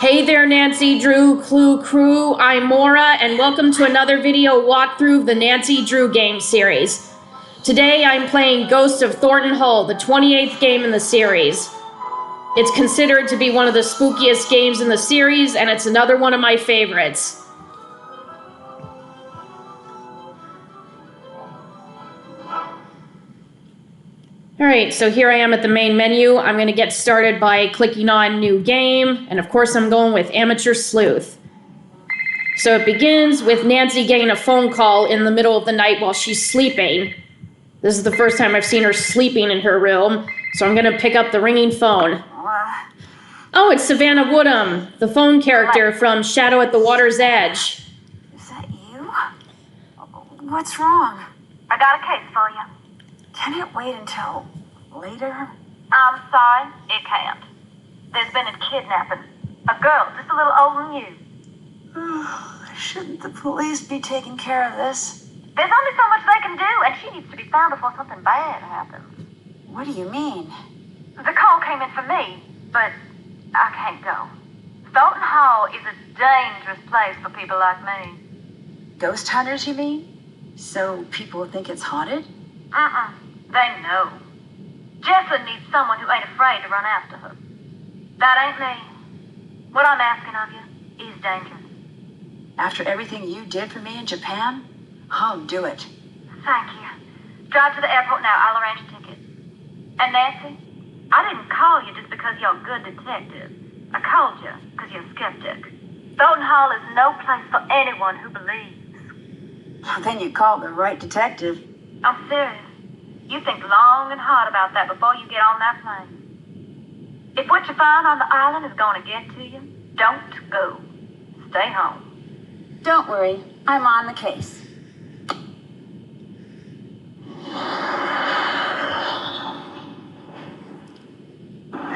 Hey there, Nancy Drew Clue Crew. I'm Maura, and welcome to another video walkthrough of the Nancy Drew game series. Today I'm playing Ghost of Thornton Hall, the 28th game in the series. It's considered to be one of the spookiest games in the series, and it's another one of my favorites. Alright, so here I am at the main menu. I'm going to get started by clicking on New Game, and of course I'm going with Amateur Sleuth. So it begins with Nancy getting a phone call in the middle of the night while she's sleeping. This is the first time I've seen her sleeping in her room, so I'm going to pick up the ringing phone. Oh, it's Savannah Woodham, the phone character from Shadow at the Water's Edge. Is that you? What's wrong? I got a case for you. Can it wait until later? I'm sorry, it can't. There's been a kidnapping. A girl just a little older than you. Shouldn't the police be taking care of this? There's only so much they can do, and she needs to be found before something bad happens. What do you mean? The call came in for me, but I can't go. Thornton Hall is a dangerous place for people like me. Ghost hunters, you mean? So people think it's haunted? They know. Jessalyn needs someone who ain't afraid to run after her. That ain't me. What I'm asking of you is dangerous. After everything you did for me in Japan, I'll do it. Thank you. Drive to the airport now. I'll arrange a ticket. And Nancy, I didn't call you just because you're a good detective. I called you because you're a skeptic. Thornton Hall is no place for anyone who believes. Well, then you called the right detective. I'm serious. You think long and hard about that before you get on that plane. If what you find on the island is going to get to you, don't go. Stay home. Don't worry, I'm on the case.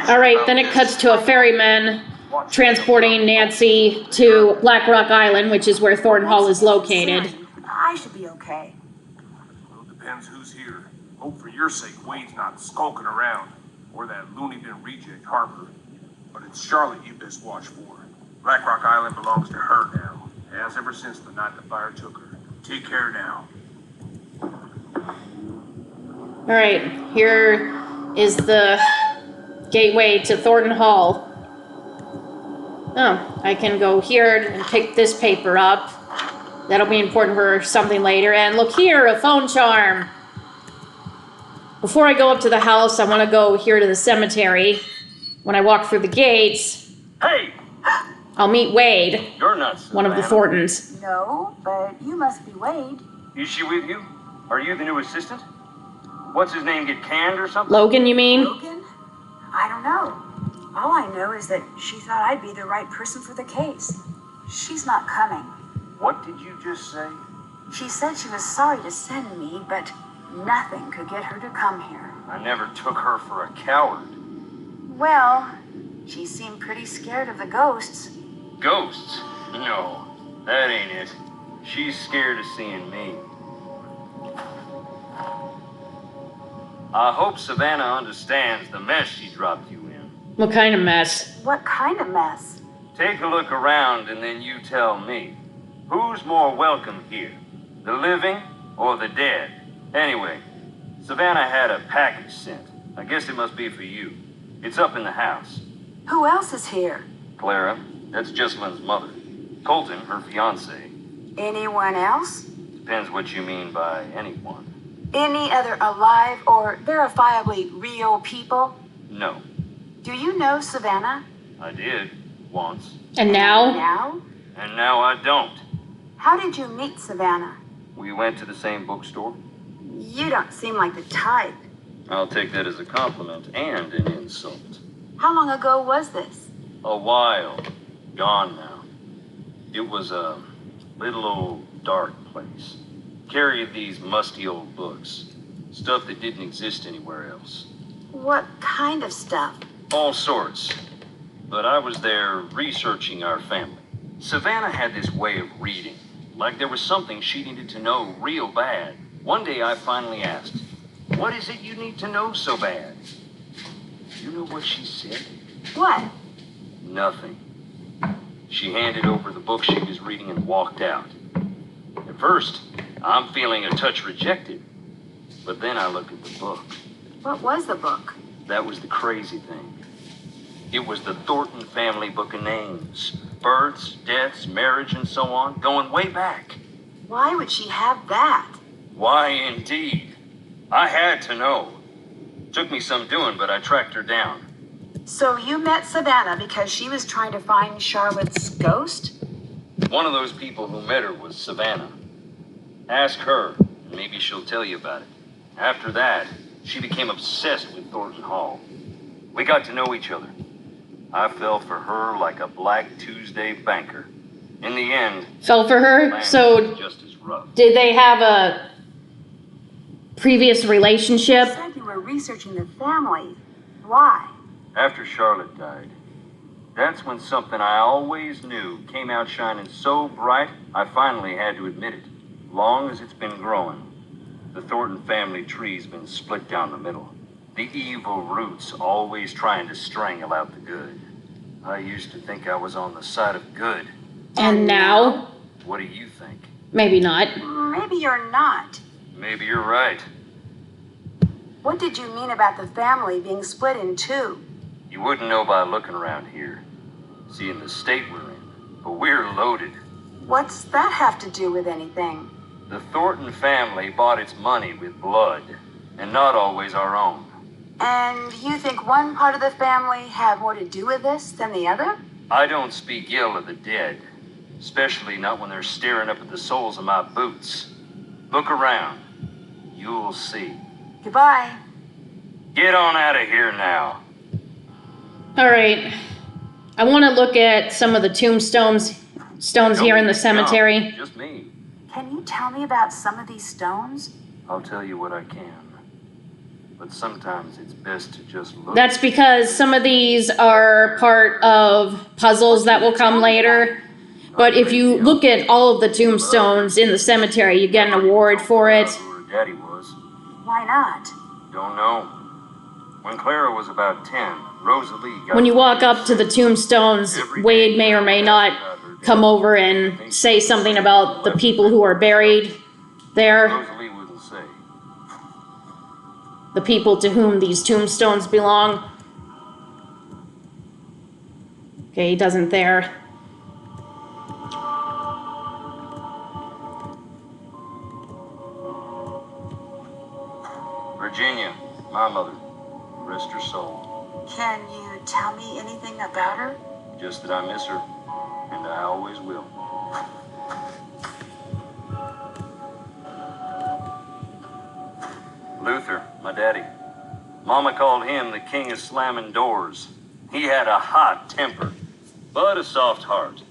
Alright, then it cuts to a ferryman transporting Nancy to Black Rock Island, which is where Thornton Hall is located. I should be okay. Well, it depends who's here. Hope for your sake Wade's not skulking around, or that loony bin reject Harper. But it's Charlotte you best watch for. Black Rock Island belongs to her now. Has ever since the night the fire took her. Take care now. Alright, here is the gateway to Thornton Hall. Oh, I can go here and pick this paper up. That'll be important for something later. And look here, a phone charm. Before I go up to the house, I want to go here to the cemetery. When I walk through the gates, Hey! I'll meet Wade, You're nuts, one of the Thorntons. No, but you must be Wade. Is she with you? Are you the new assistant? What's his name, get canned or something? Logan, you mean? Logan? I don't know. All I know is that she thought I'd be the right person for the case. She's not coming. What did you just say? She said she was sorry to send me, but nothing could get her to come here. I never took her for a coward. Well, she seemed pretty scared of the ghosts. Ghosts? No, that ain't it. She's scared of seeing me. I hope Savannah understands the mess she dropped you in. What kind of mess? What kind of mess? Take a look around and then you tell me. Who's more welcome here? The living or the dead? Anyway, Savannah had a package sent. I guess it must be for you. It's up in the house. Who else is here? Clara, that's Jessalyn's mother. Colton, her fiance. Anyone else? Depends what you mean by anyone. Any other alive or verifiably real people? No, Do you know Savannah? I did once, And now? Now? and now I don't. How did you meet Savannah? We went to the same bookstore. You don't seem like the type. I'll take that as a compliment and an insult. How long ago was this? A while. Gone now. It was a little old dark place. Carried these musty old books. Stuff that didn't exist anywhere else. What kind of stuff? All sorts. But I was there researching our family. Savannah had this way of reading. Like there was something she needed to know real bad. One day I finally asked, "What is it you need to know so bad?" You know what she said? What? Nothing. She handed over the book she was reading and walked out. At first, I'm feeling a touch rejected. But then I looked at the book. What was the book? That was the crazy thing. It was the Thornton family book of names. Births, deaths, marriage, and so on, going way back. Why would she have that? Why, indeed. I had to know. Took me some doing, but I tracked her down. So you met Savannah because she was trying to find Charlotte's ghost? One of those people who met her was Savannah. Ask her, and maybe she'll tell you about it. After that, she became obsessed with Thornton Hall. We got to know each other. I fell for her like a Black Tuesday banker. In the end, Fell for her? plans So, were just as rough. did they have a previous You relationship? said you were researching the family. Why? After Charlotte died, that's when something I always knew came out shining so bright, I finally had to admit it. Long as it's been growing, the Thornton family tree's been split down the middle. The evil roots always trying to strangle out the good. I used to think I was on the side of good. And now? What do you think? Maybe not. Maybe you're not. Maybe you're right. What did you mean about the family being split in two? You wouldn't know by looking around here. Seeing the state we're in. But we're loaded. What's that have to do with anything? The Thornton family bought its money with blood, and not always our own. And you think one part of the family had more to do with this than the other? I don't speak ill of the dead, especially not when they're staring up at the soles of my boots. Look around. You'll see. Goodbye. Get on out of here now. All right. I want to look at some of the tombstones here in the cemetery. No, just me. Can you tell me about some of these stones? I'll tell you what I can. But sometimes it's best to just look. That's because some of these are part of puzzles that will come later. But if you look at all of the tombstones in the cemetery, you get an award for it. Who her daddy was. Why not? Don't know. When Clara was about 10, Rosalie got... When you walk up to the tombstones, Wade may or may not come over and say something about the people who are buried there, Rosalie wouldn't say. the people to whom these tombstones belong. Okay, he doesn't there. Virginia, my mother. Rest her soul. Can you tell me anything about her? Just that I miss her, and I always will. Luther, my daddy. Mama called him the king of slamming doors. He had a hot temper, but a soft heart,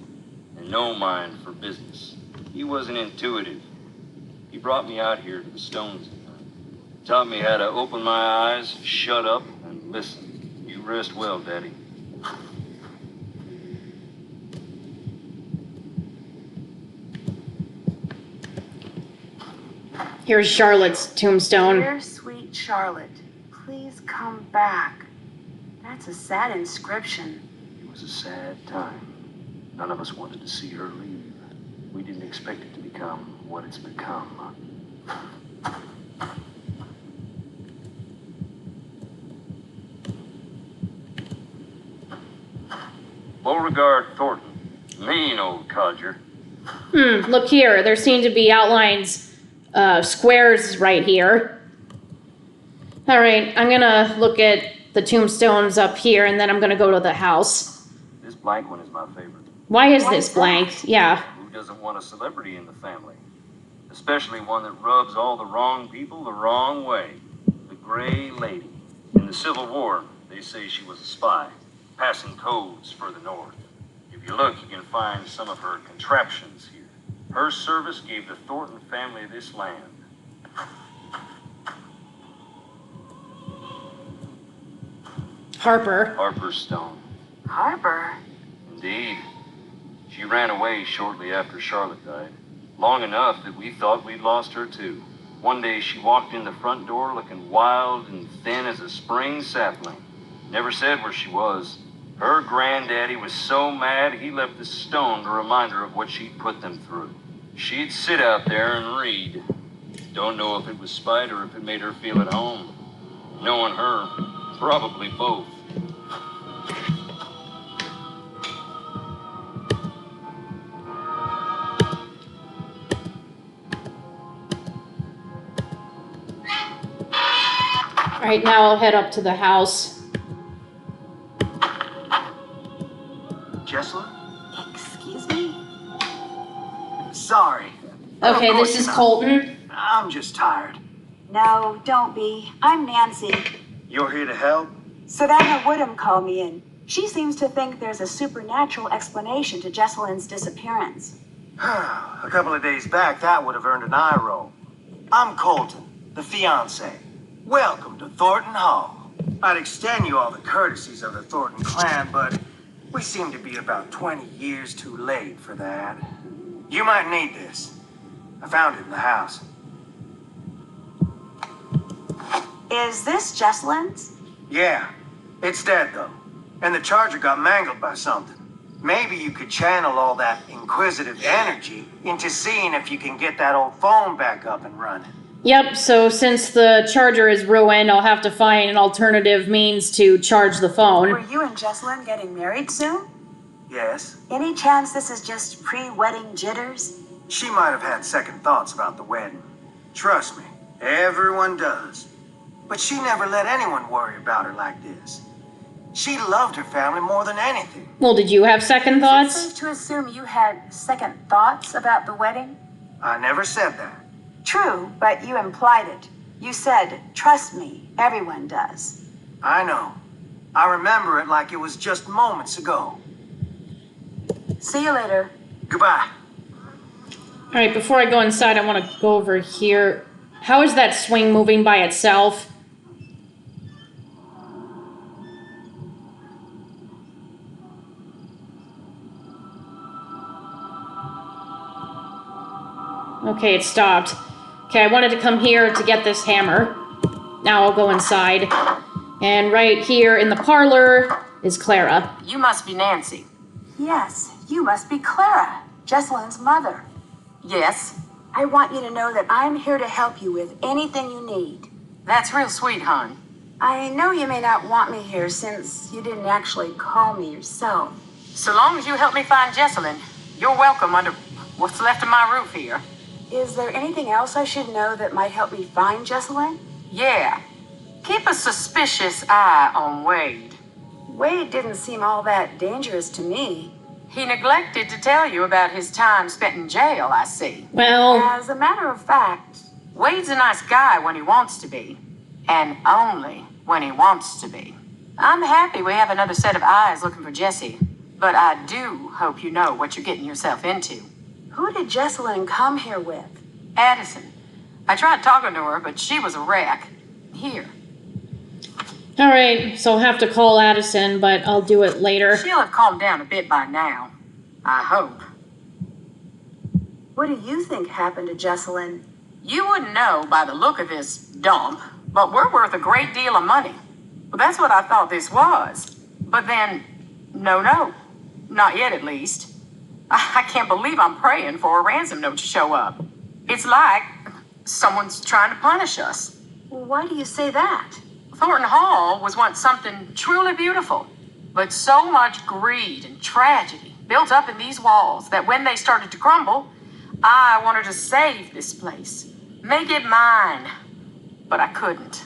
and no mind for business. He wasn't intuitive. He brought me out here to the stones. Taught me how to open my eyes, shut up, and listen. You rest well, Daddy. Here's Charlotte's tombstone. Dear sweet Charlotte, please come back. That's a sad inscription. It was a sad time. None of us wanted to see her leave. We didn't expect it to become what it's become. Beauregard Thornton. Mean old codger. Look here. There seem to be outlines, squares right here. All right, I'm gonna look at the tombstones up here, and then I'm gonna go to the house. This blank one is my favorite. Why is Why this is blank? Yeah. Who doesn't want a celebrity in the family? Especially one that rubs all the wrong people the wrong way. The Gray Lady. In the Civil War, they say she was a spy, passing codes for the North. If you look, you can find some of her contraptions here. Her service gave the Thornton family this land. Harper's Stone. Harper? Indeed. She ran away shortly after Charlotte died. Long enough that we thought we'd lost her too. One day she walked in the front door looking wild and thin as a spring sapling. Never said where she was. Her granddaddy was so mad he left a stone to remind her of what she'd put them through. She'd sit out there and read. Don't know if it was spite or if it made her feel at home. Knowing her, probably both. All right, now I'll head up to the house. Jessalyn? Excuse me? Sorry. Okay, Of course this is not. Colton. I'm just tired. No, don't be. I'm Nancy. You're here to help? Savannah Woodham called me in. She seems to think there's a supernatural explanation to Jessalyn's disappearance. A couple of days back, that would have earned an eye roll. I'm Colton, the fiancé. Welcome to Thornton Hall. I'd extend you all the courtesies of the Thornton clan, but we seem to be about 20 years too late for that. You might need this. I found it in the house. Is this Jessalyn's? Yeah, it's dead though. And the charger got mangled by something. Maybe you could channel all that inquisitive energy into seeing if you can get that old phone back up and running. Yep, so since the charger is ruined, I'll have to find an alternative means to charge the Were phone. you and Jessalyn getting married soon? Yes, Any chance this is just pre-wedding jitters? she might have had second thoughts about the wedding. Trust me, everyone does. But she never let anyone worry about her like this. She loved her family more than anything. Well, did you have second Is it thoughts? safe to assume you had second thoughts about the wedding? I never said that. True, but you implied it. You said, trust me, everyone does. I know. I remember it like it was just moments ago. See you later. Goodbye. All right, before I go inside, I want to go over here. How is that swing moving by itself? Okay, it stopped. Okay, I wanted to come here to get this hammer. Now I'll go inside. And right here in the parlor is Clara. You must be Nancy. Yes, you must be Clara, Jessalyn's mother. Yes, I want you to know that I'm here to help you with anything you need. that's real sweet, hon. I know you may not want me here since you didn't actually call me yourself. So long as you help me find Jessalyn, you're welcome under what's left of my roof here. Is there anything else I should know that might help me find Jessalyn? Yeah. Keep a suspicious eye on Wade. Wade didn't seem all that dangerous to me. He neglected to tell you about his time spent in jail, I see. Well, As a matter of fact, Wade's a nice guy when he wants to be, and only when he wants to be. I'm happy we have another set of eyes looking for Jessie, but I do hope you know what you're getting yourself into. who did Jessalyn come here with? Addison. I tried talking to her, but she was a wreck. Here. all right, so I'll have to call Addison, but I'll do it later. She'll have calmed down a bit by now. I hope. What do you think happened to Jessalyn? You wouldn't know by the look of this dump, but we're worth a great deal of money. Well, that's what I thought this was. But then, no. Not yet, at least. I can't believe I'm praying for a ransom note to show up. It's like someone's trying to punish us. Why do you say that? Thornton Hall was once something truly beautiful, but so much greed and tragedy built up in these walls that when they started to crumble, I wanted to save this place, make it mine, but I couldn't.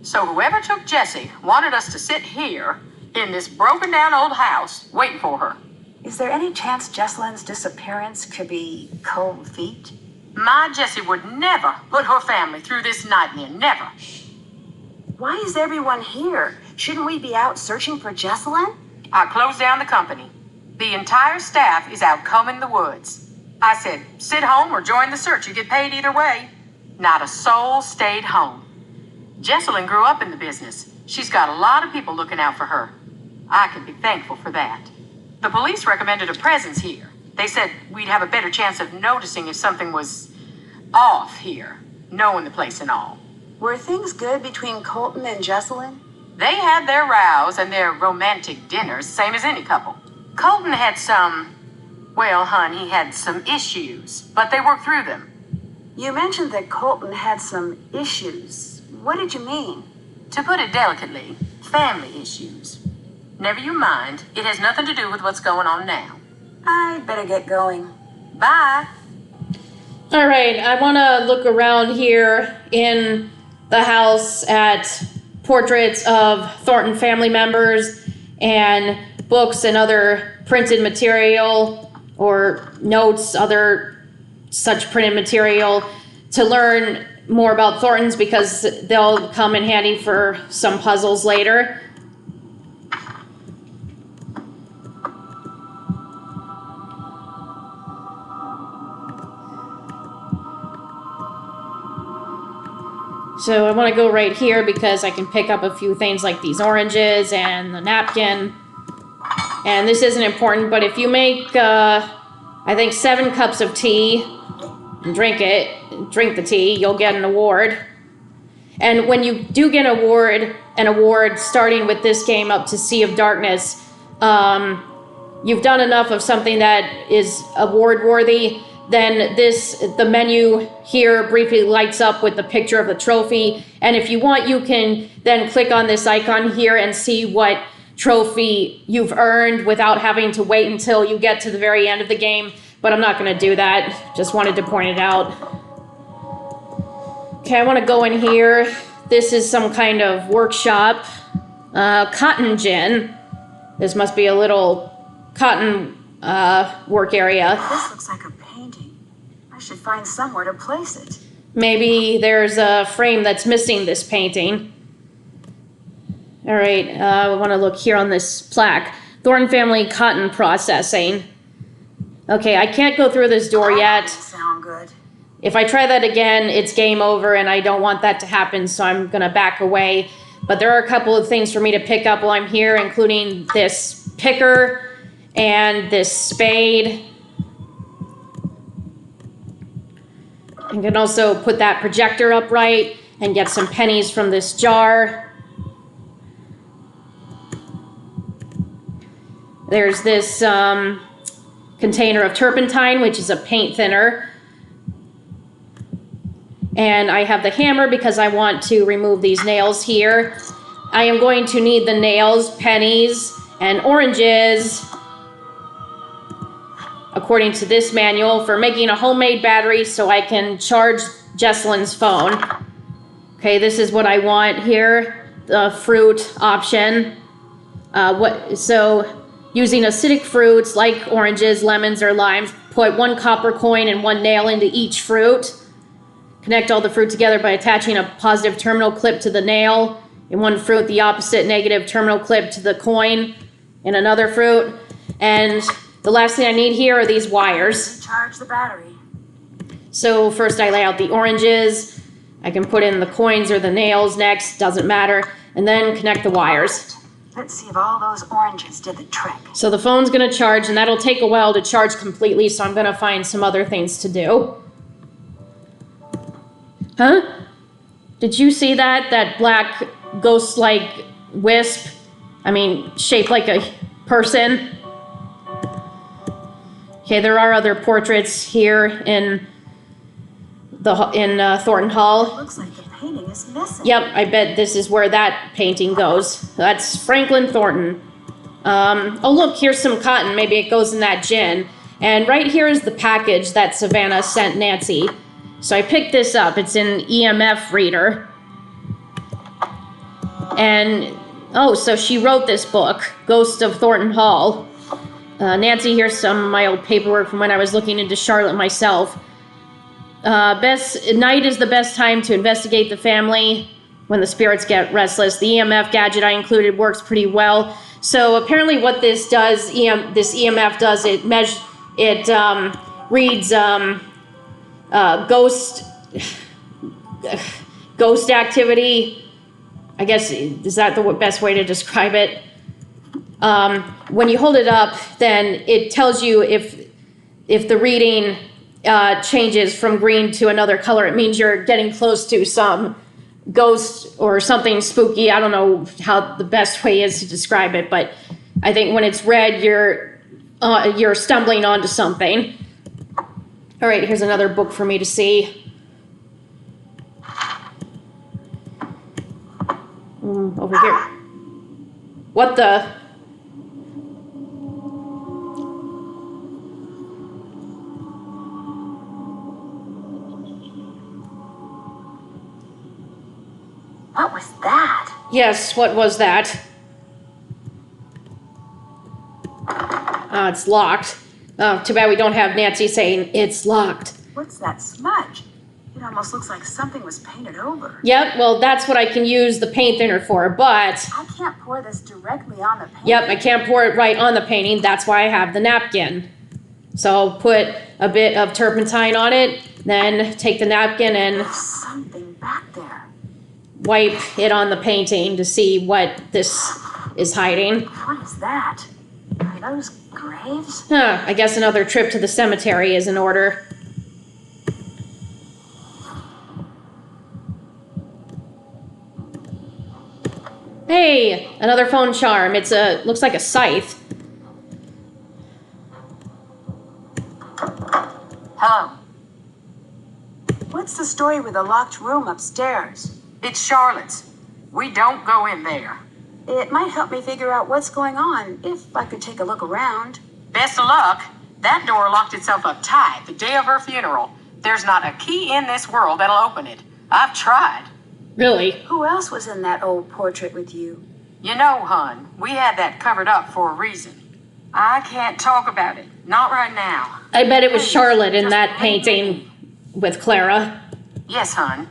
So whoever took Jessie wanted us to sit here in this broken down old house waiting for her. Is there any chance Jessalyn's disappearance could be cold feet? My Jessie would never put her family through this nightmare, never. Why is everyone here? Shouldn't we be out searching for Jessalyn? I closed down the company. The entire staff is out combing the woods. I said, sit home or join the search. You get paid either way. Not a soul stayed home. Jessalyn grew up in the business. She's got a lot of people looking out for her. I can be thankful for that. The police recommended a presence here. They said we'd have a better chance of noticing if something was off here, knowing the place and all. Were things good between Colton and Jessalyn? They had their rows and their romantic dinners, same as any couple. Colton had well, hon, he had some issues, but they worked through them. You mentioned that Colton had some issues. What did you mean? To put it delicately, family issues. Never you mind. It has nothing to do with what's going on now. I'd better get going. Bye. All right, I want to look around here in the house at portraits of Thornton family members and books and other printed material or notes, other such printed material to learn more about Thorntons because they'll come in handy for some puzzles later. So I want to go right here because I can pick up a few things like these oranges and the napkin. And this isn't important, but if you make, I think 7 cups of tea and drink the tea, you'll get an award. And when you do get an award starting with this game up to Sea of Darkness, you've done enough of something that is award worthy, then the menu here briefly lights up with the picture of the trophy. And if you want, you can then click on this icon here and see what trophy you've earned without having to wait until you get to the very end of the game. But I'm not going to do that. Just wanted to point it out. Okay, I want to go in here. This is some kind of workshop. Cotton gin. This must be a little cotton work area. This looks like a painting. I should find somewhere to place it. Maybe there's a frame that's missing this painting. All right, I want to look here on this plaque. Thornton Family Cotton Processing. Okay, I can't go through this door yet. Sound good. If I try that again, it's game over, and I don't want that to happen, so I'm going to back away. But there are a couple of things for me to pick up while I'm here, including this picker and this spade. I can also put that projector upright and get some pennies from this jar. There's this container of turpentine, which is a paint thinner. And I have the hammer because I want to remove these nails here. I am going to need the nails, pennies, and oranges, according to this manual, for making a homemade battery so I can charge Jessalyn's phone. Okay, this is what I want here, the fruit option. Using acidic fruits like oranges, lemons, or limes, put 1 copper coin and 1 nail into each fruit. Connect all the fruit together by attaching a positive terminal clip to the nail. In one fruit, the opposite negative terminal clip to the coin in another fruit. And the last thing I need here are these wires. Charge the battery. So first I lay out the oranges. I can put in the coins or the nails next, doesn't matter. And then connect the wires. Let's see if all those oranges did the trick. So the phone's going to charge, and that'll take a while to charge completely, so I'm going to find some other things to do. Huh? Did you see that? That black ghost-like wisp? I mean, shaped like a person. Okay, there are other portraits here in Thornton Hall. Looks like the painting is missing. Yep, I bet this is where that painting goes. That's Franklin Thornton. Oh look, here's some cotton. Maybe it goes in that gin. And right here is the package that Savannah sent Nancy. So I picked this up. It's an EMF reader. And, oh, so she wrote this book, Ghost of Thornton Hall. Nancy, here's some of my old paperwork from when I was looking into Charlotte myself. Night is the best time to investigate the family when the spirits get restless. The EMF gadget I included works pretty well. So apparently what this does, this EMF does, it reads ghost activity. I guess, is that the best way to describe it? When you hold it up, then it tells you if the reading changes from green to another color. It means you're getting close to some ghost or something spooky. I don't know how the best way is to describe it, but I think when it's red, you're stumbling onto something. All right, here's another book for me to see. Over here. What the? What was that? Yes, what was that? It's locked. Oh, too bad we don't have Nancy saying it's locked. What's that smudge? It almost looks like something was painted over. Yep, well, that's what I can use the paint thinner for, but... I can't pour this directly on the painting. Yep, I can't pour it right on the painting. That's why I have the napkin. So I'll put a bit of turpentine on it, then take the napkin and There's something back there. wipe it on the painting to see what this is hiding. What is that? Are those graves? Huh, I guess another trip to the cemetery is in order. Hey, another phone charm. It's looks like a scythe. Hello. What's the story with the locked room upstairs? It's Charlotte's. We don't go in there. It might help me figure out what's going on if I could take a look around. Best of luck. That door locked itself up tight the day of her funeral. There's not a key in this world that'll open it. I've tried. Really? Who else was in that old portrait with you? You know, hon, we had that covered up for a reason. I can't talk about it. Not right now. I bet it was Please, Charlotte in just that leave painting me. with Clara. Yes, hon.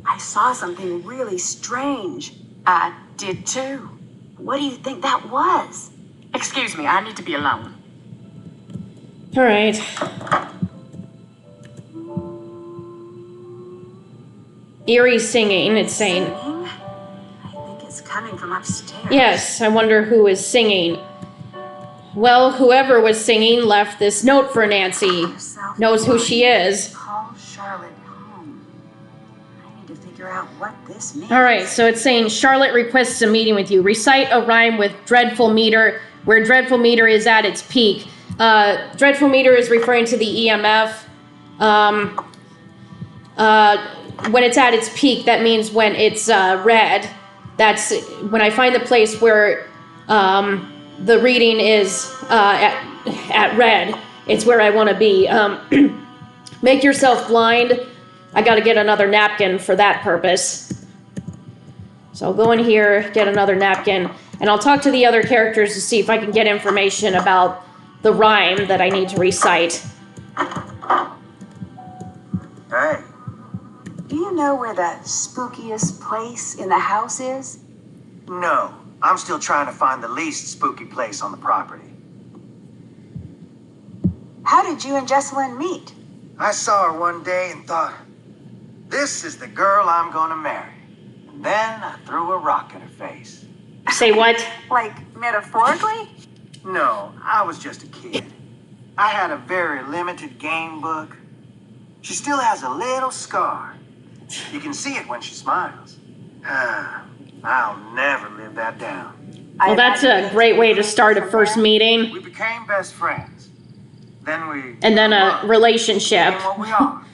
I saw something really strange. I did too. What do you think that was? Excuse me, I need to be alone. All right. Eerie singing, it's saying. Singing? I think it's coming from upstairs. Yes, I wonder who is singing. Well, whoever was singing left this note for Nancy. Yourself Knows who she is. Call Charlotte home. I need to figure out what this means. All right, so it's saying Charlotte requests a meeting with you. Recite a rhyme with dreadful meter, where dreadful meter is at its peak. Dreadful meter is referring to the EMF. When it's at its peak, that means when it's red. That's when I find the place where the reading is at red. It's where I want to be. Make yourself blind. I got to get another napkin for that purpose. So I'll go in here, get another napkin, and I'll talk to the other characters to see if I can get information about the rhyme that I need to recite. Hey, Do you know where the spookiest place in the house is? no. I'm still trying to find the least spooky place on the property. How did you and Jessalyn meet? I saw her one day and thought, this is the girl I'm going to marry. And then I threw a rock at her face. Say what? Like, metaphorically? No, I was just a kid. I had a very limited game book. She still has a little scar. You can see it when she smiles. I'll never live that down. Well, that's a great way to start a first meeting. We became best friends. Then we... And then grew a up, relationship. became what we are.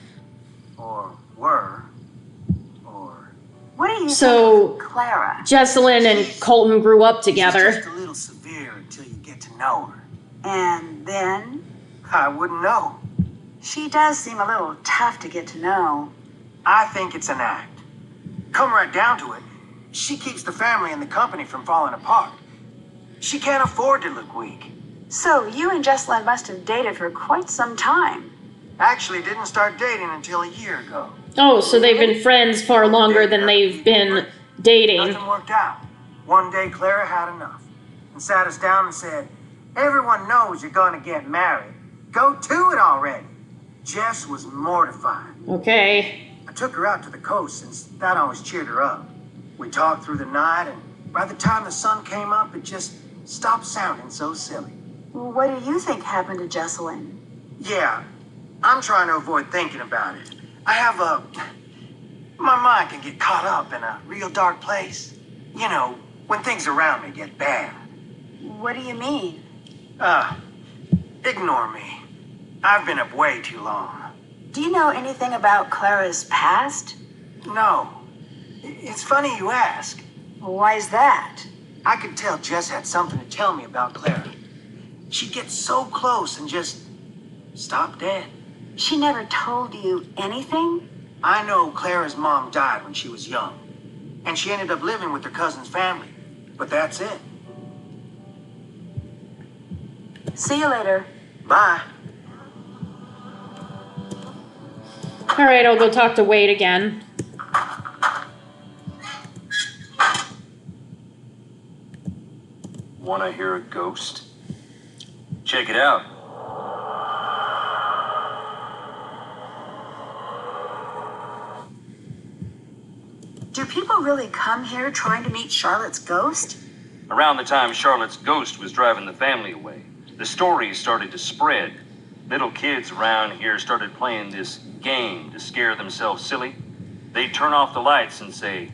Or were. Or... What do you So- think of Clara? Jessalyn and Colton grew up She's together. just a little severe until you get to know her. And then? I wouldn't know. She does seem a little tough to get to know. I think it's an act. Come right down to it, she keeps the family and the company from falling apart. She can't afford to look weak. So you and Jessalyn must have dated for quite some time. Actually didn't start dating until a year ago. Oh, so they've been friends far longer than they've been dating. Nothing worked out. One day Clara had enough and sat us down and said, everyone knows you're gonna get married. Go to it already. Jess was mortified. Okay. I took her out to the coast since that always cheered her up. We talked through the night, and by the time the sun came up, it just stopped sounding so silly. Well, what do you think happened to Jessalyn? Yeah, I'm trying to avoid thinking about it. I have My mind can get caught up in a real dark place. You know, when things around me get bad. What do you mean? Ignore me. I've been up way too long. Do you know anything about Clara's past? No. It's funny you ask. Why is that? I could tell Jess had something to tell me about Clara. She'd get so close and just stop dead. She never told you anything? I know Clara's mom died when she was young, and she ended up living with her cousin's family. But that's it. See you later. Bye. All right, I'll go talk to Wade again. Wanna hear a ghost? Check it out. Do people really come here trying to meet Charlotte's ghost? Around the time Charlotte's ghost was driving the family away, the stories started to spread. Little kids around here started playing this game to scare themselves silly. They'd turn off the lights and say,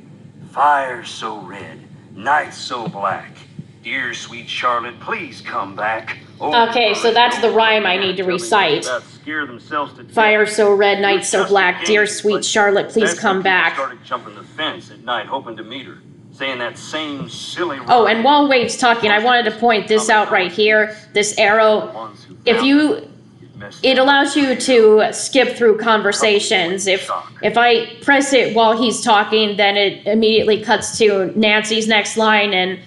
"Fire so red, night so black. Dear sweet Charlotte, please come back." Oh, Okay, so that's the rhyme I need to recite. Scare themselves to death. Fire so red, night so black. Dear sweet Charlotte, please That's come when people back. started jumping the fence at night, hoping to meet her, saying that same silly. Oh, rhyme. and while Wade's talking, I wanted to point this out right here. This arrow, Ones who if found you, it messed it up. allows you to skip through conversations. If I press it while he's talking, then it immediately cuts to Nancy's next line, and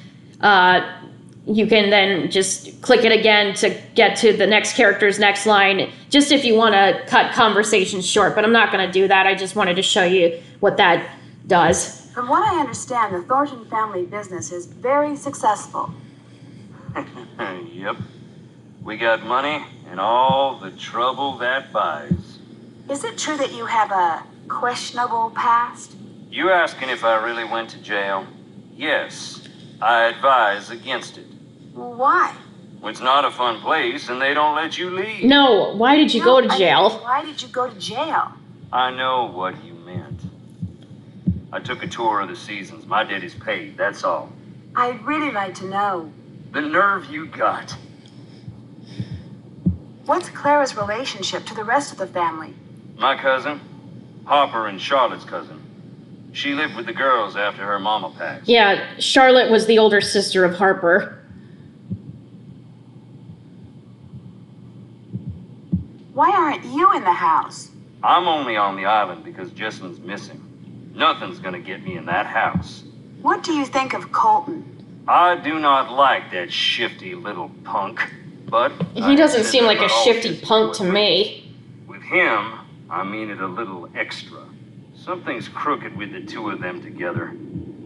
you can then just click it again to get to the next character's next line, just if you want to cut conversations short. But I'm not going to do that. I just wanted to show you what that does. From what I understand, the Thornton family business is very successful. Yep. We got money and all the trouble that buys. Is it true that you have a questionable past? You asking if I really went to jail? Yes. I advise against it. Why? It's not a fun place and they don't let you leave. No, why did you go to I mean, jail? why did you go to jail? I know what you meant. I took a tour of the seasons. My debt is paid, that's all. I'd really like to know. The nerve you got. What's Clara's relationship to the rest of the family? My cousin, Harper and Charlotte's cousin. She lived with the girls after her mama passed. Yeah, Charlotte was the older sister of Harper. Why aren't you in the house? I'm only on the island because Jessalyn's missing. Nothing's gonna get me in that house. What do you think of Colton? I do not like that shifty little punk, but... He doesn't seem like a shifty punk to me. With him, I mean it a little extra. Something's crooked with the two of them together.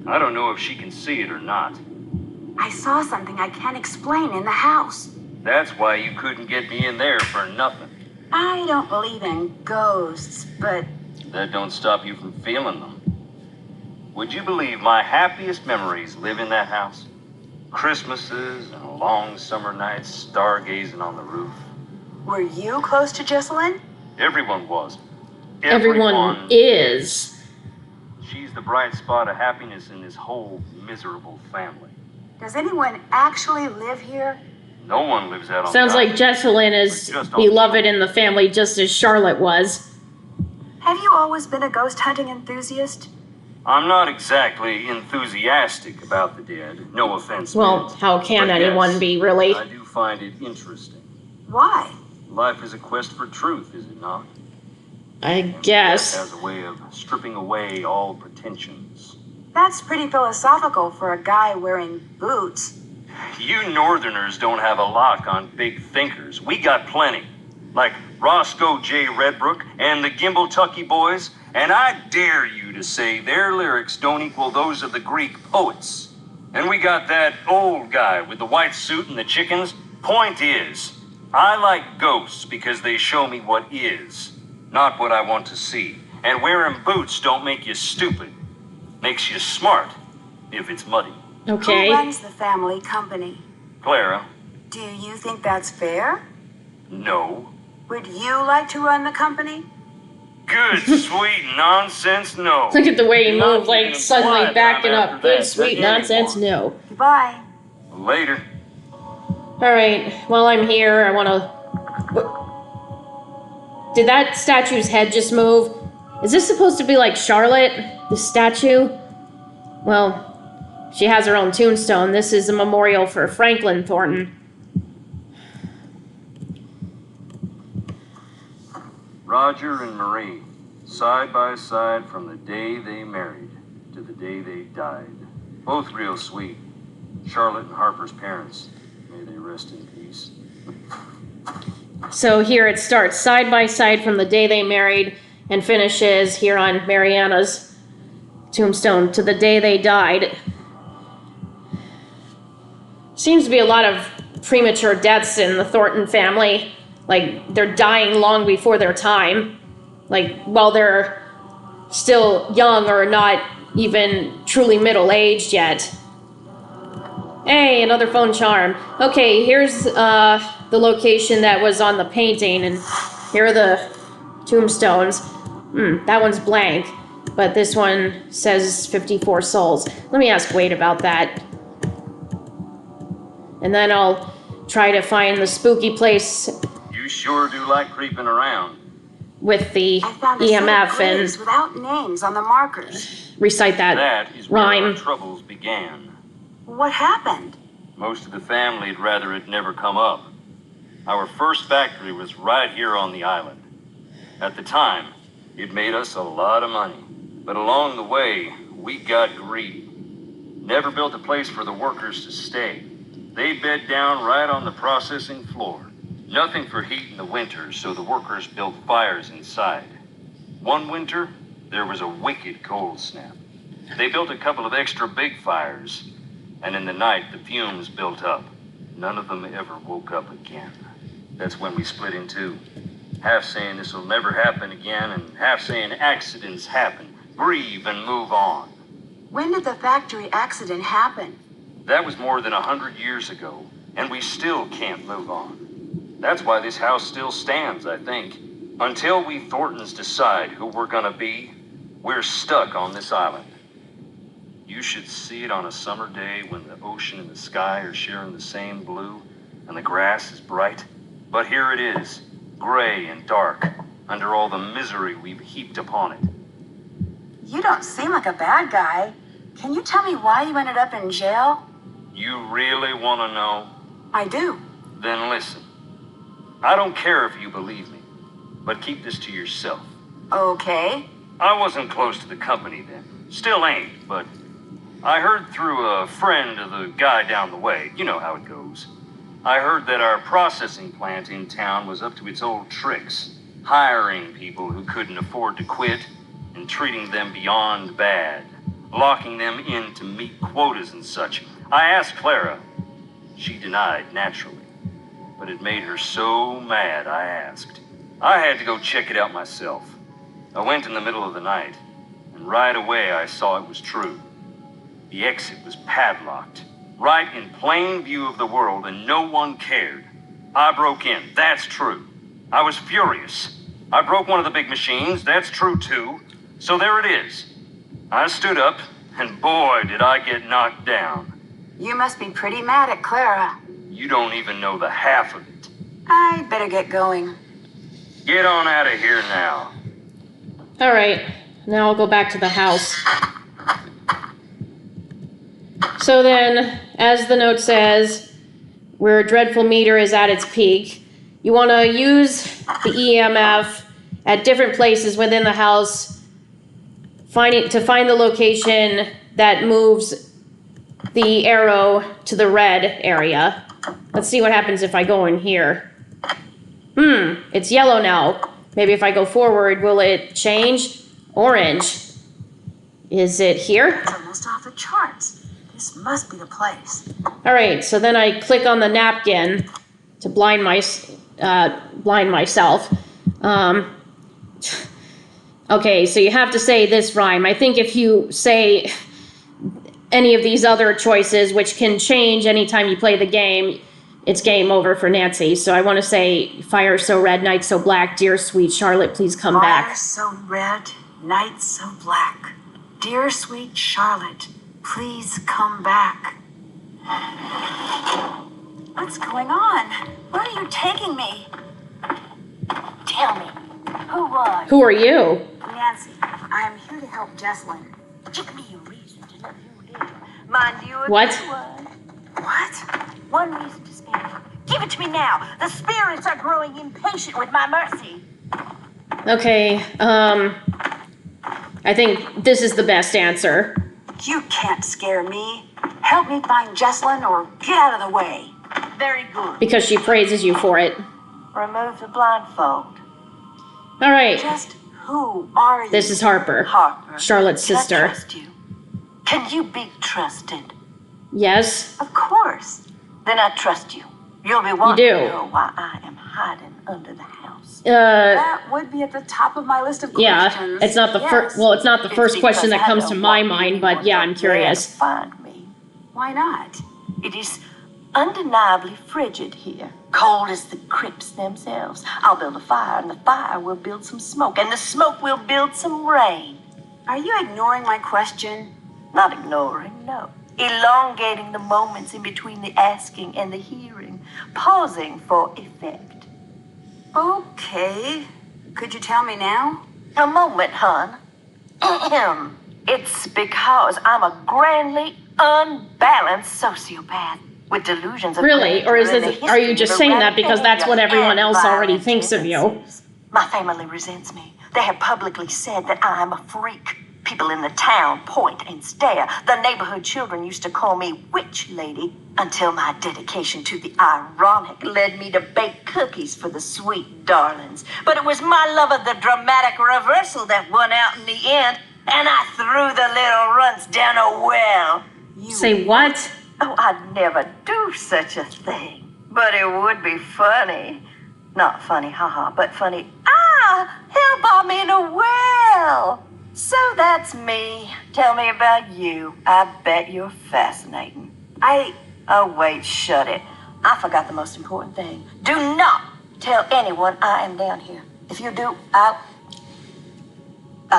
I don't know if she can see it or not. I saw something I can't explain in the house. That's why you couldn't get me in there for nothing. I don't believe in ghosts, but That don't stop you from feeling them. Would you believe my happiest memories live in that house? Christmases and long summer nights stargazing on the roof. were you close to Jessalyn? Everyone was. Everyone is. She's the bright spot of happiness in this whole miserable family. Does anyone actually live here? No one lives out on Sounds the like island. Jessalyn is beloved in the family just as Charlotte was. Have you always been a ghost hunting enthusiast? I'm not exactly enthusiastic about the dead. No offense. Well, meant. how can But anyone yes, be, really? I do find it interesting. Why? Life is a quest for truth, is it not? I And guess. death has a way of stripping away all pretensions. That's pretty philosophical for a guy wearing boots. You Northerners don't have a lock on big thinkers. We got plenty. Like Roscoe J. Redbrook and the Gimble Tucky Boys. And I dare you to say their lyrics don't equal those of the Greek poets. And we got that old guy with the white suit and the chickens. Point is, I like ghosts because they show me what is, not what I want to see. And wearing boots don't make you stupid. Makes you smart, if it's muddy. Okay. Who runs the family company? Clara, Do you think that's fair? no. Would you like to run the company? Good, sweet nonsense, no. Look at the way he Not moved, like even suddenly implied backing I'm up. after Good, that sweet to nonsense, anyone. no. Goodbye. Later. Alright, while I'm here, I wanna... Did that statue's head just move? Is this supposed to be like Charlotte, the statue? Well, she has her own tombstone. This is a memorial for Franklin Thornton. Roger and Marie, side by side from the day they married to the day they died. Both real sweet. Charlotte and Harper's parents. May they rest in peace. So here it starts side by side from the day they married and finishes here on Mariana's tombstone to the day they died. Seems to be a lot of premature deaths in the Thornton family. Like, they're dying long before their time. Like, while they're still young or not even truly middle-aged yet. Hey, another phone charm. Okay, here's the location that was on the painting, and here are the tombstones. That one's blank, but this one says 54 souls. Let me ask Wade about that. And then I'll try to find the spooky place You sure do like creeping around. with the I found a set of EMF graves and without names on the markers. recite that That is where our rhyme. troubles began. What happened? Most of the family'd rather it never come up. Our first factory was right here on the island. At the time, it made us a lot of money. But along the way, we got greedy. Never built a place for the workers to stay. They bed down right on the processing floor. Nothing for heat in the winter, so the workers built fires inside. One winter, there was a wicked cold snap. They built a couple of extra big fires, and in the night, the fumes built up. None of them ever woke up again. That's when we split in two. Half saying this will never happen again, and half saying accidents happen. Grieve and move on. When did the factory accident happen? That was more than 100 years ago, and we still can't move on. That's why this house still stands, I think. Until we Thorntons decide who we're gonna be, we're stuck on this island. You should see it on a summer day when the ocean and the sky are sharing the same blue, and the grass is bright. But here it is, gray and dark, under all the misery we've heaped upon it. You don't seem like a bad guy. Can you tell me why you ended up in jail? You really wanna know? I do. Then listen. I don't care if you believe me, but keep this to yourself. Okay. I wasn't close to the company then. Still ain't, but I heard through a friend of the guy down the way. You know how it goes. I heard that our processing plant in town was up to its old tricks, hiring people who couldn't afford to quit and treating them beyond bad, locking them in to meet quotas and such. I asked Clara. She denied, naturally. But it made her so mad, I asked. I had to go check it out myself. I went in the middle of the night, and right away I saw it was true. The exit was padlocked, right in plain view of the world, and no one cared. I broke in, that's true. I was furious. I broke one of the big machines, that's true too. So there it is. I stood up, and boy, did I get knocked down. You must be pretty mad at Clara. You don't even know the half of it. I'd better get going. Get on out of here now. Alright, now I'll go back to the house. So then, as the note says, where a dreadful meter is at its peak, you want to use the EMF at different places within the house to find the location that moves the arrow to the red area. Let's see what happens if I go in here. It's yellow now. Maybe if I go forward, will it change? Orange. Is it here? It's almost off the charts. This must be the place. Alright, so then I click on the napkin to blind myself. Okay, so you have to say this rhyme. I think if you say any of these other choices, which can change anytime you play the game, it's game over for Nancy. So I want to say, fire so red, night so black, dear sweet Charlotte, please come Fire back. so red, night so black. Dear sweet Charlotte, please come back. What's going on? Where are you taking me? Tell me, who was? Who are you? Nancy, I am here to help Jessalyn. Give me a reason to know who it is. Mind you, a What? good one. What? One reason to spare you. Give it to me now. The spirits are growing impatient with my mercy. Okay, I think this is the best answer. You can't scare me. Help me find Jessalyn or get out of the way. Very good. Because she praises you for it. Remove the blindfold. All right, Just who are you? this is Harper, Harper. Charlotte's Can I sister. trust you? Can you be trusted? Yes? Of course. Then I trust you. You'll be wanting do. to know why I am hiding under the house. That would be at the top of my list of Yeah, questions. it's not the Yes. first, well, it's not the It's first question that because I comes to don't my want mind, but yeah, I'm anyone there curious. to find me. Why not? It is undeniably frigid here. Cold as the crypts themselves. I'll build a fire, and the fire will build some smoke, and the smoke will build some rain. Are you ignoring my question? Not ignoring, no. Elongating the moments in between the asking and the hearing. Pausing for effect. Okay. Could you tell me now? A moment, hon. Ahem. It's because I'm a grandly unbalanced sociopath with delusions of Really? Or is grandeur this, and a are you history just of saying that because that's what everyone and else already violent thinks of you? tendencies. My family resents me. They have publicly said that I'm a freak. People in the town point and stare. The neighborhood children used to call me Witch Lady until my dedication to the ironic led me to bake cookies for the sweet darlings. But it was my love of the dramatic reversal that won out in the end, and I threw the little runts down a well. Say what? Oh, I'd never do such a thing. But it would be funny. Not funny, haha, but funny. Ah, help, I'm in a well. So that's me. Tell me about you. I bet you're fascinating. Oh, wait, shut it. I forgot the most important thing. Do not tell anyone I am down here. If you do, I'll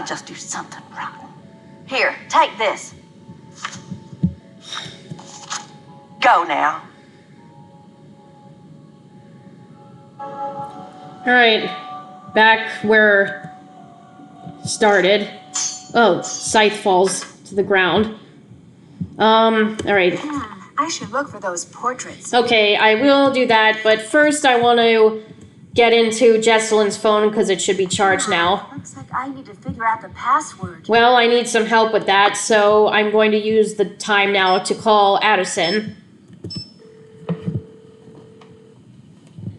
just do something rotten. Here, take this. Go now. All right, back where started. Oh, scythe falls to the ground. All right. I should look for those portraits. Okay, I will do that, but first I want to get into Jessalyn's phone because it should be charged now. Looks like I need to figure out the password. Well, I need some help with that, so I'm going to use the time now to call Addison.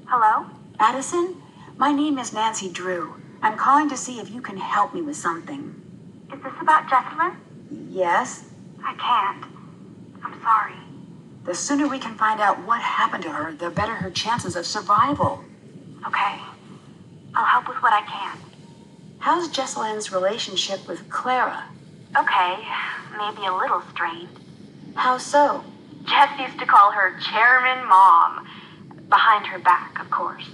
Hello? Addison? My name is Nancy Drew. I'm calling to see if you can help me with something. Is this about Jessalyn? Yes? I can't. I'm sorry. The sooner we can find out what happened to her, the better her chances of survival. Okay. I'll help with what I can. How's Jessalyn's relationship with Clara? Okay. Maybe a little strained. How so? Jess used to call her Chairman Mom. Behind her back, of course.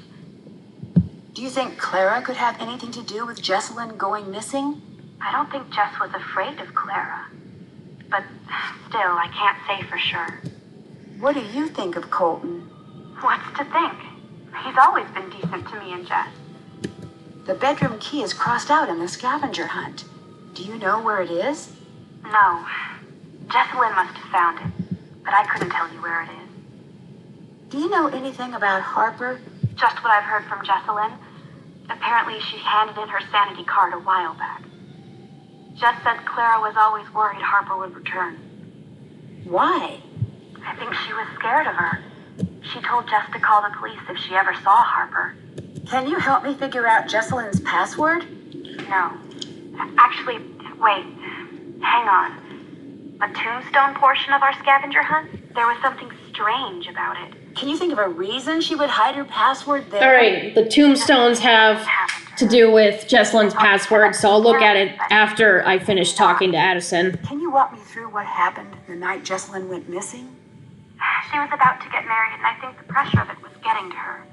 Do you think Clara could have anything to do with Jessalyn going missing? I don't think Jess was afraid of Clara. But still, I can't say for sure. What do you think of Colton? What's to think? He's always been decent to me and Jess. The bedroom key is crossed out in the scavenger hunt. Do you know where it is? No. Jessalyn must have found it, but I couldn't tell you where it is. Do you know anything about Harper? Just what I've heard from Jessalyn. Apparently she handed in her sanity card a while back. Jess said Clara was always worried Harper would return. Why? I think she was scared of her. She told Jess to call the police if she ever saw Harper. Can you help me figure out Jessalyn's password? No. Actually, wait. Hang on. The tombstone portion of our scavenger hunt? There was something strange about it. Can you think of a reason she would hide her password there? All right, the tombstones have to do with Jessalyn's password, so I'll look at it after I finish talking to Addison. Can you walk me through what happened the night Jessalyn went missing? She was about to get married, and I think the pressure of it was getting to her.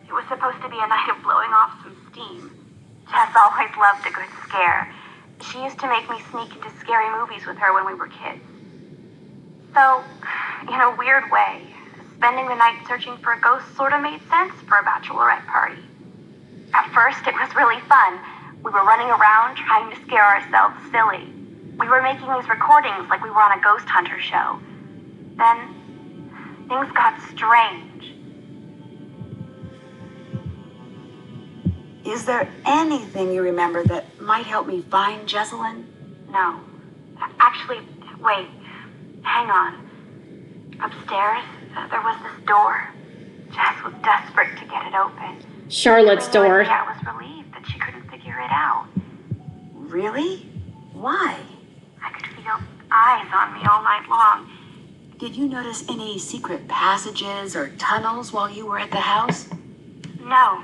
It was supposed to be a night of blowing off some steam. Jess always loved a good scare. She used to make me sneak into scary movies with her when we were kids. So, in a weird way, spending the night searching for a ghost sort of made sense for a bachelorette party. At first, it was really fun. We were running around trying to scare ourselves silly. We were making these recordings like we were on a ghost hunter show. Then, things got strange. Is there anything you remember that might help me find Jessalyn? No. Actually, wait. Hang on. Upstairs, there was this door. Jess was desperate to get it open. Charlotte's door. I was relieved that she couldn't figure it out. Really? Why? I could feel eyes on me all night long. Did you notice any secret passages or tunnels while you were at the house? No,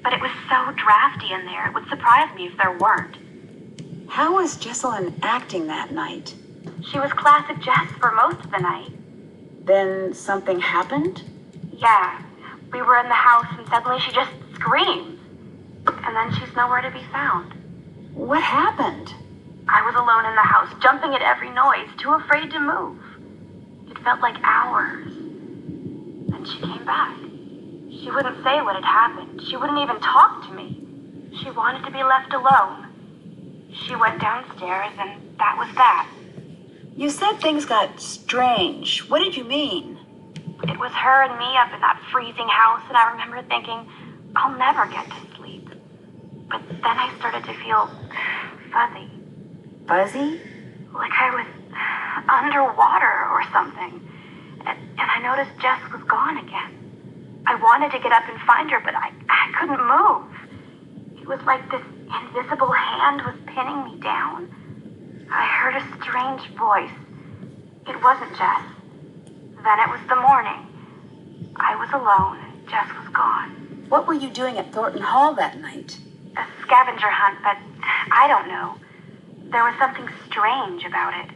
but it was so drafty in there, it would surprise me if there weren't. How was Jessalyn acting that night? She was classic Jess for most of the night. Then something happened? Yeah, we were in the house and suddenly she just screams. And then she's nowhere to be found. What happened? I was alone in the house, jumping at every noise, too afraid to move. It felt like hours. Then she came back. She wouldn't say what had happened. She wouldn't even talk to me. She wanted to be left alone. She went downstairs and that was that. You said things got strange. What did you mean? It was her and me up in that freezing house, and I remember thinking, I'll never get to sleep. But then I started to feel fuzzy. Fuzzy? Like I was underwater or something. And I noticed Jess was gone again. I wanted to get up and find her, but I couldn't move. It was like this invisible hand was pinning me down. I heard a strange voice. It wasn't Jess. Then it was the morning. I was alone. Jess was gone. What were you doing at Thornton Hall that night? A scavenger hunt, but I don't know. There was something strange about it.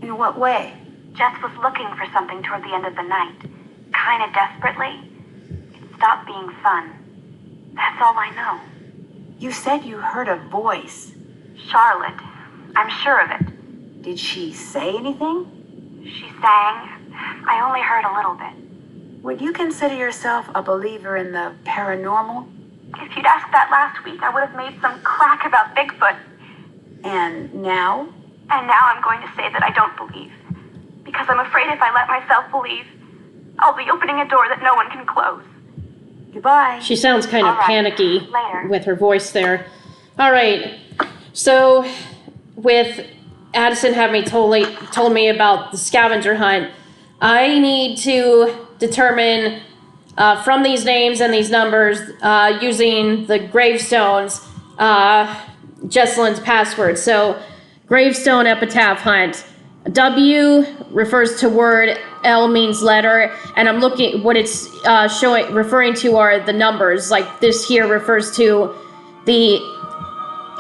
In what way? Jess was looking for something toward the end of the night. Kind of desperately. It stopped being fun. That's all I know. You said you heard a voice. Charlotte. I'm sure of it. Did she say anything? She sang. I only heard a little bit. Would you consider yourself a believer in the paranormal? If you'd asked that last week, I would have made some crack about Bigfoot. And now? And now I'm going to say that I don't believe. Because I'm afraid if I let myself believe, I'll be opening a door that no one can close. Goodbye. She sounds kind of All right. panicky Later. with her voice there. All right. So, with Addison having told me about the scavenger hunt, I need to determine from these names and these numbers using the gravestones Jessalyn's password. So, gravestone epitaph hunt. W refers to word, L means letter, and I'm looking what it's referring to are the numbers. Like this here refers to the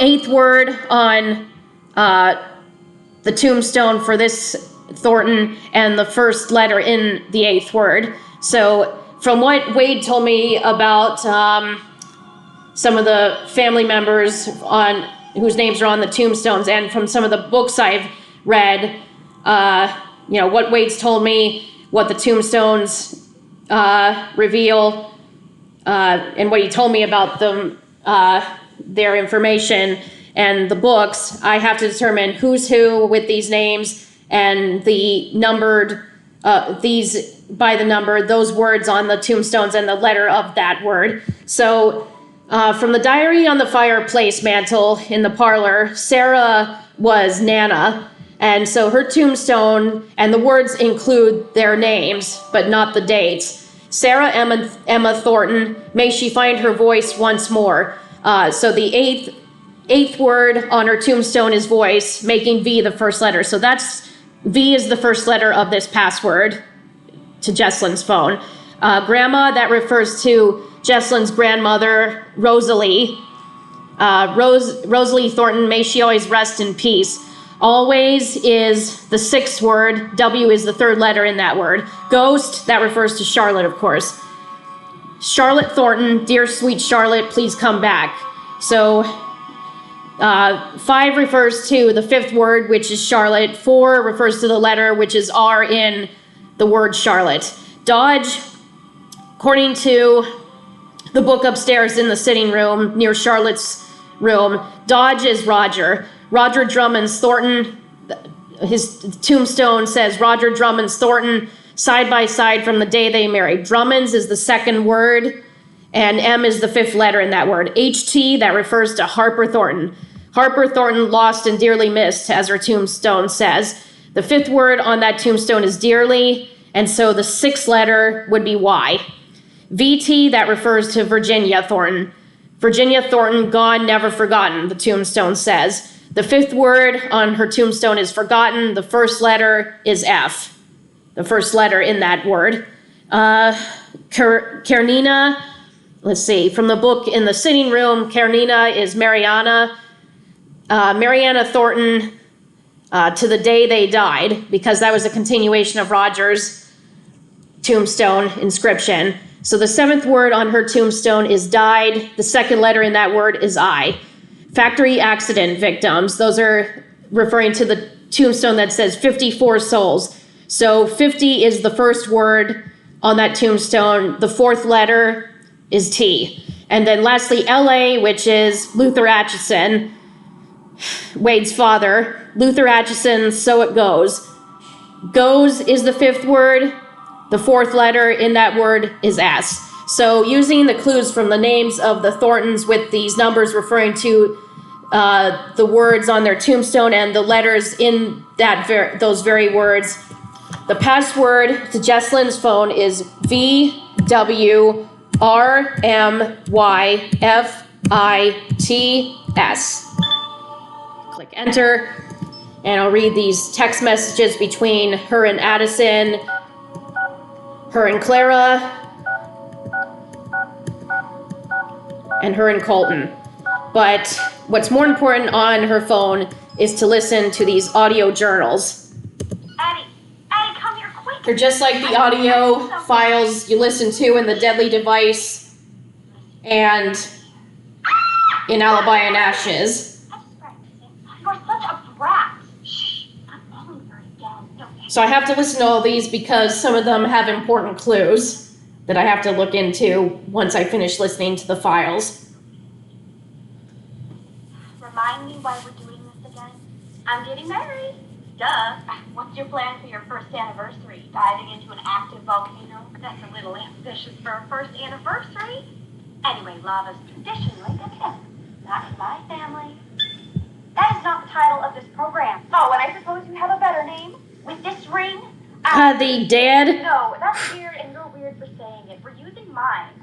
8th word on the tombstone for this Thornton and the first letter in the 8th word. So from what Wade told me about some of the family members on whose names are on the tombstones, and from some of the books I've read, what Wade's told me, what the tombstones reveal, and what he told me about them, their information and the books, I have to determine who's who with these names and the numbered, these by the number, those words on the tombstones and the letter of that word. So from the diary on the fireplace mantle in the parlor, Sarah was Nana. And so her tombstone and the words include their names, but not the dates. Sarah Emma Thornton, may she find her voice once more. So the eighth word on her tombstone is voice, making V the first letter. So that's V is the first letter of this password to Jessalyn's phone. Grandma, that refers to Jessalyn's grandmother, Rosalie. Rosalie Thornton, may she always rest in peace. Always is the 6th word. W is the 3rd letter in that word. Ghost, that refers to Charlotte, of course. Charlotte Thornton, dear sweet Charlotte, please come back. So 5 refers to the 5th word, which is Charlotte. 4 refers to the letter, which is R in the word Charlotte. Dodge, according to the book upstairs in the sitting room near Charlotte's room, Dodge is Roger. Roger Drummond's Thornton, his tombstone says Roger Drummond's Thornton, side by side from the day they married. Drummond's is the 2nd word, and M is the 5th letter in that word. HT, that refers to Harper Thornton. Harper Thornton, lost and dearly missed, as her tombstone says. The 5th word on that tombstone is dearly, and so the 6th letter would be Y. VT, that refers to Virginia Thornton. Virginia Thornton, gone, never forgotten, the tombstone says. The 5th word on her tombstone is forgotten. The 1st letter is F, the 1st letter in that word. Karenina, let's see, from the book in the sitting room, Karenina is Mariana. Mariana Thornton, to the day they died, because that was a continuation of Roger's tombstone inscription. So the 7th word on her tombstone is died. The 2nd letter in that word is I. Factory accident victims, those are referring to the tombstone that says 54 souls. So 50 is the 1st word on that tombstone. The 4th letter is T. And then lastly, LA, which is Luther Atchison, Wade's father. Luther Atchison, so it goes. Goes is the 5th word. The 4th letter in that word is S. So using the clues from the names of the Thorntons with these numbers referring to the words on their tombstone and the letters in that those very words, the password to Jessalyn's phone is VWRMYFITS. Click enter, and I'll read these text messages between her and Addison, her and Clara, and her and Colton. But what's more important on her phone is to listen to these audio journals. Addie, come here quick. They're just like the audio files you listen to in The Deadly Device and in Alibi and Ashes. You're such a brat. Shh, I'm falling for it again. Don't So I have to listen to all these because some of them have important clues that I have to look into once I finish listening to the files. Remind me why we're doing this again. I'm getting married. Duh. What's your plan for your first anniversary? Diving into an active volcano? That's a little ambitious for a first anniversary. Anyway, lava's traditionally a tip. Not in my family. That is not the title of this program. Oh, and I suppose you have a better name? With this ring? The dad. No, that's weird, and you're weird for saying it. We're using mine.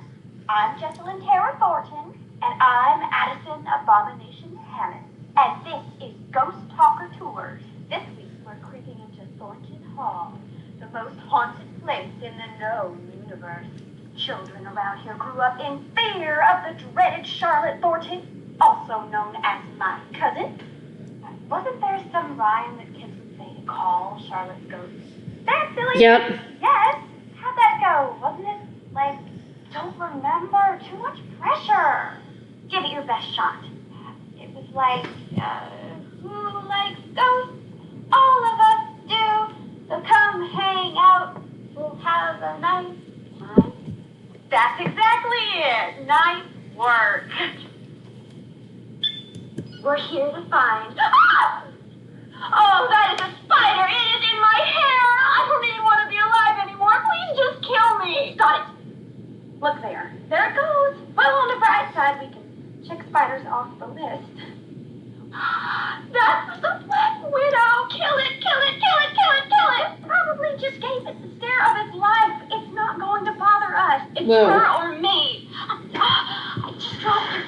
I'm Jessalyn Tara Thornton, and I'm Addison Abomination Hammond. And this is Ghost Talker Tours. This week, we're creeping into Thornton Hall, the most haunted place in the known universe. Children around here grew up in fear of the dreaded Charlotte Thornton, also known as my cousin. Wasn't there some rhyme that kids would say to call Charlotte's ghost? That silly? Yep. Yes. How'd that go? Wasn't it like, don't remember, too much pressure? Give it your best shot. It was like, who likes ghosts? All of us do. So come hang out. We'll have a nice time. That's exactly it. Nice work. We're here to find... Ah! Oh, that is a spider. It is in my hair. I don't even want to be alive anymore. Please just kill me. Got it. Look there. There it goes. Well, on the bright side, we can check spiders off the list. That's the Black Widow. Kill it, kill it, kill it, kill it, kill it. Probably just gave it the stare of its life. It's not going to bother us. It's her or me. I just dropped it.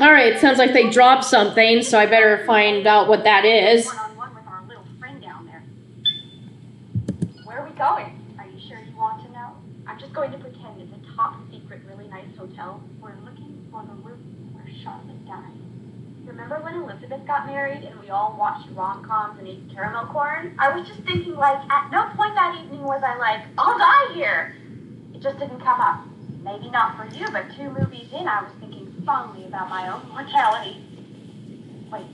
All right, sounds like they dropped something, so I better find out what that is. One-on-one with our little friend down there. Where are we going? Are you sure you want to know? I'm just going to pretend it's a top secret, really nice hotel. We're looking for the room where Charlotte died. remember when Elizabeth got married and we all watched rom-coms and ate caramel corn? I was just thinking, like, at no point that evening was I like, I'll die here. It just didn't come up. Maybe not for you, but 2 movies in, I was thinking fondly about my own mortality. Wait,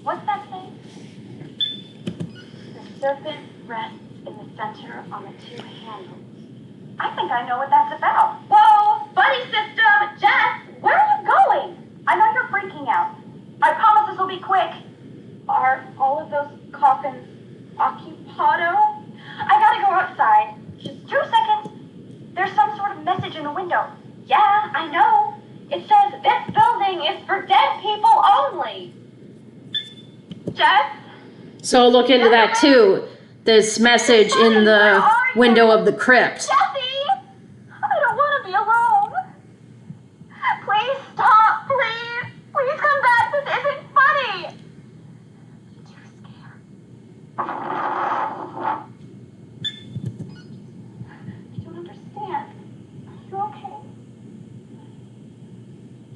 what's that saying? The serpent rests in the center on the 2 handles. I think I know what that's about. Whoa, buddy system! Jess, where are you going? I know you're freaking out. I promise this will be quick. Are all of those coffins occupado? I gotta go outside. Just 2 seconds. There's some sort of message in the window. Yeah, I know. It says this building is for dead people only. Jess? So I'll look into that too. This message in the window of the crypt. Jessie! I don't want to be alone. Please stop, please. Please come back. This isn't funny. I'm too scared. I don't understand. Are you okay?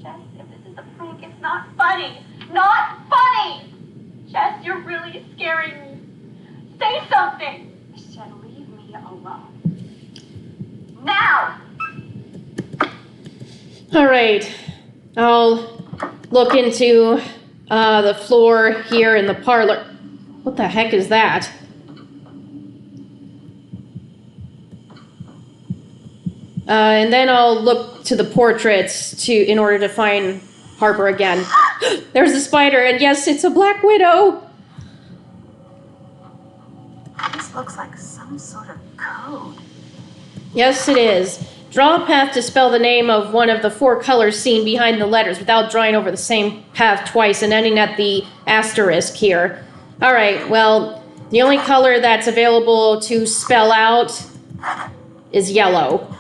Jess, if this is a prank, it's not funny. Not funny! Jess, you're really scaring me. Say something! I said leave me alone. Now! Alright. I'll look into the floor here in the parlor. What the heck is that? And then I'll look to the portraits in order to find Harper again. There's a spider, and yes, it's a Black Widow. This looks like some sort of code. Yes, it is. Draw a path to spell the name of one of the 4 colors seen behind the letters without drawing over the same path twice and ending at the asterisk here. All right, well, the only color that's available to spell out is yellow.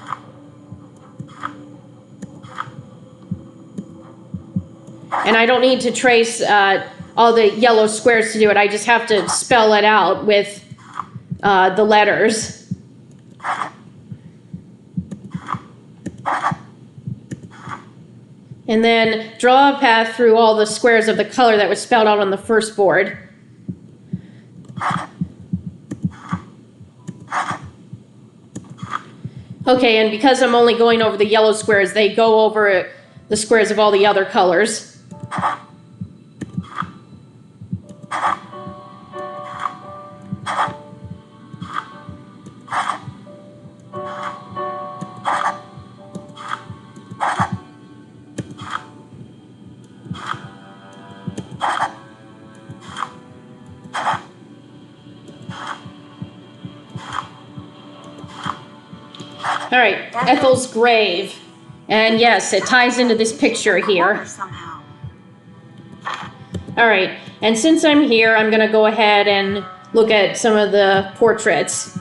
And I don't need to trace all the yellow squares to do it. I just have to spell it out with the letters. And then draw a path through all the squares of the color that was spelled out on the first board. Okay, and because I'm only going over the yellow squares, they go over the squares of all the other colors. All right, Ethel's grave. And yes, it ties into this picture here. Somehow. All right, and since I'm here, I'm going to go ahead and look at some of the portraits.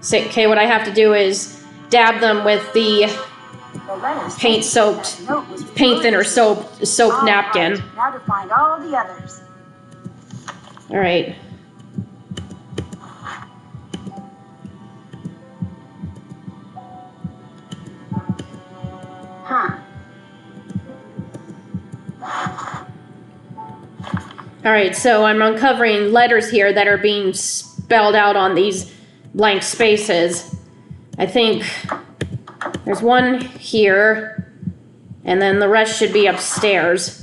So, okay, what I have to do is dab them with the paint thinner soap napkin. Right. Now to find all the others. All right. All right, so I'm uncovering letters here that are being spelled out on these blank spaces. I think there's one here, and then the rest should be upstairs.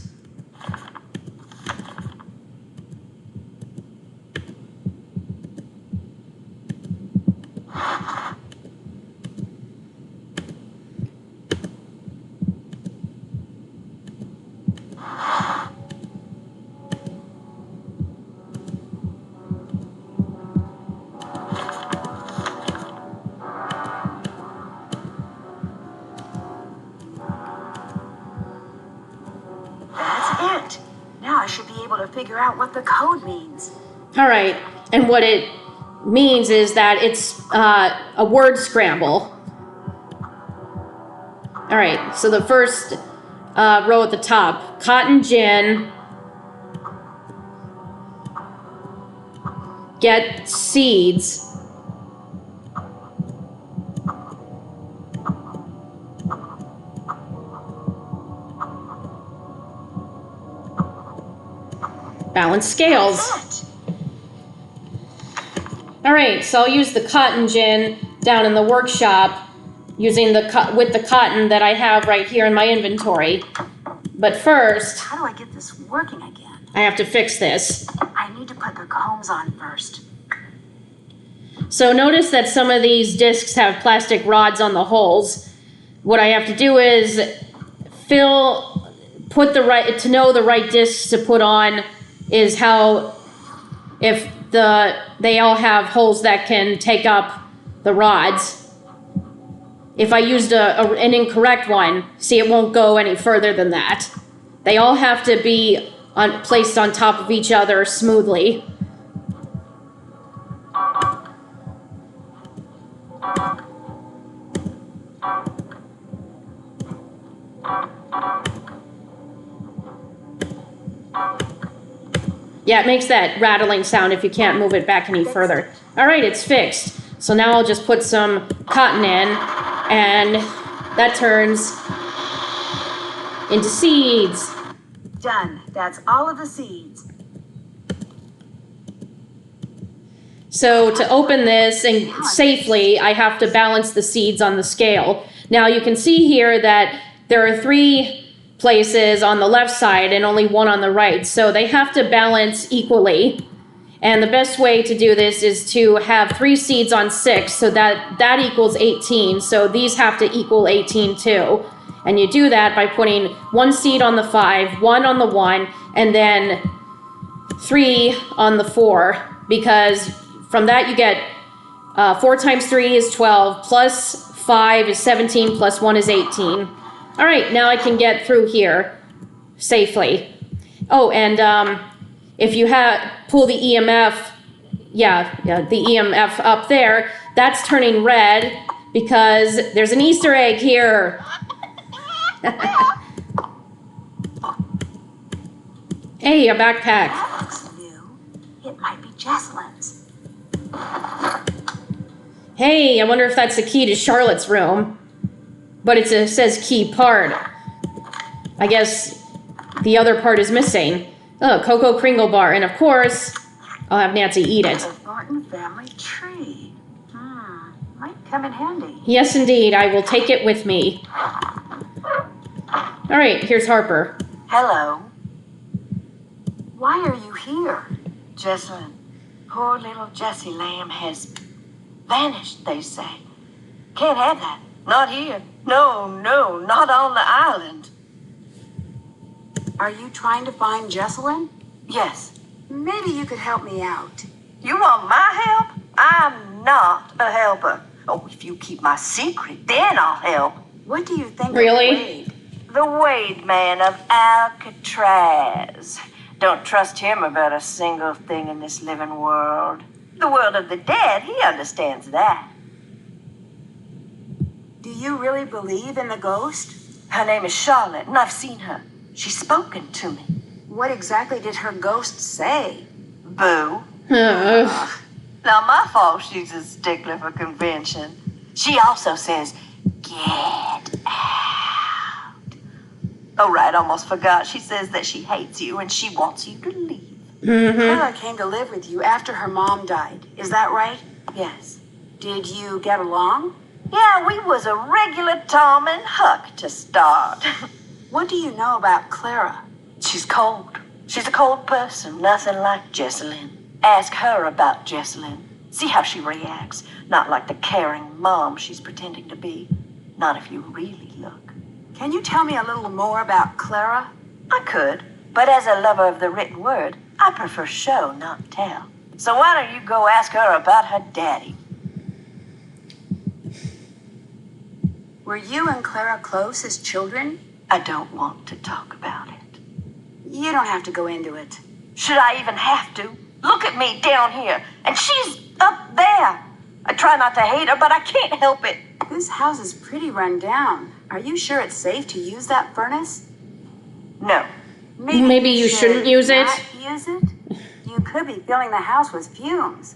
That's it. Now I should be able to figure out what the code means. All right, and what it means is that it's a word scramble. All right, so the first row at the top, cotton gin, get seeds, balance scales. That's it. All right, so I'll use the cotton gin down in the workshop using with the cotton that I have right here in my inventory. But first, How do I get this working again? I have to fix this. I need to put the combs on first. So notice that some of these discs have plastic rods on the holes. What I have to do is to know the right discs to put on is how, if they all have holes that can take up the rods. If I used an incorrect one, see, it won't go any further than that. They all have to be placed on top of each other smoothly. Yeah, it makes that rattling sound if you can't move it back any further. All right, it's fixed. So now I'll just put some cotton in, and that turns into seeds. Done. That's all of the seeds. So to open this and safely, I have to balance the seeds on the scale. Now you can see here that there are 3 places on the left side and only 1 on the right. So they have to balance equally. And the best way to do this is to have 3 seeds on 6, so that equals 18. So these have to equal 18 too. And you do that by putting 1 seed on the 5, 1 on the 1, and then 3 on the 4, because from that you get 4 times 3 is 12, plus 5 is 17, plus 1 is 18. All right, now I can get through here safely. Oh, and if you pull the EMF, the EMF up there, that's turning red because there's an Easter egg here. Hey, a backpack. That looks new. It might be Jessalyn's. Hey, I wonder if that's the key to Charlotte's room. But it says key part. I guess the other part is missing. Oh, Cocoa Kringle bar. And of course, I'll have Nancy eat it. The Thornton family tree. Might come in handy. Yes, indeed. I will take it with me. All right, here's Harper. Hello, Why are you here? Jessalyn. Poor little Jessie Lamb has vanished, they say. Can't have that. Not here. No, not on the island. Are you trying to find Jessalyn? Yes. Maybe you could help me out. You want my help? I'm not a helper. Oh, if you keep my secret, then I'll help. What do you think Really? of Wade? The Wade man of Alcatraz. Don't trust him about a single thing in this living world. The world of the dead, he understands that. Do you really believe in the ghost? Her name is Charlotte, and I've seen her. She's spoken to me. What exactly did her ghost say? Boo. Ugh. Not my fault she's a stickler for convention. She also says, get out. Oh, right, almost forgot. She says that she hates you and she wants you to leave. Clara came to live with you after her mom died. Is that right? Yes. Did you get along? Yeah, we was a regular Tom and Huck to start. What do you know about Clara? She's cold. She's a cold person, nothing like Jessalyn. Ask her about Jessalyn. See how she reacts. Not like the caring mom she's pretending to be. Not if you really look. Can you tell me a little more about Clara? I could, but as a lover of the written word, I prefer show, not tell. So why don't you go ask her about her daddy? Were you and Clara close as children? I don't want to talk about it. You don't have to go into it. Should I even have to? Look at me down here, and she's up there. I try not to hate her, but I can't help it. This house is pretty run down. Are you sure it's safe to use that furnace? No. Maybe you shouldn't use it. Not use it? You could be filling the house with fumes.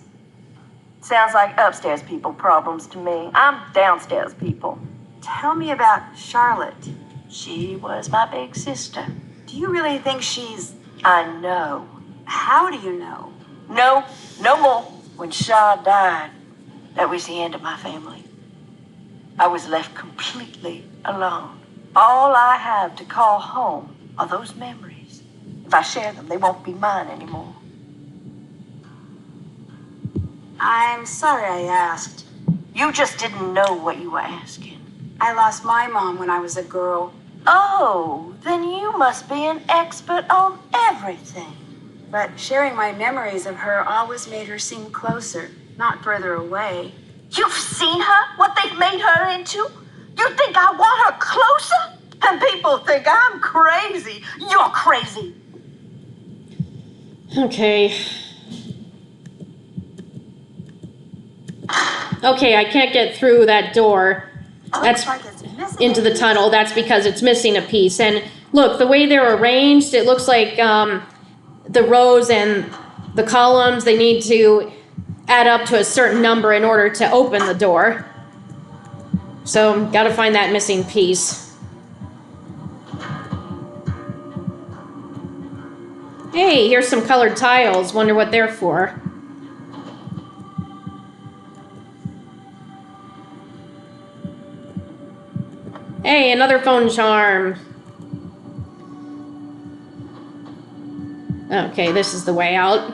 Sounds like upstairs people problems to me. I'm downstairs people. Tell me about Charlotte. She was my big sister. Do you really think she's... I know. How do you know? No, no more. When Shaw died, that was the end of my family. I was left completely alone. All I have to call home are those memories. If I share them, they won't be mine anymore. I'm sorry I asked. You just didn't know what you were asking. I lost my mom when I was a girl. Oh, then you must be an expert on everything. But sharing my memories of her always made her seem closer, not further away. You've seen her? What they've made her into? You think I want her closer? And people think I'm crazy. You're crazy. Okay. Okay, I can't get through that door. That's Looks like it's missing into a the piece. tunnel. That's because it's missing a piece. And look, the way they're arranged, it looks like the rows and the columns, they need to add up to a certain number in order to open the door. So, gotta find that missing piece. Hey, here's some colored tiles. Wonder what they're for. Hey, another phone charm. Okay, this is the way out.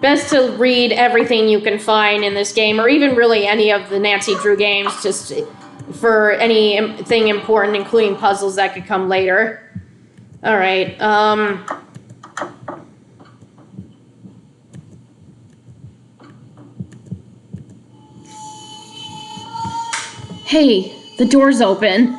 Best to read everything you can find in this game, or even really any of the Nancy Drew games, just for anything important, including puzzles that could come later. Alright, Hey, the door's open.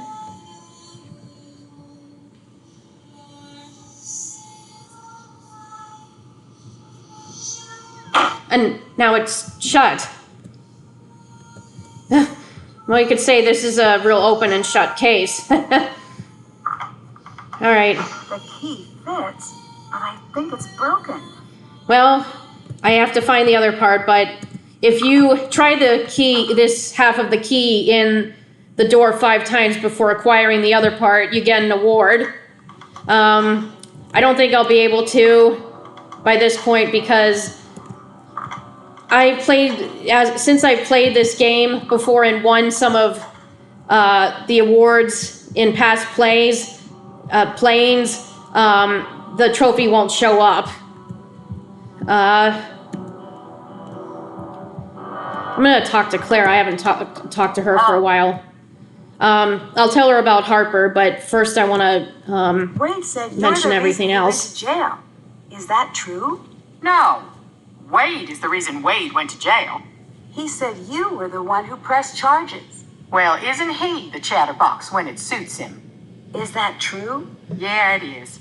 And now it's shut. Well, you could say this is a real open and shut case. All right. The key fits, but I think it's broken. Well, I have to find the other part, but if you try the key, this half of the key in the door 5 times before acquiring the other part, you get an award. I don't think I'll be able to by this point because since I've played this game before and won some of the awards in past playings, the trophy won't show up. I'm gonna talk to Claire. I haven't talked to her for a while. I'll tell her about Harper, but first I want to Wade said you're mention the everything reason he else. went to jail. Is that true? No. Wade is the reason Wade went to jail. He said you were the one who pressed charges. Well, isn't he the chatterbox when it suits him? Is that true? Yeah, it is.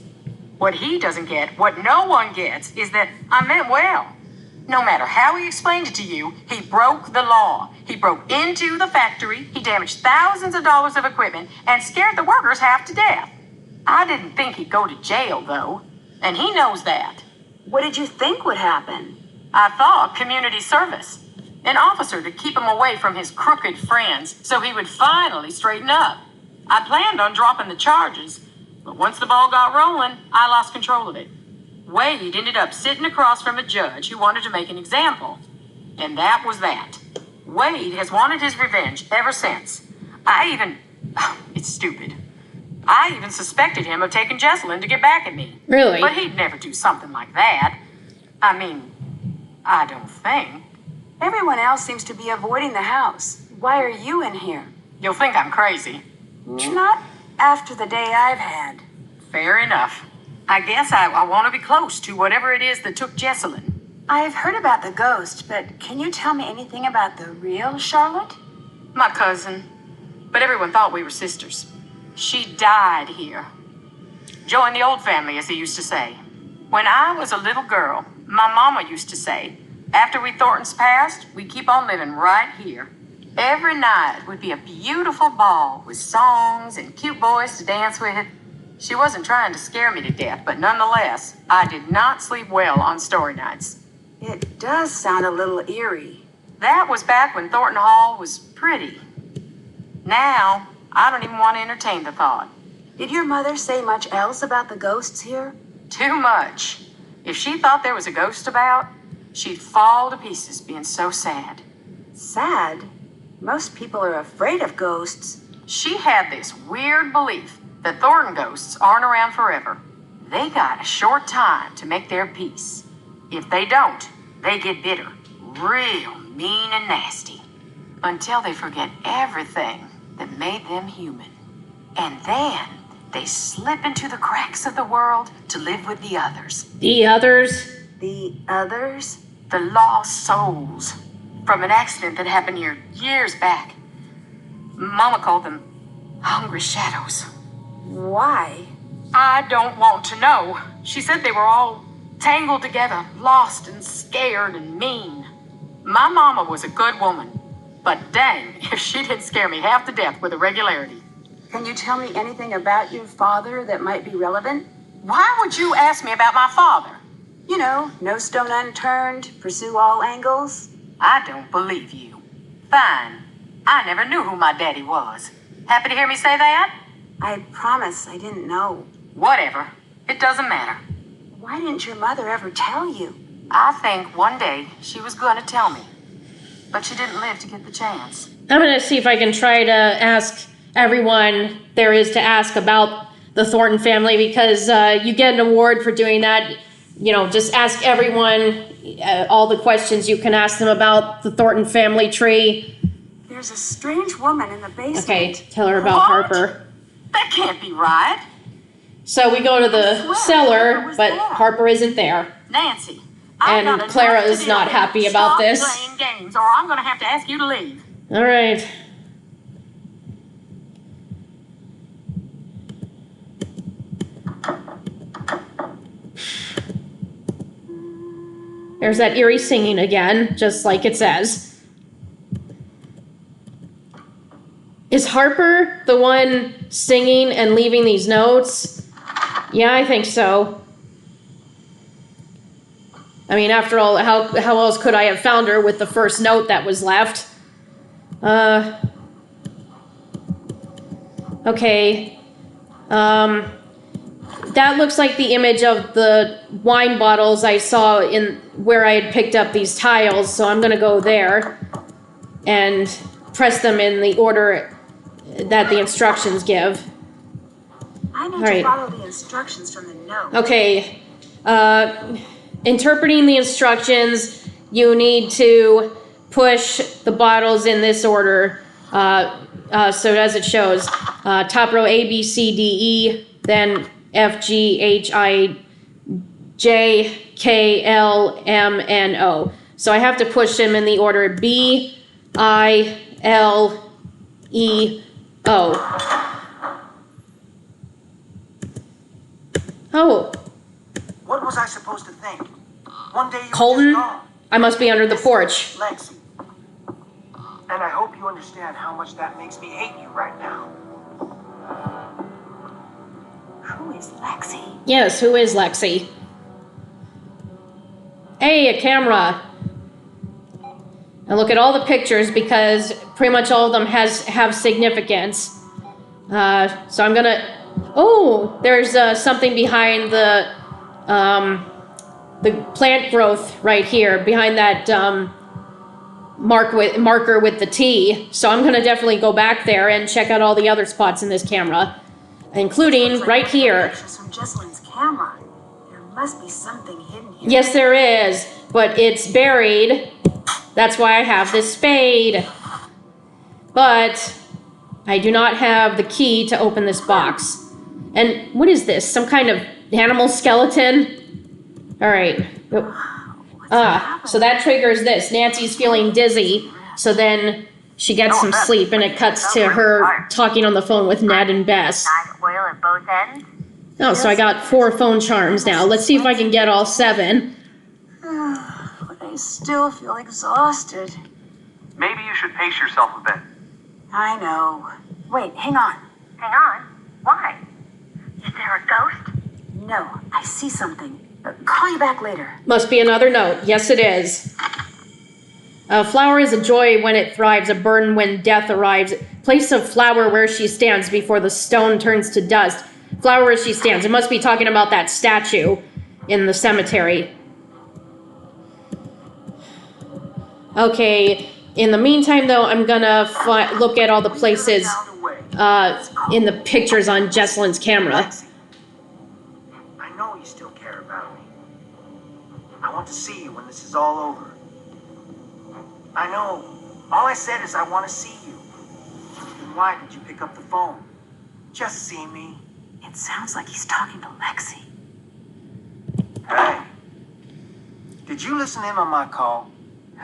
What he doesn't get, what no one gets, is that I meant well. No matter how he explained it to you, he broke the law. He broke into the factory, he damaged thousands of dollars of equipment, and scared the workers half to death. I didn't think he'd go to jail, though, and he knows that. What did you think would happen? I thought community service. An officer to keep him away from his crooked friends so he would finally straighten up. I planned on dropping the charges, but once the ball got rolling, I lost control of it. Wade ended up sitting across from a judge who wanted to make an example. And that was that. Wade has wanted his revenge ever since. It's stupid. I even suspected him of taking Jessalyn to get back at me. Really? But he'd never do something like that. I mean, I don't think. Everyone else seems to be avoiding the house. Why are you in here? You'll think I'm crazy. Not after the day I've had. Fair enough. I guess I want to be close to whatever it is that took Jessalyn. I've heard about the ghost, but can you tell me anything about the real Charlotte? My cousin. But everyone thought we were sisters. She died here. Joined the old family, as they used to say. When I was a little girl, my mama used to say, after we Thorntons passed, we'd keep on living right here. Every night would be a beautiful ball with songs and cute boys to dance with. She wasn't trying to scare me to death, but nonetheless, I did not sleep well on story nights. It does sound a little eerie. That was back when Thornton Hall was pretty. Now, I don't even want to entertain the thought. Did your mother say much else about the ghosts here? Too much. If she thought there was a ghost about, she'd fall to pieces being so sad. Sad? Most people are afraid of ghosts. She had this weird belief that Thornton ghosts aren't around forever. They got a short time to make their peace. If they don't, they get bitter, real mean and nasty, until they forget everything that made them human. And then they slip into the cracks of the world to live with the others. The others? The others? The lost souls from an accident that happened here years back. Mama called them hungry shadows. Why? I don't want to know. She said they were all tangled together, lost and scared and mean. My mama was a good woman, but dang if she didn't scare me half to death with a regularity. Can you tell me anything about your father that might be relevant? Why would you ask me about my father? You know, no stone unturned, pursue all angles. I don't believe you. Fine. I never knew who my daddy was. Happy to hear me say that? I promise I didn't know. Whatever. It doesn't matter. Why didn't your mother ever tell you? I think one day she was going to tell me. But she didn't live to get the chance. I'm going to see if I can try to ask everyone there is to ask about the Thornton family, because you get an award for doing that. You know, just ask everyone all the questions you can ask them about the Thornton family tree. There's a strange woman in the basement. Okay, tell her about What? Harper. That can't be right. So we go to the I swear, cellar, Harper was but there. Harper isn't there. Nancy. And I've got Clara enough to is deal not with. happy about Stop this. playing games, or I'm going to have to ask you to leave. All right. There's that eerie singing again, just like it says. Is Harper the one singing and leaving these notes? Yeah, I think so. I mean, after all, how else could I have found her with the first note that was left? Okay. That looks like the image of the wine bottles I saw in where I had picked up these tiles, so I'm gonna go there and press them in the order that the instructions give. I need All right. to follow the instructions from the note. Okay. Interpreting the instructions, you need to push the bottles in this order. So as it shows, top row A, B, C, D, E, then F, G, H, I, J, K, L, M, N, O. So I have to push them in the order B, I, L, E, O. Oh, What was I supposed to think? One day you were Colton? just gone. I must be under the porch. Lexi. And I hope you understand how much that makes me hate you right now. Who is Lexi? Yes, who is Lexi? Hey, a camera. And look at all the pictures because pretty much all of them have significance. So I'm gonna. Oh, there's something behind the plant growth right here behind that marker with the T. So I'm gonna definitely go back there and check out all the other spots in this camera, including Looks like right here. pictures from Jessalyn's camera. There must be something hidden here. Yes, there is, but it's buried. That's why I have this spade. But I do not have the key to open this box. And what is this? Some kind of animal skeleton? All right. So that triggers this. Nancy's feeling dizzy. So then she gets some sleep, and it cuts to her talking on the phone with Ned and Bess. Oil at both ends. Oh, so I got 4 phone charms now. Let's see if I can get all 7. But I still feel exhausted. Maybe you should pace yourself a bit. I know. Wait, hang on. Hang on. Why? Is there a ghost? No, I see something. Call you back later. Must be another note. Yes, it is. A flower is a joy when it thrives, a burden when death arrives. Place a flower where she stands before the stone turns to dust. Flower where she stands. It must be talking about that statue in the cemetery. Okay, in the meantime, though, I'm gonna look at all the places in the pictures on Jessalyn's camera. I know you still care about me. I want to see you when this is all over. I know. All I said is I want to see you. Then why did you pick up the phone? Just see me. It sounds like he's talking to Lexi. Hey. Did you listen in on my call?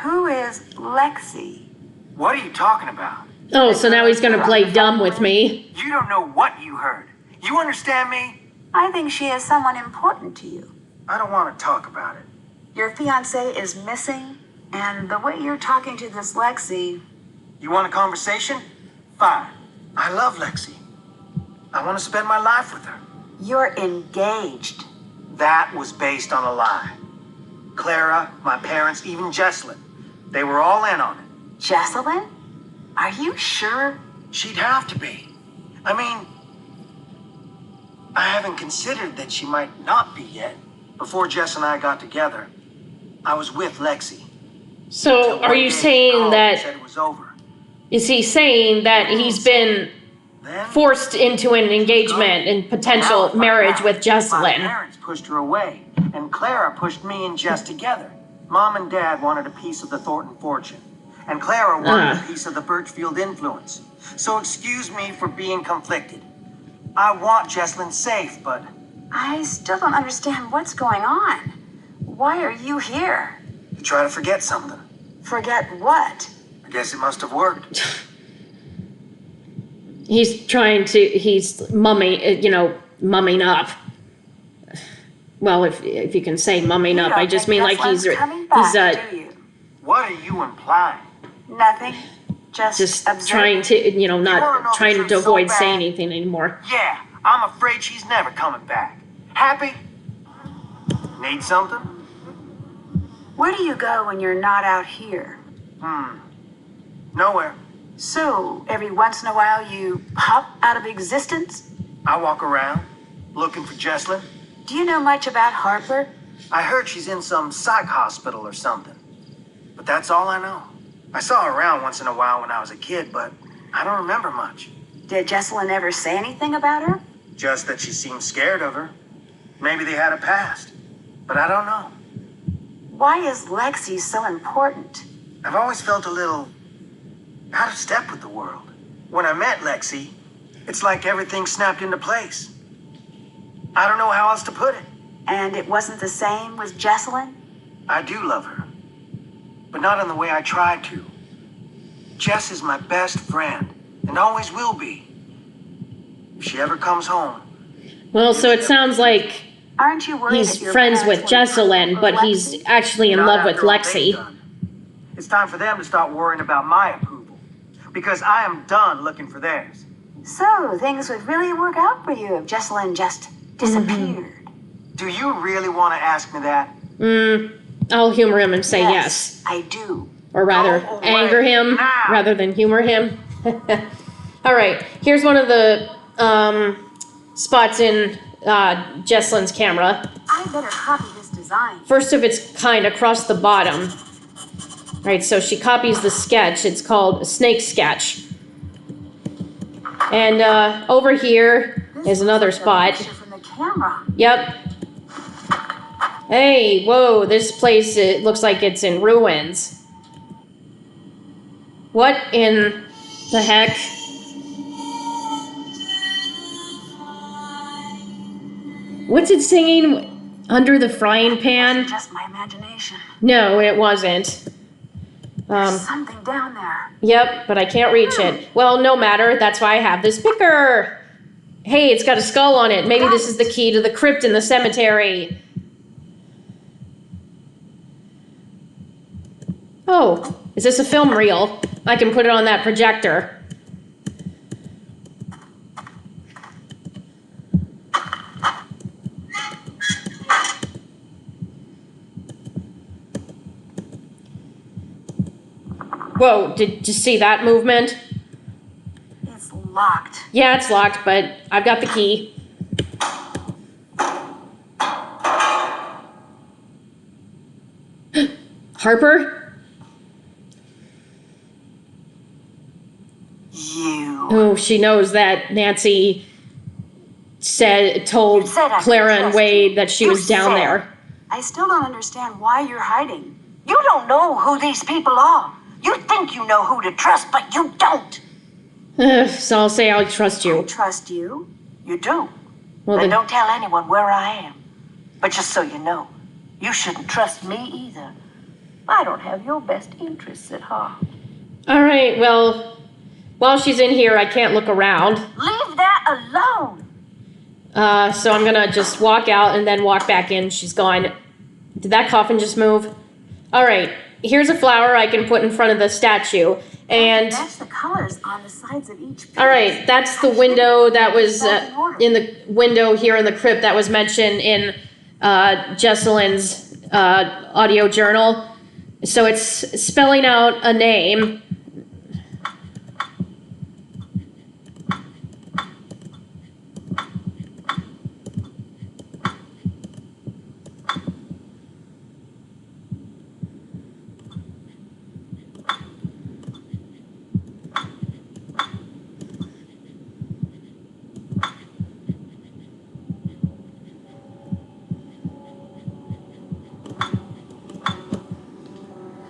Who is Lexi? What are you talking about? Oh, so now he's gonna play dumb with me. You don't know what you heard. You understand me? I think she is someone important to you. I don't want to talk about it. Your fiancé is missing, and the way you're talking to this Lexi... You want a conversation? Fine. I love Lexi. I want to spend my life with her. You're engaged. That was based on a lie. Clara, my parents, even Jessalyn. They were all in on it. Jessalyn? Are you sure? She'd have to be. I mean, I haven't considered that she might not be yet. Before Jess and I got together, I was with Lexi. So, are you saying that... Said it was over. Is he saying that he's been Then, forced into an engagement and potential marriage with my Jessalyn? parents pushed her away, and Clara pushed me and Jess together. Mom and Dad wanted a piece of the Thornton fortune, and Clara wanted a piece of the Birchfield influence. So excuse me for being conflicted. I want Jessalyn safe, but I still don't understand what's going on. Why are you here? to try to forget something. Forget what? I guess it must have worked. He's mumming up. Well, if you can say mumming up, I just mean like he's What are you implying? Nothing. Just observing. trying to, You wanna know not the trying truth to so avoid bad? saying anything anymore. Yeah, I'm afraid she's never coming back. Happy? Need something? Where do you go when you're not out here? Nowhere. So, every once in a while you pop out of existence? I walk around, looking for Jessalyn. Do you know much about Harper? I heard she's in some psych hospital or something. But that's all I know. I saw her around once in a while when I was a kid, but I don't remember much. Did Jessalyn ever say anything about her? Just that she seemed scared of her. Maybe they had a past. But I don't know. Why is Lexi so important? I've always felt a little out of step with the world. When I met Lexi, it's like everything snapped into place. I don't know how else to put it. And it wasn't the same with Jessalyn? I do love her, but not in the way I tried to. Jess is my best friend, and always will be. If she ever comes home. Well, so it sounds like Aren't you worried he's that your friends parents with won't Jessalyn, approve but of he's Lexi? actually in Not love with after all they've Lexi. done. It's time for them to start worrying about my approval, because I am done looking for theirs. So, things would really work out for you if Jessalyn just disappeared. Do you really want to ask me that? I'll humor him and say yes. I do. Or rather, Go away anger him now. rather than humor him. All right, here's one of the spots in Jessalyn's camera. I better copy this design. First of its kind across the bottom. Right, so she copies the sketch. It's called a snake sketch. And over here is another spot. From the camera. Yep. Hey, whoa, this place, it looks like it's in ruins. What in the heck? What's it singing? Under the frying pan? Just my imagination. No, it wasn't. Something down there. Yep, but I can't reach it. Well, no matter. That's why I have this picker. Hey, it's got a skull on it. Maybe this is the key to the crypt in the cemetery. Oh, is this a film reel? I can put it on that projector. Whoa, did you see that movement? It's locked. Yeah, it's locked, but I've got the key. Harper? You. Oh, she knows that Nancy told Clara and Wade that she was down there. I still don't understand why you're hiding. You don't know who these people are. You think you know who to trust, but you don't. So I'll say I trust I you. trust you. You do. Well, But then, don't tell anyone where I am. But just so you know, you shouldn't trust me either. I don't have your best interests at heart. all right, well, while she's in here, I can't look around. Leave that alone. So I'm gonna just walk out and then walk back in. She's gone. Did that coffin just move? All right, here's a flower I can put in front of the statue. And Match the colors on the sides of each piece. all right, that's the window that was in the window here in the crypt that was mentioned in Jessalyn's audio journal. So it's spelling out a name.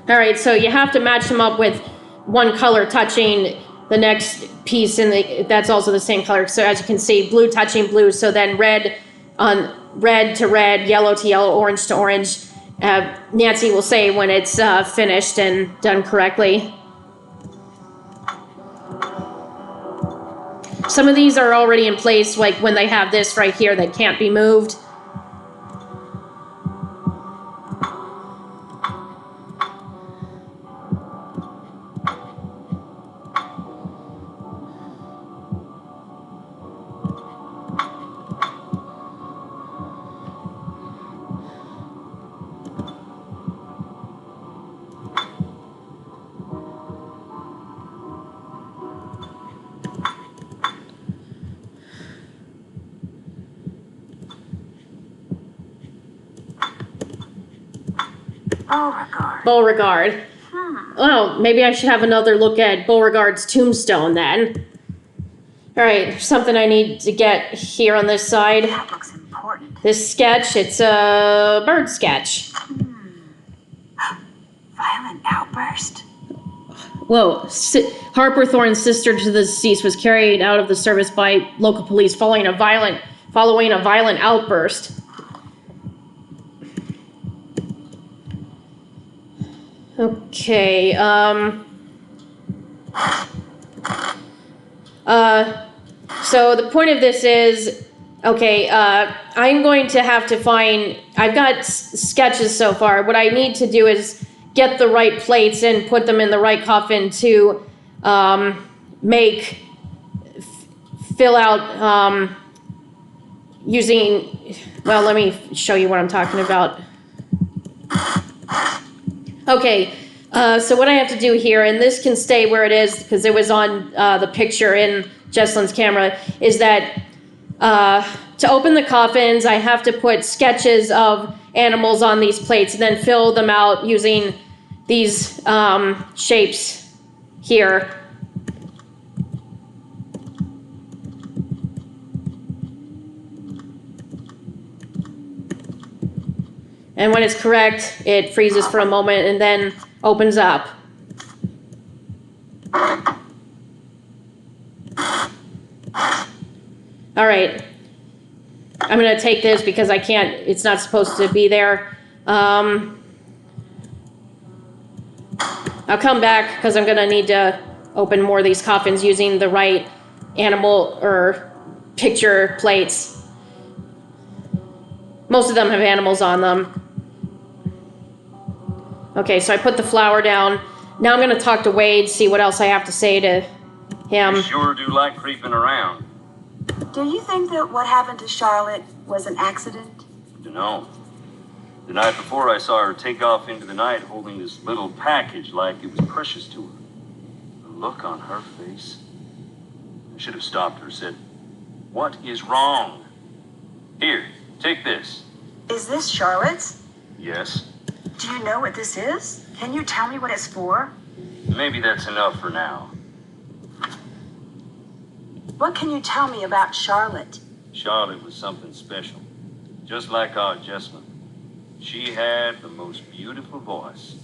All right, so you have to match them up with one color touching the next piece, that's also the same color. So as you can see, blue touching blue. So then red on red to red, yellow to yellow, orange to orange. Nancy will say when it's finished and done correctly. Some of these are already in place, like when they have this right here that can't be moved. Beauregard. Oh, maybe I should have another look at Beauregard's tombstone then. All right, something I need to get here on this side. That looks important. This sketch, it's a bird sketch. Violent outburst. Whoa. Harper Thorne's sister to the deceased was carried out of the service by local police following a violent outburst. Okay, so the point of this is, okay, I'm going to have to find, I've got sketches so far. What I need to do is get the right plates and put them in the right coffin to fill out using, well, let me show you what I'm talking about. Okay, so what I have to do here, and this can stay where it is because it was on the picture in Jessalyn's camera, is that to open the coffins, I have to put sketches of animals on these plates and then fill them out using these shapes here. And when it's correct, it freezes for a moment and then opens up. All right. I'm going to take this because I can't, it's not supposed to be there. I'll come back because I'm going to need to open more of these coffins using the right animal or picture plates. Most of them have animals on them. Okay, so I put the flower down. Now I'm going to talk to Wade, see what else I have to say to him. You sure do like creeping around. Do you think that what happened to Charlotte was an accident? Dunno. The night before, I saw her take off into the night holding this little package like it was precious to her. The look on her face. I should have stopped her, said, "What is wrong? Here, take this." Is this Charlotte's? Yes. Do you know what this is? Can you tell me what it's for? Maybe that's enough for now. What can you tell me about Charlotte? Charlotte was something special. Just like our Jessalyn. She had the most beautiful voice.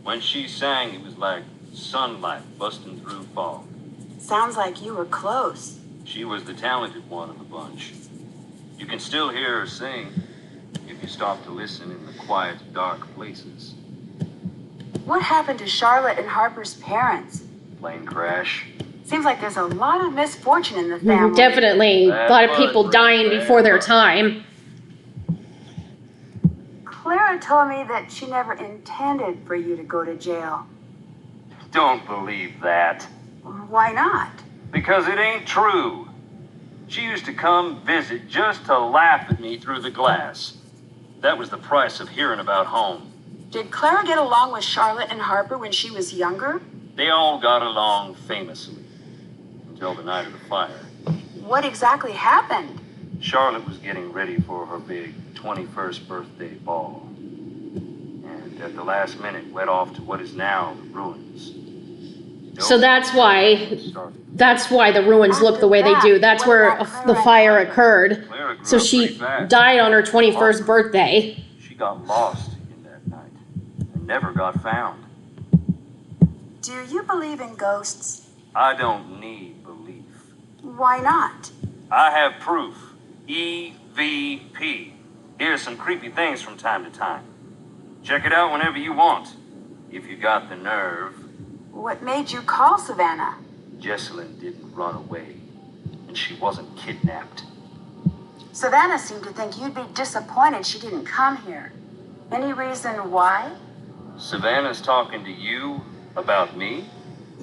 When she sang, it was like sunlight busting through fog. Sounds like you were close. She was the talented one of the bunch. You can still hear her sing if you stop to listen in the quiet, dark places. What happened to Charlotte and Harper's parents? Plane crash. Seems like there's a lot of misfortune in the family. Definitely. A lot of people dying before their time. Clara told me that she never intended for you to go to jail. Don't believe that. Why not? Because it ain't true. She used to come visit just to laugh at me through the glass. That was the price of hearing about home. Did Clara get along with Charlotte and Harper when she was younger? They all got along famously. Until the night of the fire. What exactly happened? Charlotte was getting ready for her big 21st birthday ball. And at the last minute went off to what is now the ruins. So that's why the ruins look the way they do. That's where the fire occurred. So she died on her 21st birthday. She got lost in that night and never got found. Do you believe in ghosts? I don't need belief. Why not? I have proof. EVP. Here's some creepy things from time to time. Check it out whenever you want, if you got the nerve. What made you call Savannah? Jessalyn didn't run away, and she wasn't kidnapped. Savannah seemed to think you'd be disappointed she didn't come here. Any reason why? Savannah's talking to you about me?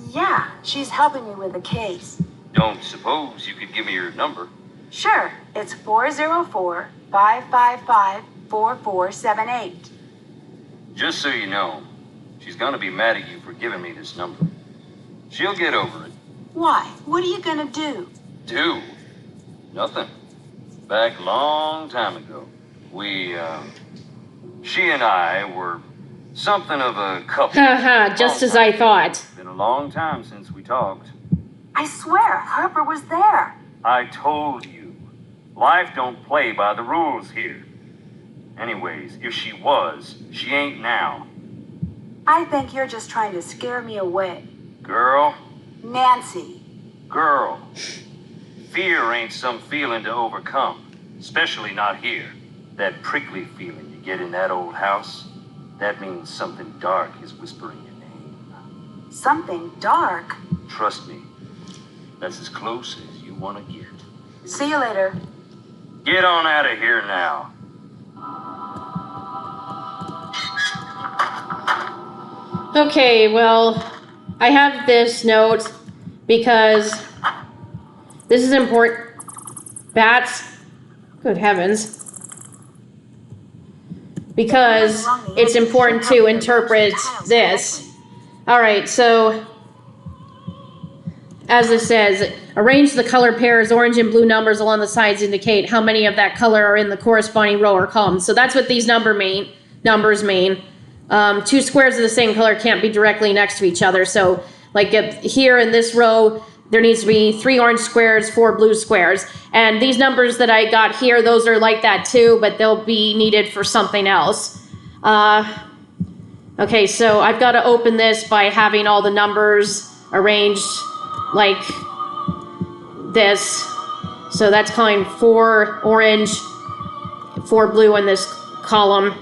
Yeah, she's helping me with the case. Don't suppose you could give me your number? Sure, it's 404-555-4478. Just so you know, she's gonna be mad at you for giving me this number. She'll get over it. Why? What are you gonna do? Do? Nothing. Back long time ago, she and I were something of a couple. Haha, just as I thought. Been a long time since we talked. I swear, Harper was there. I told you, life don't play by the rules here. Anyways, if she was, she ain't now. I think you're just trying to scare me away. Girl. Nancy. Girl. Fear ain't some feeling to overcome, especially not here. That prickly feeling you get in that old house, that means something dark is whispering your name. Something dark? Trust me, that's as close as you want to get. See you later. Get on out of here now. Okay, well, I have this note because this is important. Bats, good heavens. Because it's important to interpret this. Alright, so as it says, arrange the color pairs, orange and blue numbers along the sides indicate how many of that color are in the corresponding row or column. So that's what these numbers mean. Two squares of the same color can't be directly next to each other. So like here in this row, there needs to be 3 orange squares, 4 blue squares. And these numbers that I got here, those are like that too, but they'll be needed for something else. Okay, so I've got to open this by having all the numbers arranged like this. So that's calling 4 orange, 4 blue in this column.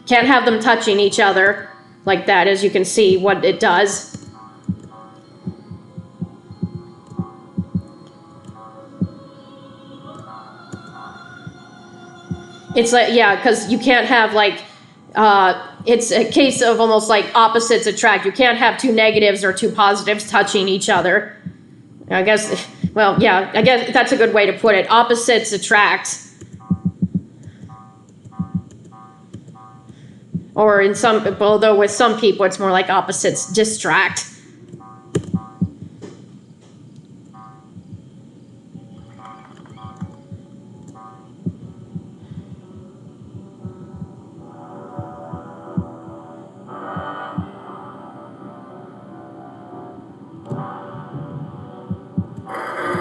Can't have them touching each other like that, as you can see what it does. It's like, yeah, because you can't have like, it's a case of almost like opposites attract. You can't have 2 negatives or 2 positives touching each other. I guess, well, yeah, I guess that's a good way to put it. Opposites attract. Or in some, although with some people it's more like opposites distract.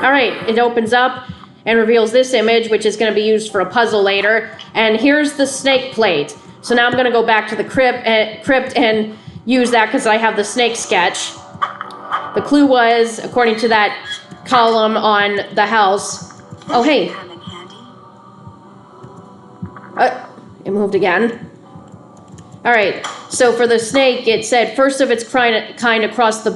All right, it opens up and reveals this image, which is going to be used for a puzzle later. And here's the snake plate. So now I'm going to go back to the crypt and use that because I have the snake sketch. The clue was, according to that column on the house. Oh, hey. Come in handy. It moved again. All right, so for the snake, it said first of its kind across the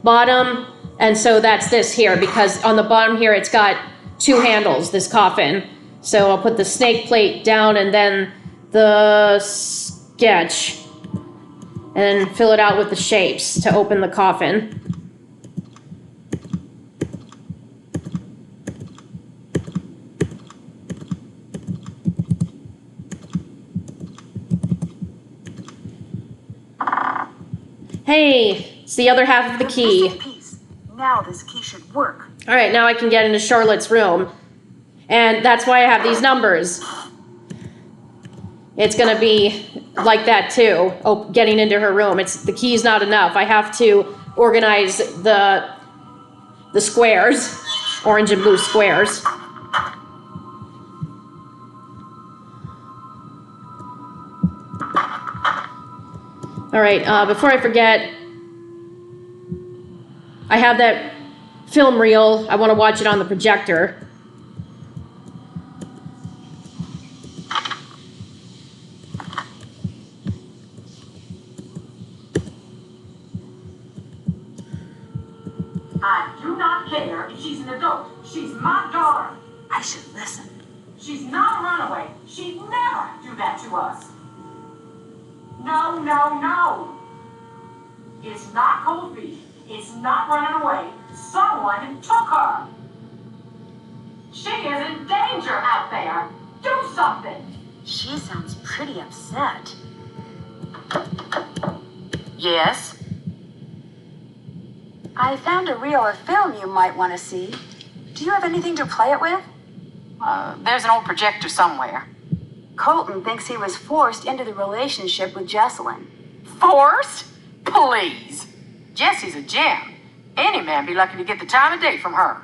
bottom. And so that's this here, because on the bottom here, it's got 2 handles, this coffin. So I'll put the snake plate down and then the sketch. And then fill it out with the shapes to open the coffin. Hey, it's the other half of the key. Piece. Now this key should work. All right, now I can get into Charlotte's room. And that's why I have these numbers. It's going to be like that too, getting into her room. The key's not enough. I have to organize the squares, orange and blue squares. All right, before I forget, I have that film reel. I want to watch it on the projector. I do not care if she's an adult. She's my daughter. I should listen. She's not a runaway. She'd never do that to us. No, no, no. It's not cold feet. It's not running away. Someone took her. She is in danger out there. Do something. She sounds pretty upset. Yes? I found a reel of film you might want to see. Do you have anything to play it with? There's an old projector somewhere. Colton thinks he was forced into the relationship with Jessalyn. Forced? Please. Jessie's a gem. Any man be lucky to get the time of day from her.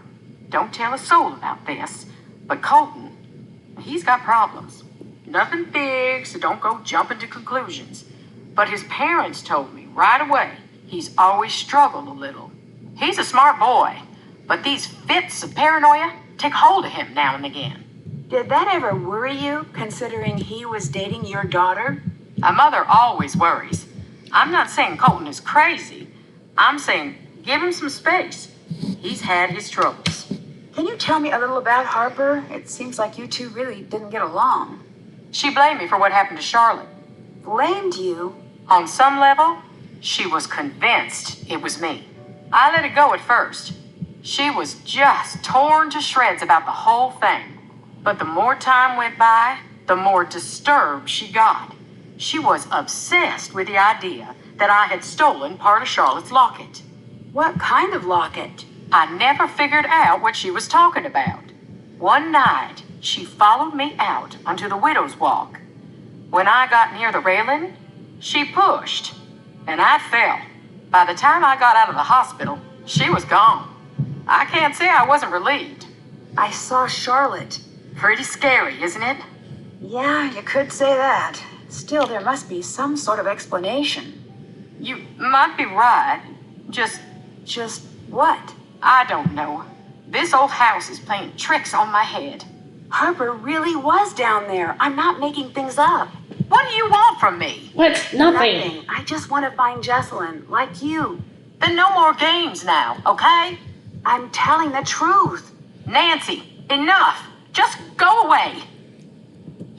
Don't tell a soul about this. But Colton, he's got problems. Nothing big, so don't go jumping to conclusions. But his parents told me right away he's always struggled a little. He's a smart boy, but these fits of paranoia take hold of him now and again. Did that ever worry you, considering he was dating your daughter? A mother always worries. I'm not saying Colton is crazy. I'm saying give him some space. He's had his troubles. Can you tell me a little about Harper? It seems like you two really didn't get along. She blamed me for what happened to Charlotte. Blamed you? On some level, she was convinced it was me. I let it go at first. She was just torn to shreds about the whole thing. But the more time went by, the more disturbed she got. She was obsessed with the idea that I had stolen part of Charlotte's locket. What kind of locket? I never figured out what she was talking about. One night, she followed me out onto the widow's walk. When I got near the railing, she pushed, and I fell. By the time I got out of the hospital, she was gone. I can't say I wasn't relieved. I saw Charlotte. Pretty scary, isn't it? Yeah, you could say that. Still, there must be some sort of explanation. You might be right. Just what? I don't know. This old house is playing tricks on my head. Harper really was down there. I'm not making things up. What do you want from me? What? Nothing. I just want to find Jessalyn, like you. Then no more games now, okay? I'm telling the truth. Nancy, enough. Just go away.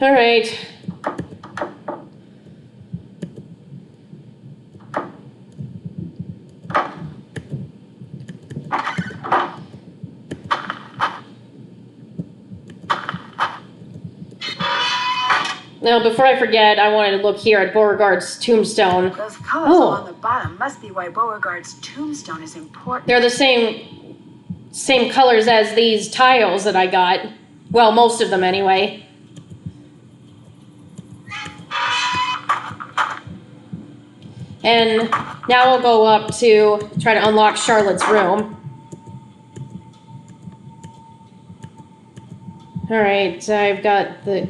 All right. Now, before I forget, I wanted to look here at Beauregard's tombstone. Those colors along the bottom must be why Beauregard's tombstone is important. They're the same colors as these tiles that I got. Well, most of them anyway. And now we'll go up to try to unlock Charlotte's room. Alright, I've got the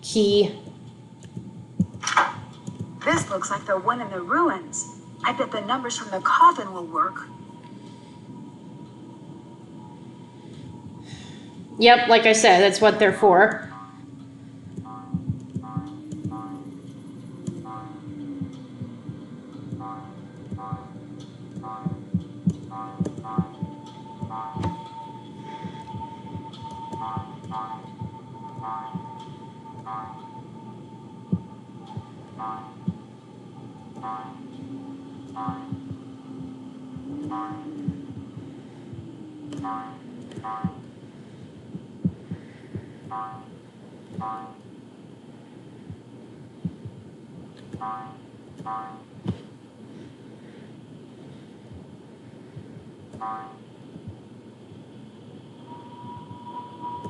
key. This looks like the one in the ruins. I bet the numbers from the coffin will work. Yep, like I said, that's what they're for.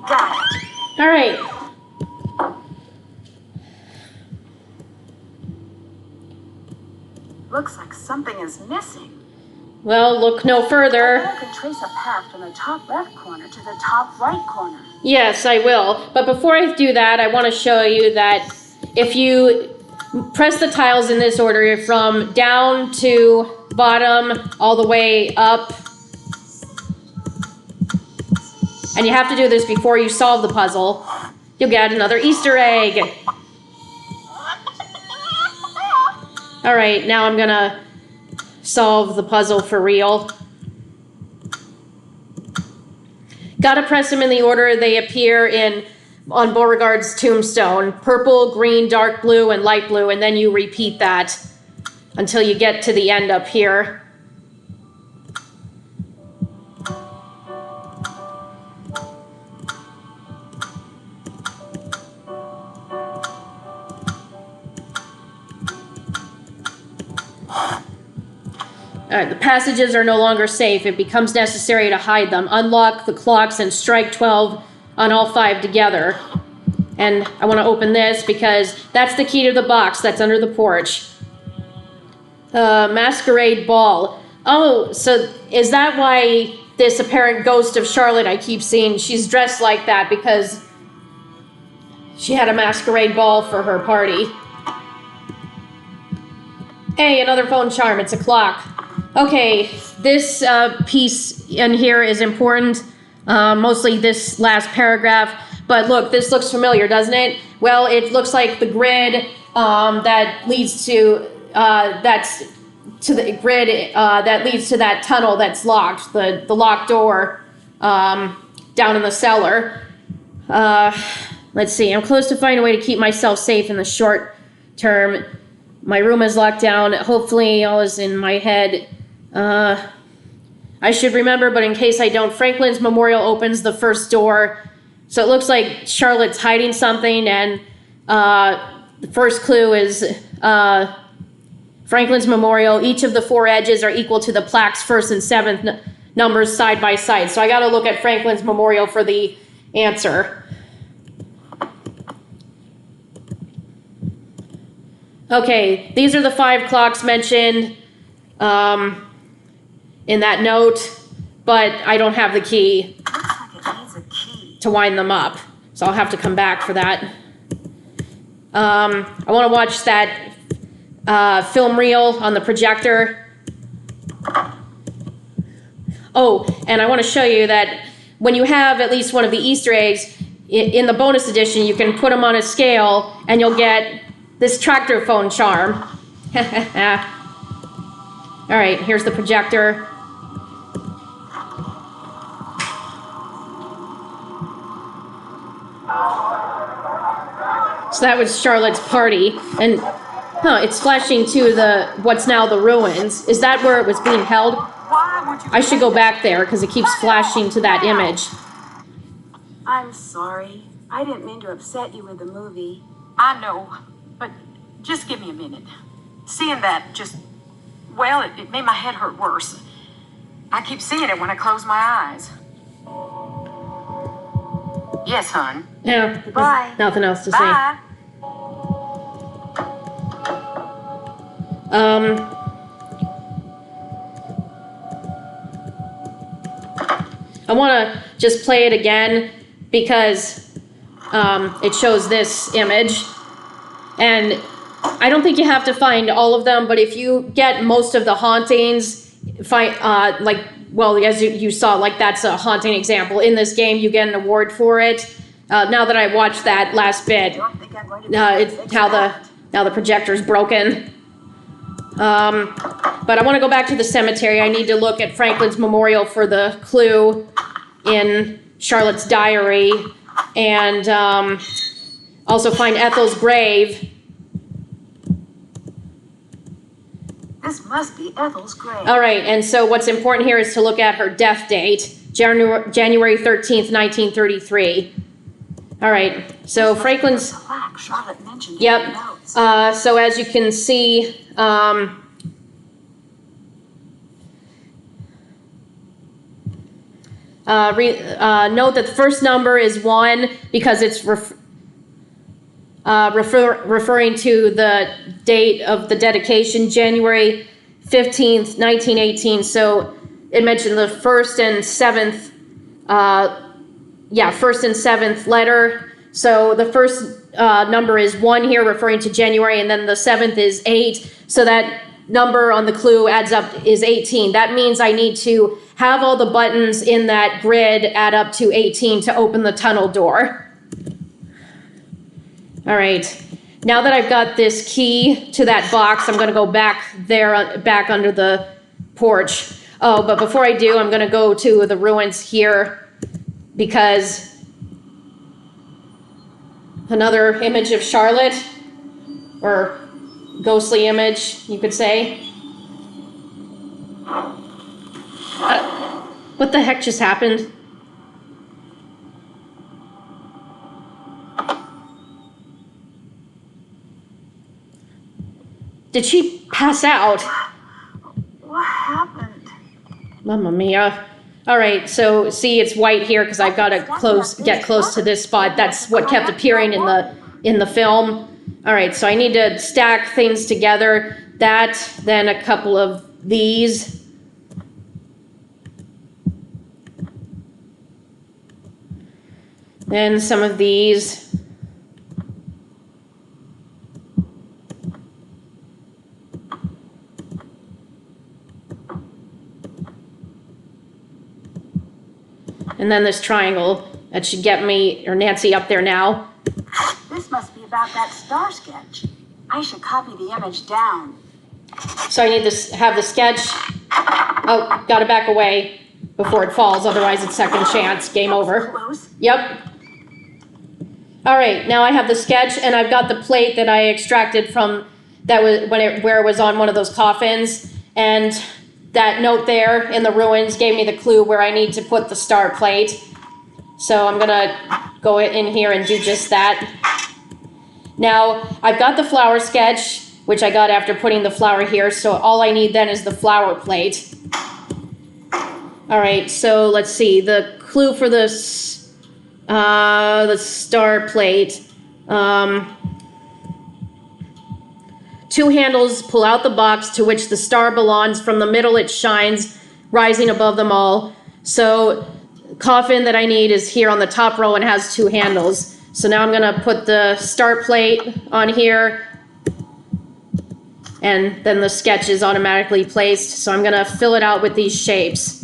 Got it. Alright. Looks like something is missing. Well, look no further. I can trace a path from the top left corner to the top right corner. Yes, I will. But before I do that, I want to show you that if you press the tiles in this order from down to bottom all the way up, and you have to do this before you solve the puzzle, you'll get another Easter egg. Alright, now I'm gonna solve the puzzle for real. Gotta press them in the order they appear on Beauregard's tombstone. Purple, green, dark blue, and light blue, and then you repeat that until you get to the end up here. Alright, the passages are no longer safe. It becomes necessary to hide them. Unlock the clocks and strike 12 on all 5 together. And I want to open this because that's the key to the box that's under the porch. Masquerade ball. Oh, so is that why this apparent ghost of Charlotte I keep seeing, she's dressed like that because she had a masquerade ball for her party. Hey, another phone charm. It's a clock. Okay, this piece in here is important, mostly this last paragraph, but look, this looks familiar, doesn't it? Well, it looks like the grid that leads to, the grid that leads to that tunnel that's locked, the locked door down in the cellar. Let's see, I'm close to finding a way to keep myself safe in the short term. My room is locked down. Hopefully all is in my head. I should remember, but in case I don't, Franklin's memorial opens the first door. So it looks like Charlotte's hiding something, and the first clue is Franklin's memorial. Each of the 4 edges are equal to the plaque's 1st and 7th numbers side by side. So I got to look at Franklin's memorial for the answer. Okay, these are the 5 clocks mentioned in that note, but I don't have the key Looks like it needs a key. to wind them up, so I'll have to come back for that. I want to watch that film reel on the projector. Oh, and I want to show you that when you have at least one of the Easter eggs, in the bonus edition, you can put them on a scale, and you'll get this tractor phone charm. All right, here's the projector. So that was Charlotte's party, and it's flashing to what's now the ruins. Is that where it was being held? Why would you? I should go back there because it keeps flashing to that image. I'm sorry. I didn't mean to upset you with the movie. I know, but just give me a minute. Seeing that well, it made my head hurt worse. I keep seeing it when I close my eyes. Yes, hon. Yeah, Bye. nothing else to say. Bye. I want to just play it again because it shows this image. And I don't think you have to find all of them, but if you get most of the hauntings, as you saw, like that's a haunting example. In this game, you get an award for it. Now that I watched that last bit, now the projector's broken. But I want to go back to the cemetery. I need to look at Franklin's memorial for the clue in Charlotte's diary, and also find Ethel's grave. This must be Ethel's grave. All right, and so what's important here is to look at her death date, January 13th, 1933. All right, so Franklin's... Plaque Charlotte mentioned Yep. in the notes. So as you can see, note that the first number is 1 because it's referring to the date of the dedication, January 15th, 1918. So it mentioned the first and seventh letter. So the first number is 1 here, referring to January, and then the 7th is 8. So that number on the clue adds up is 18. That means I need to have all the buttons in that grid add up to 18 to open the tunnel door. All right. Now that I've got this key to that box, I'm going to go back there, back under the porch. Oh, but before I do, I'm going to go to the ruins here because another image of Charlotte, or ghostly image, you could say. What the heck just happened? Did she pass out? What happened? Mamma mia. All right, so see, it's white here because I've got to get close to this spot. That's what kept appearing in the film. All right, so I need to stack things together. That, then a couple of these. Then some of these. And then this triangle. That should get me, or Nancy, up there now. This must be about that star sketch. I should copy the image down. So I need to have the sketch. Oh, gotta back away before it falls, otherwise it's second chance. Game over. Close. Yep. All right, now I have the sketch, and I've got the plate that I extracted from where it was on one of those coffins, and that note there in the ruins gave me the clue where I need to put the star plate. So I'm gonna go in here and do just that. Now, I've got the flower sketch, which I got after putting the flower here, so all I need then is the flower plate. All right, so let's see, the clue for this, the star plate. 2 handles pull out the box to which the star belongs. From the middle it shines, rising above them all. So coffin that I need is here on the top row and has 2 handles. So now I'm gonna put the star plate on here, and then the sketch is automatically placed. So I'm gonna fill it out with these shapes.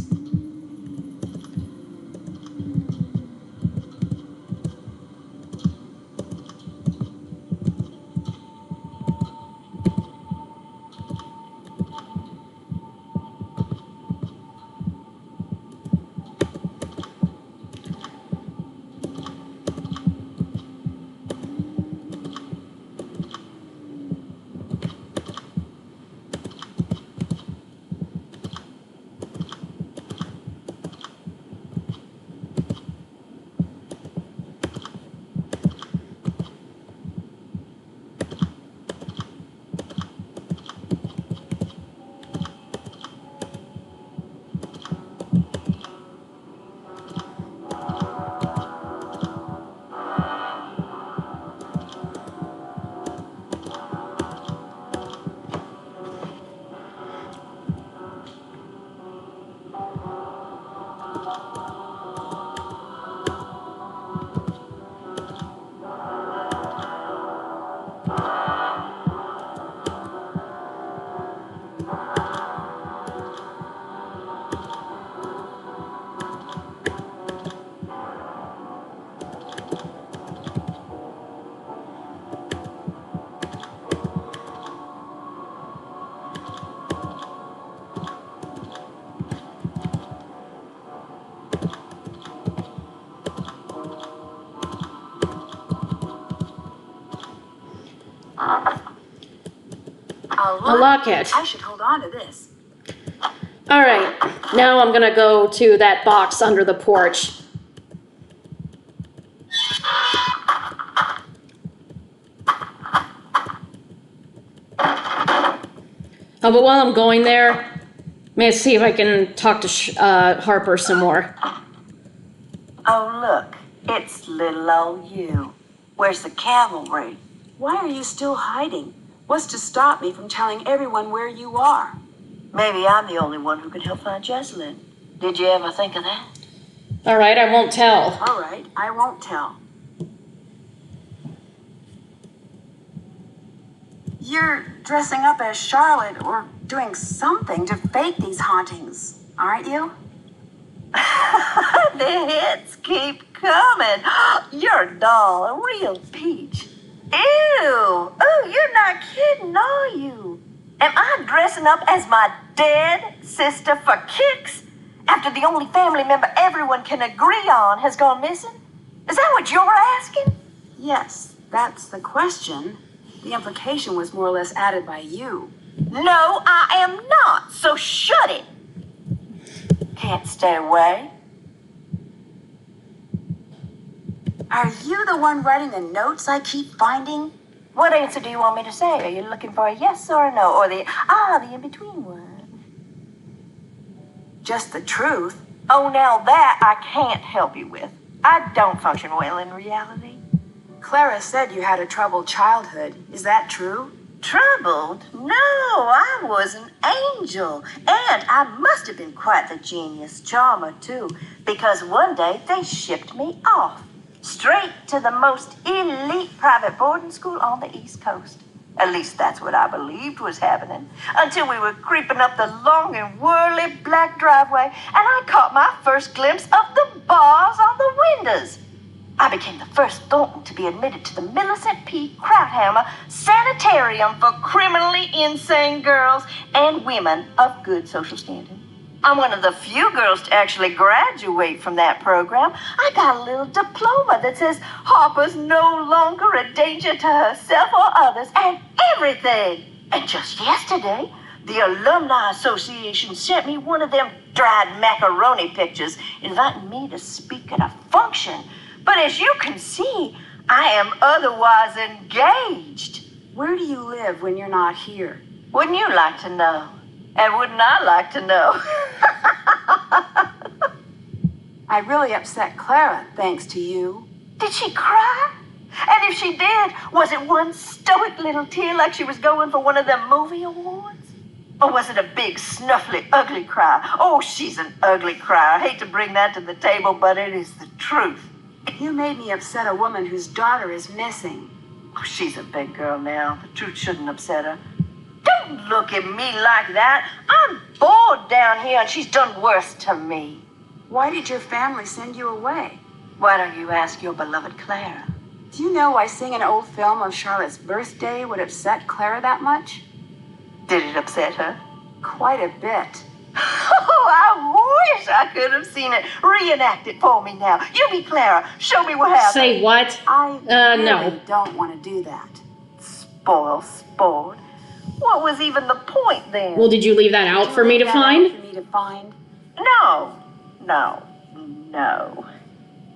A locket. I should hold on to this. Alright, now I'm gonna go to that box under the porch. Oh, but while I'm going there, may I see if I can talk to Harper some more. Oh, look, it's little old you. Where's the cavalry? Why are you still hiding? What's to stop me from telling everyone where you are? Maybe I'm the only one who can help find Jessalyn. Did you ever think of that? Alright, I won't tell. All right, I won't tell. You're dressing up as Charlotte or doing something to fake these hauntings, aren't you? The hits keep coming. You're a doll, a real peach. Ew! Oh, you're not kidding, are you? Am I dressing up as my dead sister for kicks after the only family member everyone can agree on has gone missing? Is that what you're asking? Yes, that's the question. The implication was more or less added by you. No, I am not, so shut it. Can't stay away. Are you the one writing the notes I keep finding? What answer do you want me to say? Are you looking for a yes or a no, or the in-between one? Just the truth. Oh, now that I can't help you with. I don't function well in reality. Clara said you had a troubled childhood. Is that true? Troubled? No, I was an angel. And I must have been quite the genius charmer, too, because one day they shipped me off, straight to the most elite private boarding school on the East Coast. At least that's what I believed was happening, until we were creeping up the long and whirly black driveway, and I caught my first glimpse of the bars on the windows. I became the first Thornton to be admitted to the Millicent P. Krauthammer Sanitarium for criminally insane girls and women of good social standing. I'm one of the few girls to actually graduate from that program. I got a little diploma that says Harper's no longer a danger to herself or others and everything. And just yesterday, the Alumni Association sent me one of them dried macaroni pictures inviting me to speak at a function. But as you can see, I am otherwise engaged. Where do you live when you're not here? Wouldn't you like to know? And wouldn't I like to know? I really upset Clara, thanks to you. Did she cry? And if she did, was it one stoic little tear like she was going for one of them movie awards? Or was it a big, snuffly, ugly cry? Oh, she's an ugly cry. I hate to bring that to the table, but it is the truth. You made me upset a woman whose daughter is missing. Oh, she's a big girl now. The truth shouldn't upset her. Don't look at me like that. I'm bored down here, and she's done worse to me. Why did your family send you away? Why don't you ask your beloved Clara? Do you know why seeing an old film of Charlotte's birthday would upset Clara that much? Did it upset her? Quite a bit. Oh, I wish I could have seen it. Reenact it for me now. You be Clara. Show me what happened. Say what? I really no. don't want to do that. Spoil sport. What was even the point then? Well, did you leave that out for me to find? For me to find? No.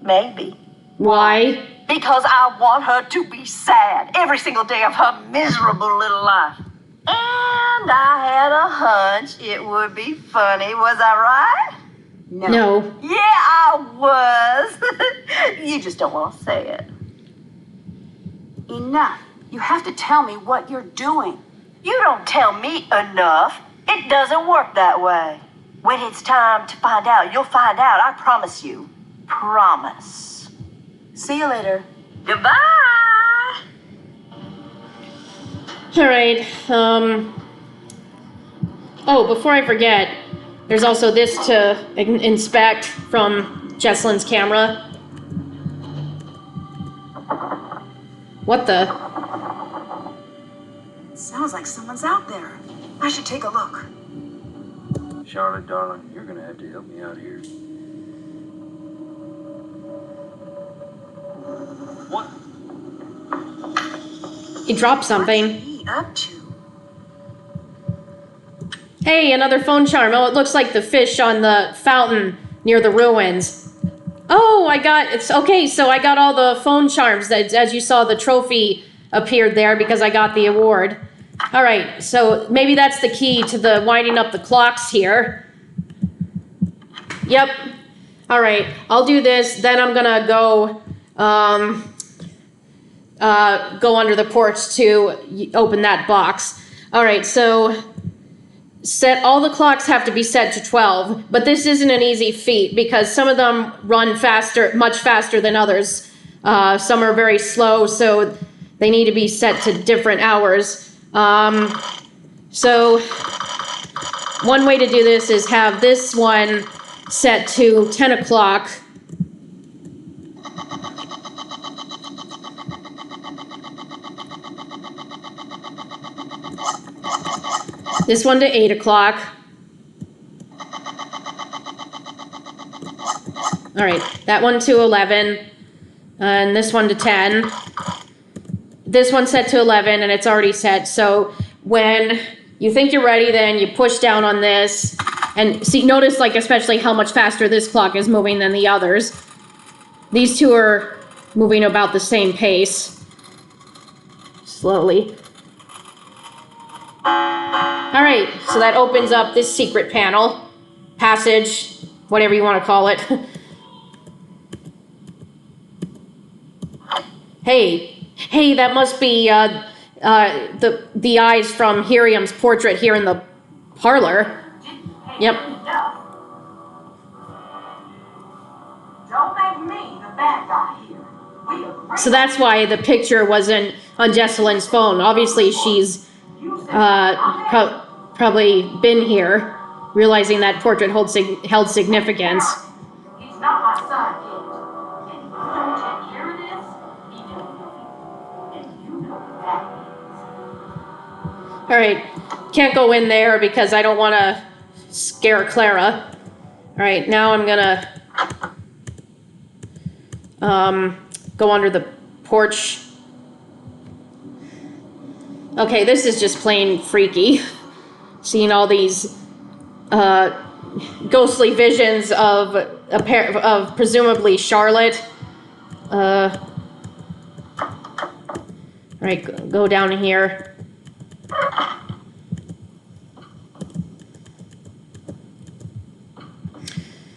Maybe. Why? Because I want her to be sad every single day of her miserable little life. And I had a hunch it would be funny. Was I right? No. Yeah, I was. You just don't want to say it. Enough. You have to tell me what you're doing. You don't tell me enough. It doesn't work that way. When it's time to find out, you'll find out. I promise you. Promise. See you later. Goodbye. Alright, oh, before I forget, there's also this to inspect from Jessalyn's camera. What the? Sounds like someone's out there. I should take a look. Charlotte, darling, you're gonna have to help me out here. What? He dropped something. What's he up to? Hey, another phone charm. Oh, it looks like the fish on the fountain near the ruins. Oh, it's okay, so I got all the phone charms. That, as you saw, the trophy appeared there because I got the award. All right, so maybe that's the key to the winding up the clocks here. Yep. All right, I'll do this, then I'm gonna go go under the porch to open that box. All right, so all the clocks have to be set to 12, but this isn't an easy feat because some of them run faster, much faster than others. Some are very slow, so they need to be set to different hours. So one way to do this is have this one set to 10 o'clock. This one to 8 o'clock. All right, that one to 11, and this one to 10. This one's set to 11, and it's already set. So when you think you're ready, then you push down on this, and see, notice like especially how much faster this clock is moving than the others. These two are moving about the same pace. Slowly. All right, so that opens up this secret panel, passage, whatever you want to call it. Hey, that must be the eyes from Hiriam's portrait here in the parlor. Yep. Don't make me the bad guy here. So that's why the picture wasn't on Jessalyn's phone. Obviously, she's probably been here, realizing that portrait held significance. He's not my son yet. And if you don't take care of this, he don't. And you know what that means. All right, can't go in there because I don't want to scare Clara. All right, now I'm gonna go under the porch. Okay, this is just plain freaky. Seeing all these ghostly visions of presumably Charlotte. All right, go down here.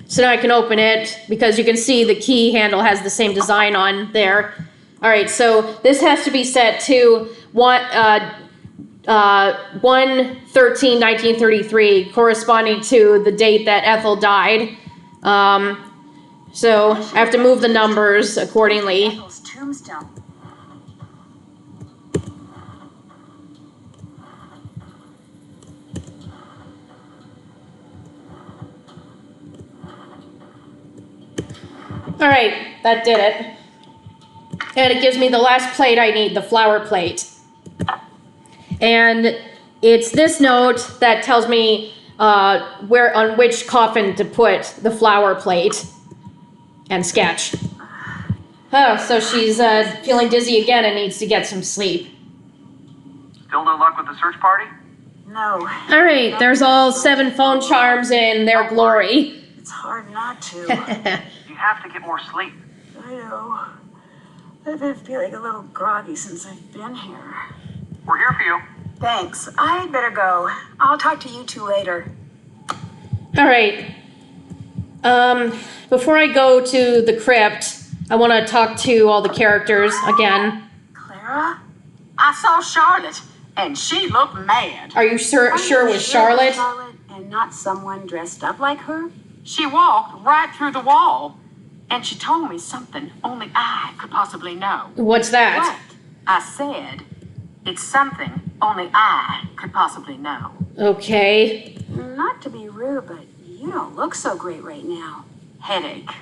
So now I can open it because you can see the key handle has the same design on there. All right, so this has to be set to 1/13/1933, corresponding to the date that Ethel died. So I have to move the numbers accordingly. Ethel's tombstone. All right, that did it. And it gives me the last plate I need, the flower plate. And it's this note that tells me where on which coffin to put the flower plate and sketch. Oh, so she's feeling dizzy again and needs to get some sleep. Still no luck with the search party? No. All right, there's all 7 phone charms in their glory. It's hard not to. You have to get more sleep. I know. I've been feeling a little groggy since I've been here. We're here for you. Thanks. I'd better go. I'll talk to you two later. All right. Before I go to the crypt, I want to talk to all the characters again. Clara? I saw Charlotte, and she looked mad. Are you sure it was Charlotte? Charlotte and not someone dressed up like her? She walked right through the wall, and she told me something only I could possibly know. What's that? What? I said, it's something only I could possibly know. Okay. Not to be rude, but you don't look so great right now. Headache.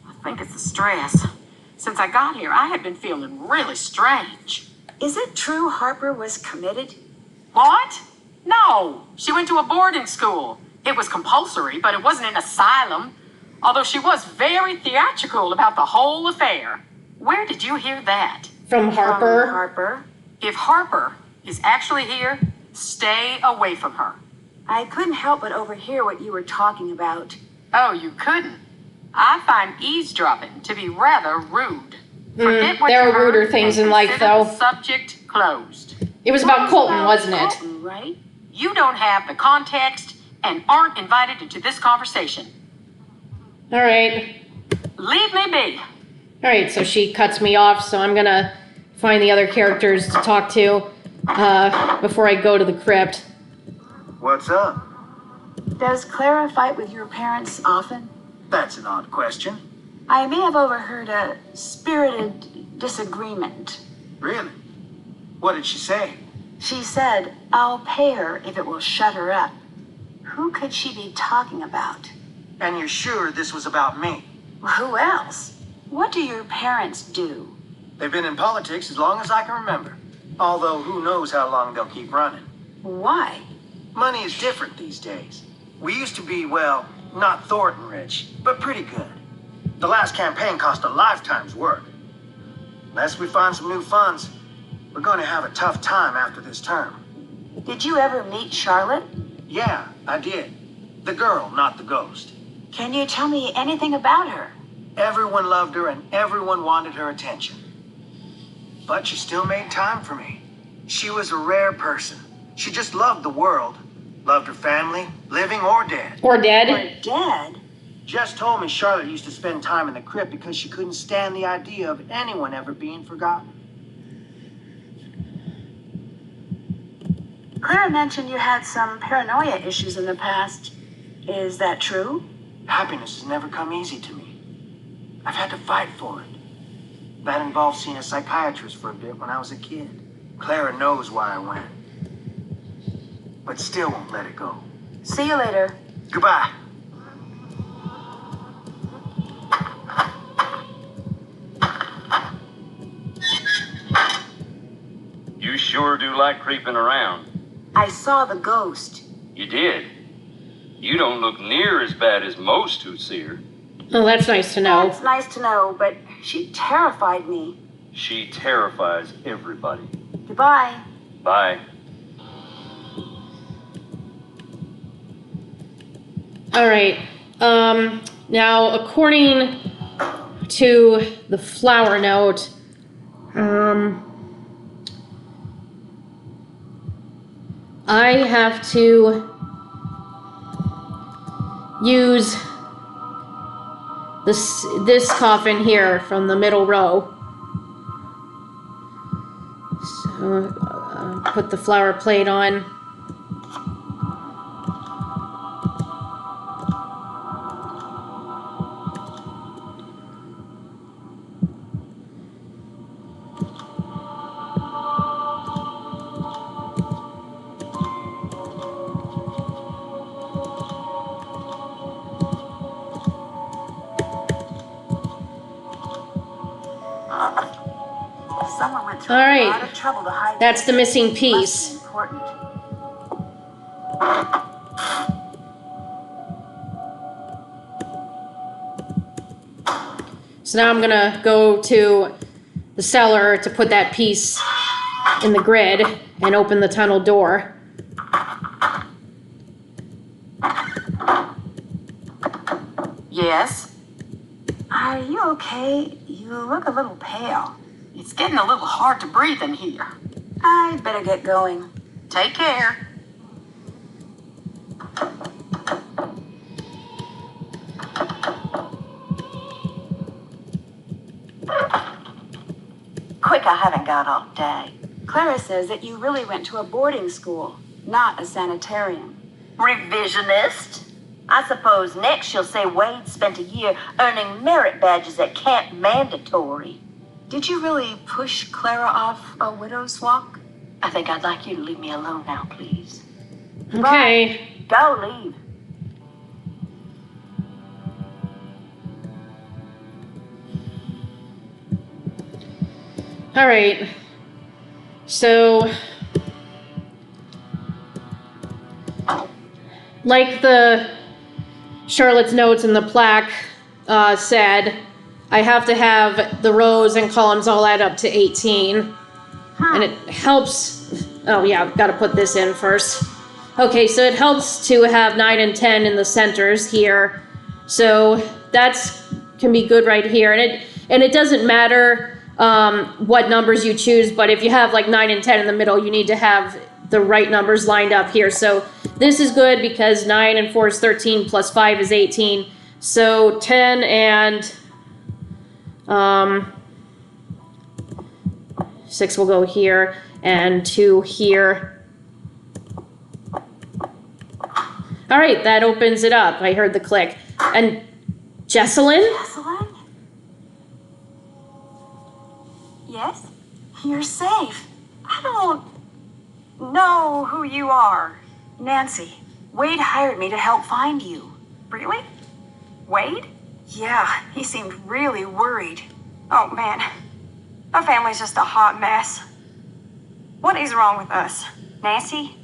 I think it's the stress. Since I got here, I have been feeling really strange. Is it true Harper was committed? What? No. She went to a boarding school. It was compulsory, but it wasn't an asylum. Although she was very theatrical about the whole affair. Where did you hear that? From Harper? From Harper. If Harper is actually here, stay away from her. I couldn't help but overhear what you were talking about. Oh, you couldn't? I find eavesdropping to be rather rude. Forget what there you are ruder heard things and in life, consider though. the subject closed. It was about Colton, wasn't it? Colton, right? You don't have the context and aren't invited into this conversation. All right. Leave me be. All right, so she cuts me off, so I'm gonna find the other characters to talk to before I go to the crypt. What's up? Does Clara fight with your parents often? That's an odd question. I may have overheard a spirited disagreement. Really? What did she say? She said, I'll pay her if it will shut her up. Who could she be talking about? And you're sure this was about me? Who else? What do your parents do? They've been in politics as long as I can remember. Although who knows how long they'll keep running. Why? Money is different these days. We used to be, well, not Thornton rich, but pretty good. The last campaign cost a lifetime's work. Unless we find some new funds, we're going to have a tough time after this term. Did you ever meet Charlotte? Yeah, I did. The girl, not the ghost. Can you tell me anything about her? Everyone loved her and everyone wanted her attention. But she still made time for me. She was a rare person. She just loved the world. Loved her family, living or dead. Or dead. Or dead? Jess told me Charlotte used to spend time in the crypt because she couldn't stand the idea of anyone ever being forgotten. Clara mentioned you had some paranoia issues in the past. Is that true? Happiness has never come easy to me. I've had to fight for it. That involved seeing a psychiatrist for a bit when I was a kid. Clara knows why I went. But still won't let it go. See you later. Goodbye. You sure do like creeping around. I saw the ghost. You did. You don't look near as bad as most who see her. Oh, that's nice to know. That's nice to know, but she terrified me. She terrifies everybody. Goodbye. Bye. All right. Now, according to the flower note, I have to use this coffin here from the middle row. So, put the flower plate on. Someone went through All a right. lot of trouble to hide That's this. the missing Must piece. be important. So now I'm gonna go to the cellar to put that piece in the grid and open the tunnel door. Yes? Are you okay? You look a little pale. It's getting a little hard to breathe in here. I better get going. Take care. Quick, I haven't got all day. Clara says that you really went to a boarding school, not a sanitarium. Revisionist? I suppose next she'll say Wade spent a year earning merit badges at Camp Mandatory. Did you really push Clara off a widow's walk? I think I'd like you to leave me alone now, please. Okay. Go leave. All right. So, like the Charlotte's notes and the plaque said, I have to have the rows and columns all add up to 18. And it helps. Oh, yeah, I've got to put this in first. Okay, so it helps to have 9 and 10 in the centers here. So that's can be good right here. And it doesn't matter what numbers you choose, but if you have like 9 and 10 in the middle, you need to have the right numbers lined up here. So this is good because 9 and 4 is 13 plus 5 is 18. So 10 and 6 will go here and 2 here. All right, that opens it up. I heard the click. And Jessalyn? Jessalyn? Yes? You're safe. I don't know who you are. Nancy, Wade hired me to help find you. Really? Wade? Yeah, he seemed really worried. Oh, man. Our family's just a hot mess. What is wrong with us? Nancy,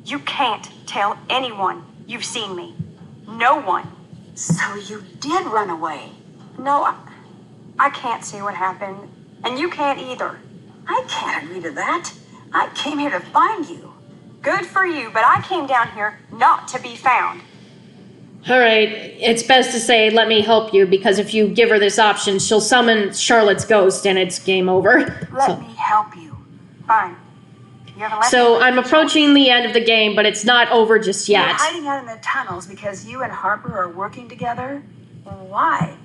you can't tell anyone you've seen me. No one. So you did run away? No, I can't see what happened. And you can't either. I can't agree to that. I came here to find you. Good for you, but I came down here not to be found. All right, it's best to say, let me help you, because if you give her this option, she'll summon Charlotte's ghost and it's game over. Let me help you. Fine. You haven't let So me I'm approaching the end of the game, but it's not over just You're yet. hiding out in the tunnels because you and Harper are working together? Why?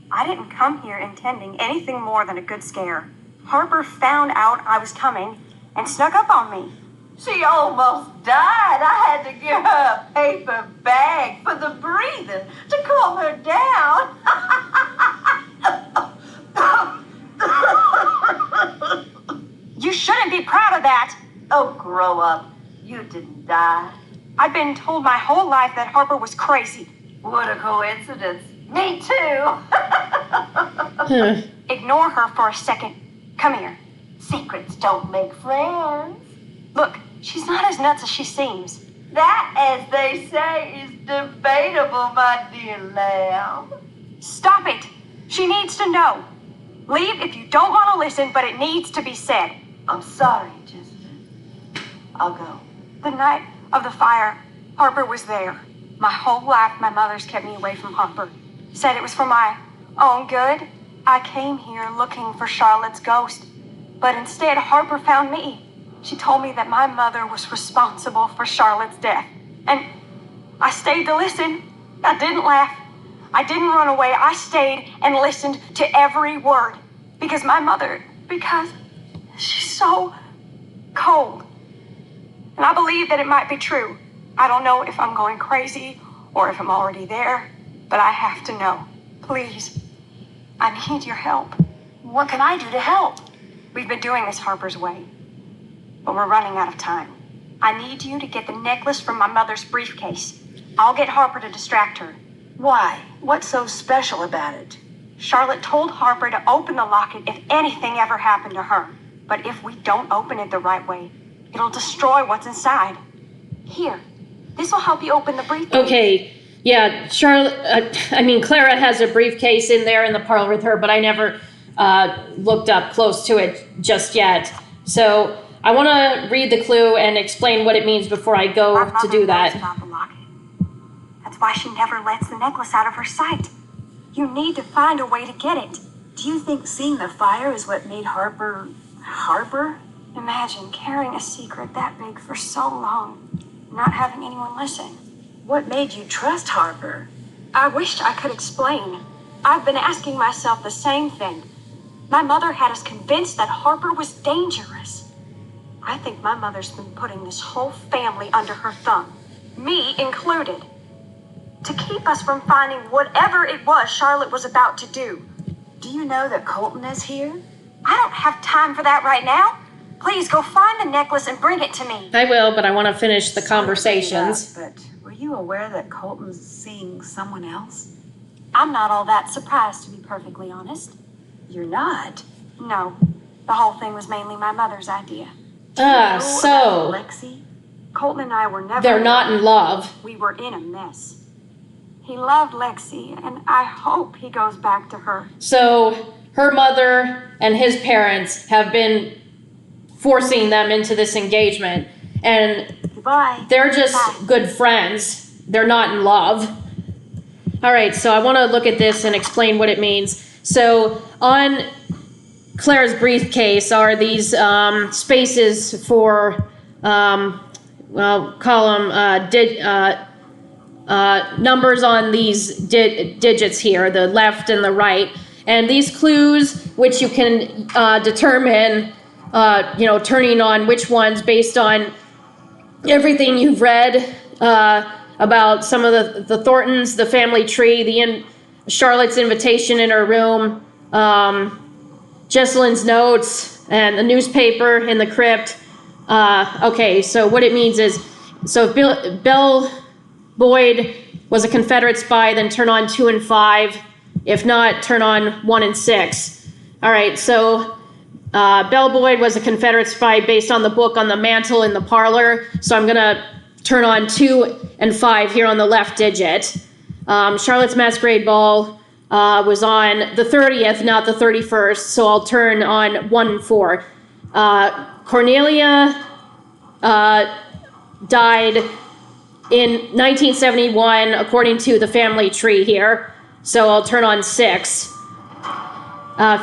I didn't come here intending anything more than a good scare. Harper found out I was coming and snuck up on me. She almost died. I had to give her a paper bag for the breathing to calm her down. You shouldn't be proud of that. Oh, grow up. You didn't die. I've been told my whole life that Harper was crazy. What a coincidence. Me too. Ignore her for a second. Come here. Secrets don't make friends. Look, she's not as nuts as she seems. That, as they say, is debatable, my dear lamb. Stop it. She needs to know. Leave if you don't want to listen, but it needs to be said. I'm sorry, Jessalyn. I'll go. The night of the fire, Harper was there. My whole life, my mother's kept me away from Harper. Said it was for my own good. I came here looking for Charlotte's ghost, but instead Harper found me. She told me that my mother was responsible for Charlotte's death. And I stayed to listen. I didn't laugh. I didn't run away. I stayed and listened to every word. Because she's so cold. And I believe that it might be true. I don't know if I'm going crazy or if I'm already there, but I have to know. Please, I need your help. What can I do to help? We've been doing this Harper's way, but we're running out of time. I need you to get the necklace from my mother's briefcase. I'll get Harper to distract her. Why? What's so special about it? Charlotte told Harper to open the locket if anything ever happened to her. But if we don't open it the right way, it'll destroy what's inside. Here, this will help you open the briefcase. Okay, yeah, Clara has a briefcase in there in the parlor with her, but I never looked up close to it just yet. So I want to read the clue and explain what it means before I go My to mother do knows that. about the locket. That's why she never lets the necklace out of her sight. You need to find a way to get it. Do you think seeing the fire is what made Harper? Imagine carrying a secret that big for so long, not having anyone listen. What made you trust Harper? I wished I could explain. I've been asking myself the same thing. My mother had us convinced that Harper was dangerous. I think my mother's been putting this whole family under her thumb, me included, to keep us from finding whatever it was Charlotte was about to do. Do you know that Colton is here? I don't have time for that right now. Please go find the necklace and bring it to me. I will, but I want to finish the conversations. But were you aware that Colton's seeing someone else? I'm not all that surprised, to be perfectly honest. You're not. No, the whole thing was mainly my mother's idea. So Lexi? Colton and I were never... they're not in love. We were in a mess. He loved Lexi, and I hope he goes back to her. So her mother and his parents have been forcing them into this engagement. And Goodbye. They're just Bye. good friends. They're not in love. All right, so I want to look at this and explain what it means. So on Claire's briefcase are these spaces for, well, call them numbers on these digits here, the left and the right. And these clues, which you can determine, turning on which ones based on everything you've read about some of the Thorntons, the family tree, Charlotte's invitation in her room, Jessalyn's notes, and the newspaper in the crypt. Okay, so what it means is, so if Belle Boyd was a Confederate spy, then turn on 2 and 5. If not, turn on 1 and 6. All right, so Belle Boyd was a Confederate spy based on the book on the mantle in the parlor. So I'm going to turn on 2 and 5 here on the left digit. Charlotte's Masquerade Ball was on the 30th, not the 31st. So I'll turn on 1 and 4. Cornelia died in 1971, according to the family tree here. So I'll turn on 6.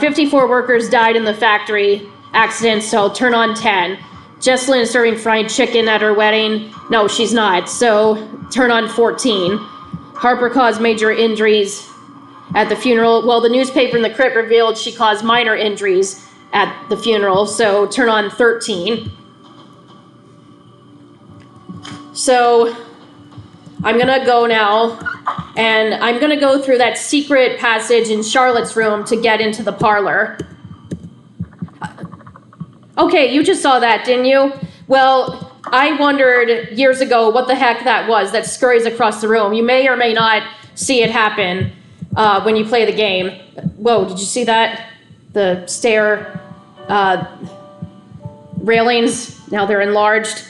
54 workers died in the factory accident, so I'll turn on 10. Jessalyn is serving fried chicken at her wedding. No, she's not, so turn on 14. Harper caused major injuries at the funeral. Well, the newspaper in the crypt revealed she caused minor injuries at the funeral, so turn on 13. So I'm gonna go now, and I'm gonna go through that secret passage in Charlotte's room to get into the parlor. Okay, you just saw that, didn't you? Well, I wondered years ago what the heck that was that scurries across the room. You may or may not see it happen when you play the game. Whoa, did you see that? The stair railings, now they're enlarged.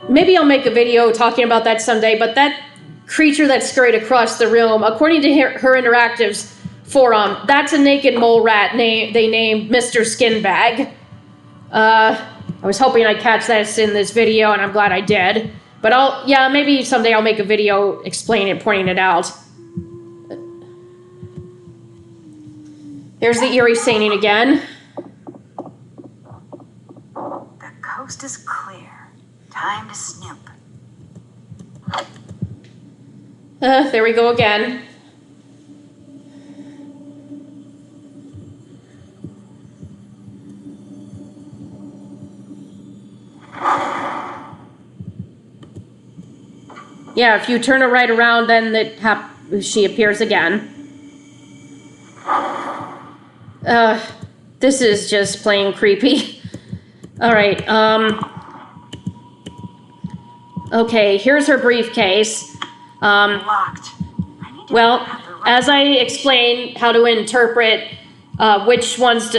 Maybe I'll make a video talking about that someday, but that creature that scurried across the room, according to her Interactive's forum, that's a naked mole rat they named Mr. Skinbag. I was hoping I'd catch this in this video, and I'm glad I did. But maybe someday I'll make a video explaining it, pointing it out. There's the eerie singing again. The coast is clear. Time to snoop. There we go again. Yeah, if you turn it right around, then she appears again. This is just plain creepy. All right, okay, here's her briefcase. Locked. Well, as I explained how to interpret which ones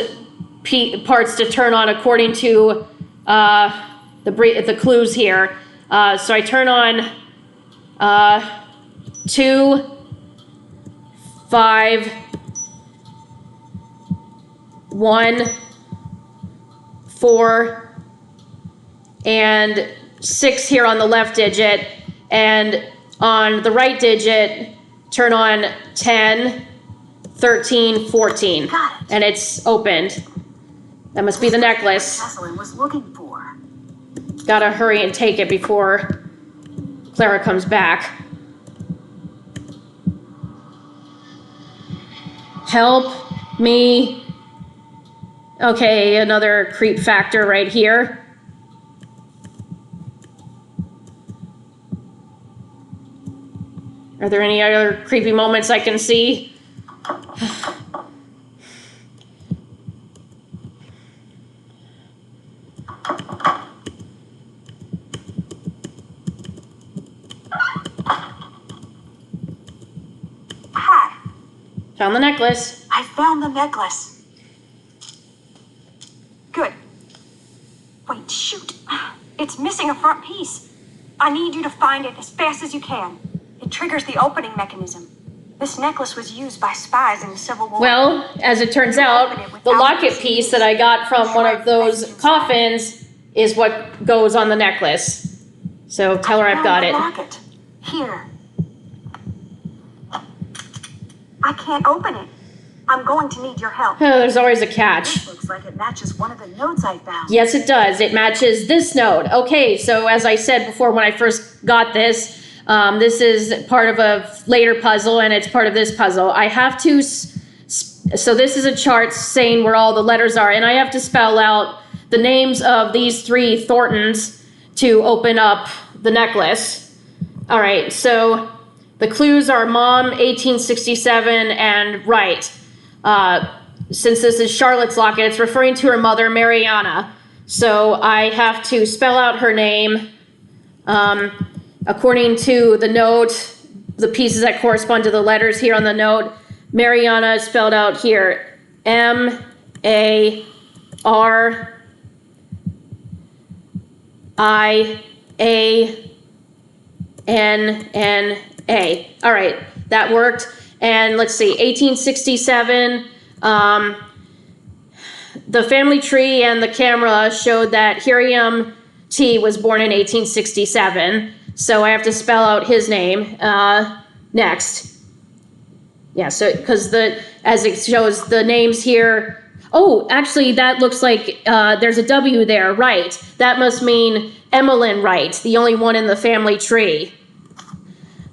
parts to turn on according to the clues here. So I turn on 2, 5, 1, 4, and 6 here on the left digit, and on the right digit, turn on 10, 13, 14. Got it. And it's opened. That must be the necklace. Jessalyn was looking for. Gotta hurry and take it before Clara comes back. Help me. Okay, another creep factor right here. Are there any other creepy moments I can see? Hi. Found the necklace. I found the necklace. Good. Wait, shoot. It's missing a front piece. I need you to find it as fast as you can. It triggers the opening mechanism. This necklace was used by spies in the Civil War. Well, as it turns out, the locket piece that I got from one of those coffins is what goes on the necklace. So tell her I've got it. Locket. Here. I can't open it. I'm going to need your help. Oh, there's always a catch. This looks like it matches one of the notes I found. Yes, it does. It matches this note. Okay, so as I said before when I first got this, this is part of a later puzzle, and it's part of this puzzle. I have to, so this is a chart saying where all the letters are, and I have to spell out the names of these 3 Thorntons to open up the necklace. All right, so the clues are Mom, 1867, and Right. Since this is Charlotte's locket, it's referring to her mother, Mariana. So I have to spell out her name. According to the note, the pieces that correspond to the letters here on the note, Mariana is spelled out here. Mariana. All right, that worked. And let's see, 1867, the family tree and the camera showed that Hiriam T was born in 1867. So I have to spell out his name next. Yeah, so because as it shows the names here. Oh, actually, that looks like there's a W there, Right. That must mean Emmeline Wright, the only one in the family tree.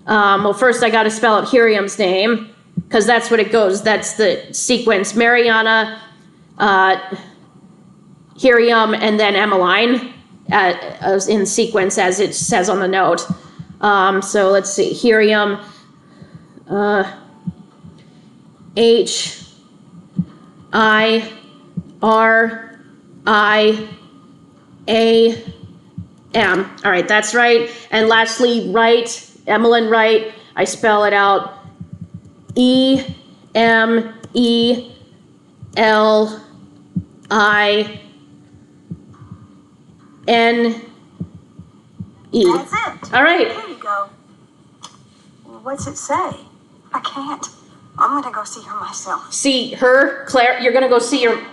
Well, first I got to spell out Hiriam's name, because that's what it goes. That's the sequence. Mariana, Hiriam, and then Emmeline, in sequence as it says on the note. So let's see. Hiriam, H-I-R-I-A-M. All right, that's right. And lastly, Wright. Emmeline Wright, I spell it out E-M-E-L-I-N-E. That's it. All right. Here you go. What's it say? I can't. I'm going to go see her myself. See her, Claire? You're going to go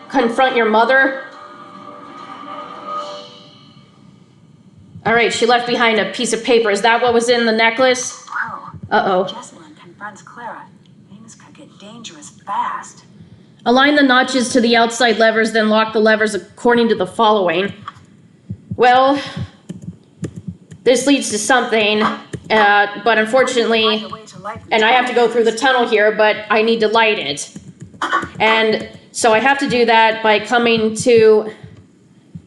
confront your mother? All right, she left behind a piece of paper. Is that what was in the necklace? Whoa. Uh-oh. Jessalyn confronts Clara. Things could get dangerous fast. Align the notches to the outside levers, then lock the levers according to the following. Well, this leads to something, but unfortunately, and I have to go through the tunnel here, but I need to light it. And so I have to do that by coming to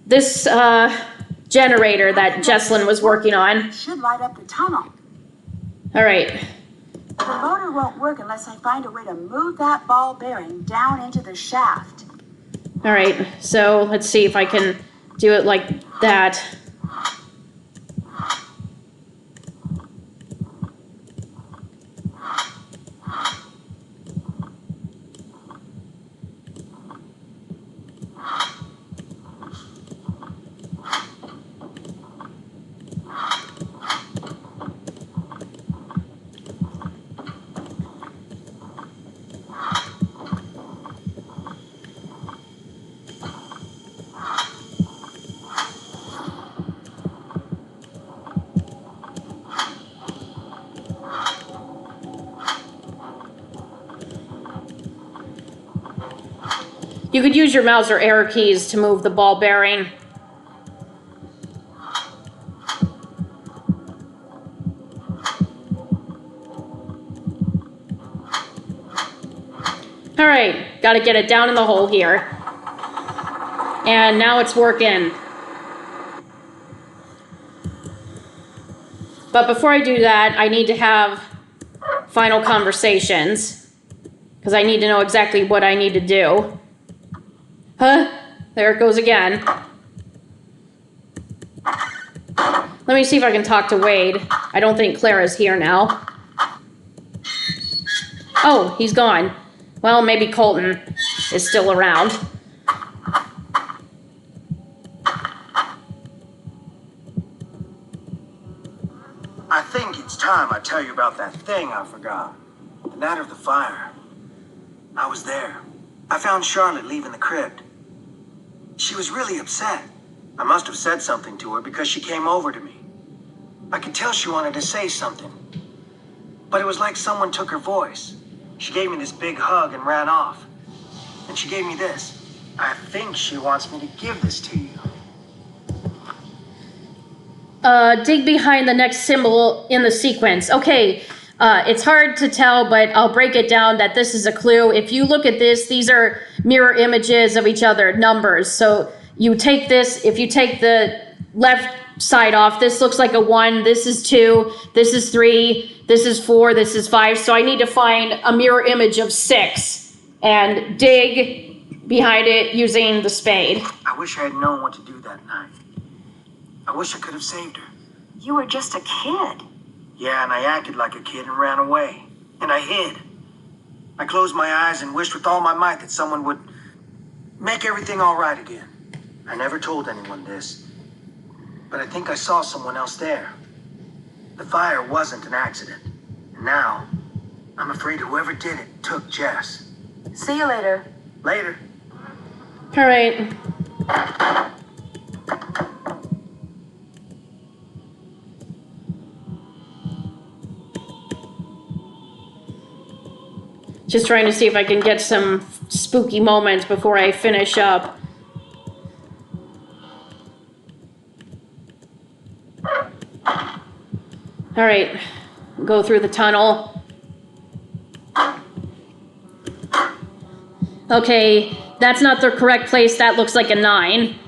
this generator that Jessalyn was working on. Should light up the tunnel. All right. The motor won't work unless I find a way to move that ball bearing down into the shaft. All right, so let's see if I can do it like that. You could use your mouse or arrow keys to move the ball bearing. All right, got to get it down in the hole here. And now it's working. But before I do that, I need to have final conversations, because I need to know exactly what I need to do. Huh? There it goes again. Let me see if I can talk to Wade. I don't think Clara's here now. Oh, he's gone. Well, maybe Colton is still around. I think it's time I tell you about that thing I forgot. The night of the fire. I was there. I found Charlotte leaving the crypt. She was really upset. I must have said something to her because she came over to me. I could tell she wanted to say something. But it was like someone took her voice. She gave me this big hug and ran off. And she gave me this. I think she wants me to give this to you. Dig behind the next symbol in the sequence. Okay, it's hard to tell, but I'll break it down that this is a clue. If you look at this, these are mirror images of each other, numbers. So you take this, if you take the left side off, this looks like a 1, this is 2, this is 3, this is 4, this is 5. So I need to find a mirror image of 6 and dig behind it using the spade. I wish I had known what to do that night. I wish I could have saved her. You were just a kid. Yeah, and I acted like a kid and ran away. And I hid. I closed my eyes and wished with all my might that someone would make everything all right again. I never told anyone this, but I think I saw someone else there. The fire wasn't an accident. And now, I'm afraid whoever did it took Jess. See you later. Later. All right. Just trying to see if I can get some spooky moments before I finish up. All right, go through the tunnel. Okay, that's not the correct place. That looks like a 9.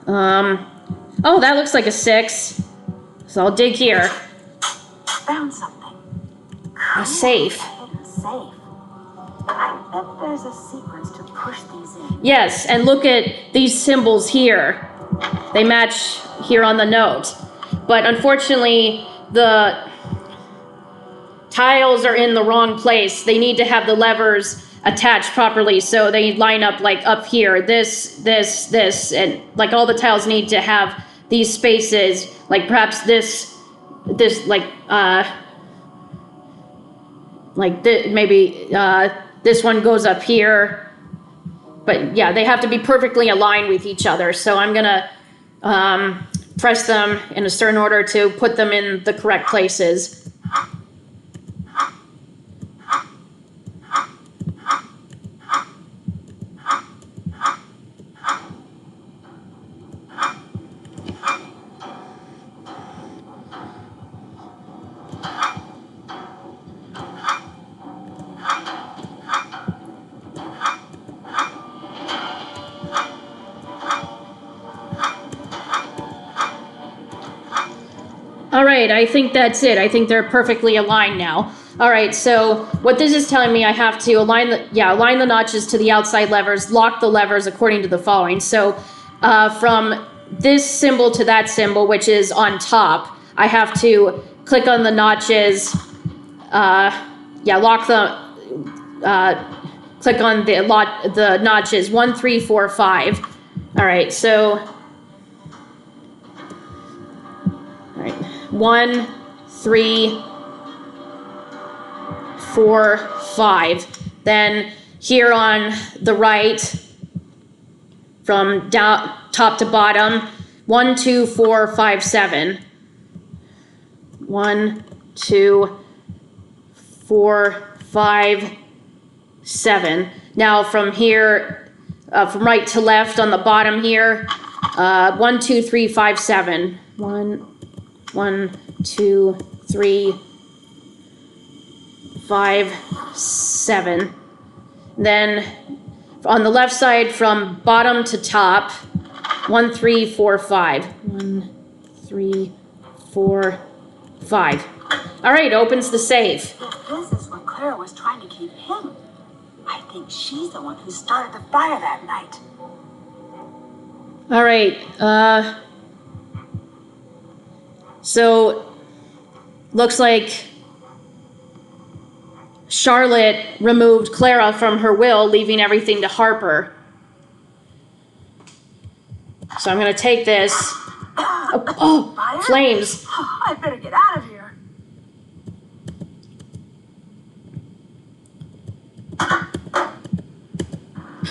Oh, that looks like a 6. So I'll dig here. Found something. A safe. Hidden safe. I bet there's a sequence to push these in. Yes, and look at these symbols here. They match here on the note. But unfortunately, the tiles are in the wrong place. They need to have the levers attached properly, so they line up like up here. This, and like all the tiles need to have these spaces. Like perhaps this, maybe this one goes up here. But yeah, they have to be perfectly aligned with each other. So I'm gonna press them in a certain order to put them in the correct places. All right, I think that's it. I think they're perfectly aligned now. All right, so what this is telling me, I have to align the notches to the outside levers, lock the levers according to the following. So from this symbol to that symbol, which is on top, I have to click on the notches, lock the, click on the notches, 1, 3, 4, 5. All right, so, all right. 1, 3, 4, 5. Then here on the right, from down top to bottom, 1, 2, 4, 5, 7. 1, 2, 4, 5, 7. Now from here, from right to left on the bottom here, 1, 2, 3, 5, 7. 1, 2, 3, 5, 7. Then on the left side from bottom to top, 1, 3, 4, 5. 1, 3, 4, 5. All right, opens the safe. If this is what Clara was trying to keep hidden, I think she's the one who started the fire that night. All right, so looks like Charlotte removed Clara from her will, leaving everything to Harper. So I'm going to take this. Oh, flames. I better get out of here.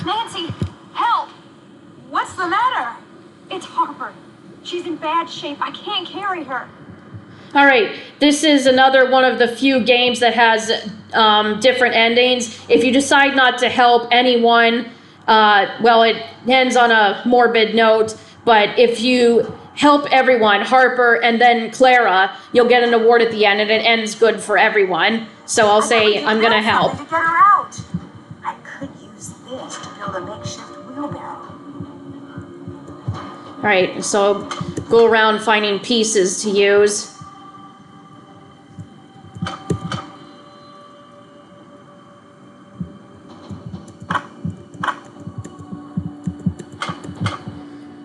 Nancy, help! What's the matter? It's Harper. She's in bad shape. I can't carry her. All right, this is another one of the few games that has different endings. If you decide not to help anyone, well, it ends on a morbid note, but if you help everyone, Harper and then Clara, you'll get an award at the end, and it ends good for everyone. So I'll say I'm going to help. To get her out. I could use this to build a makeshift wheelbarrow. All right, so go around finding pieces to use.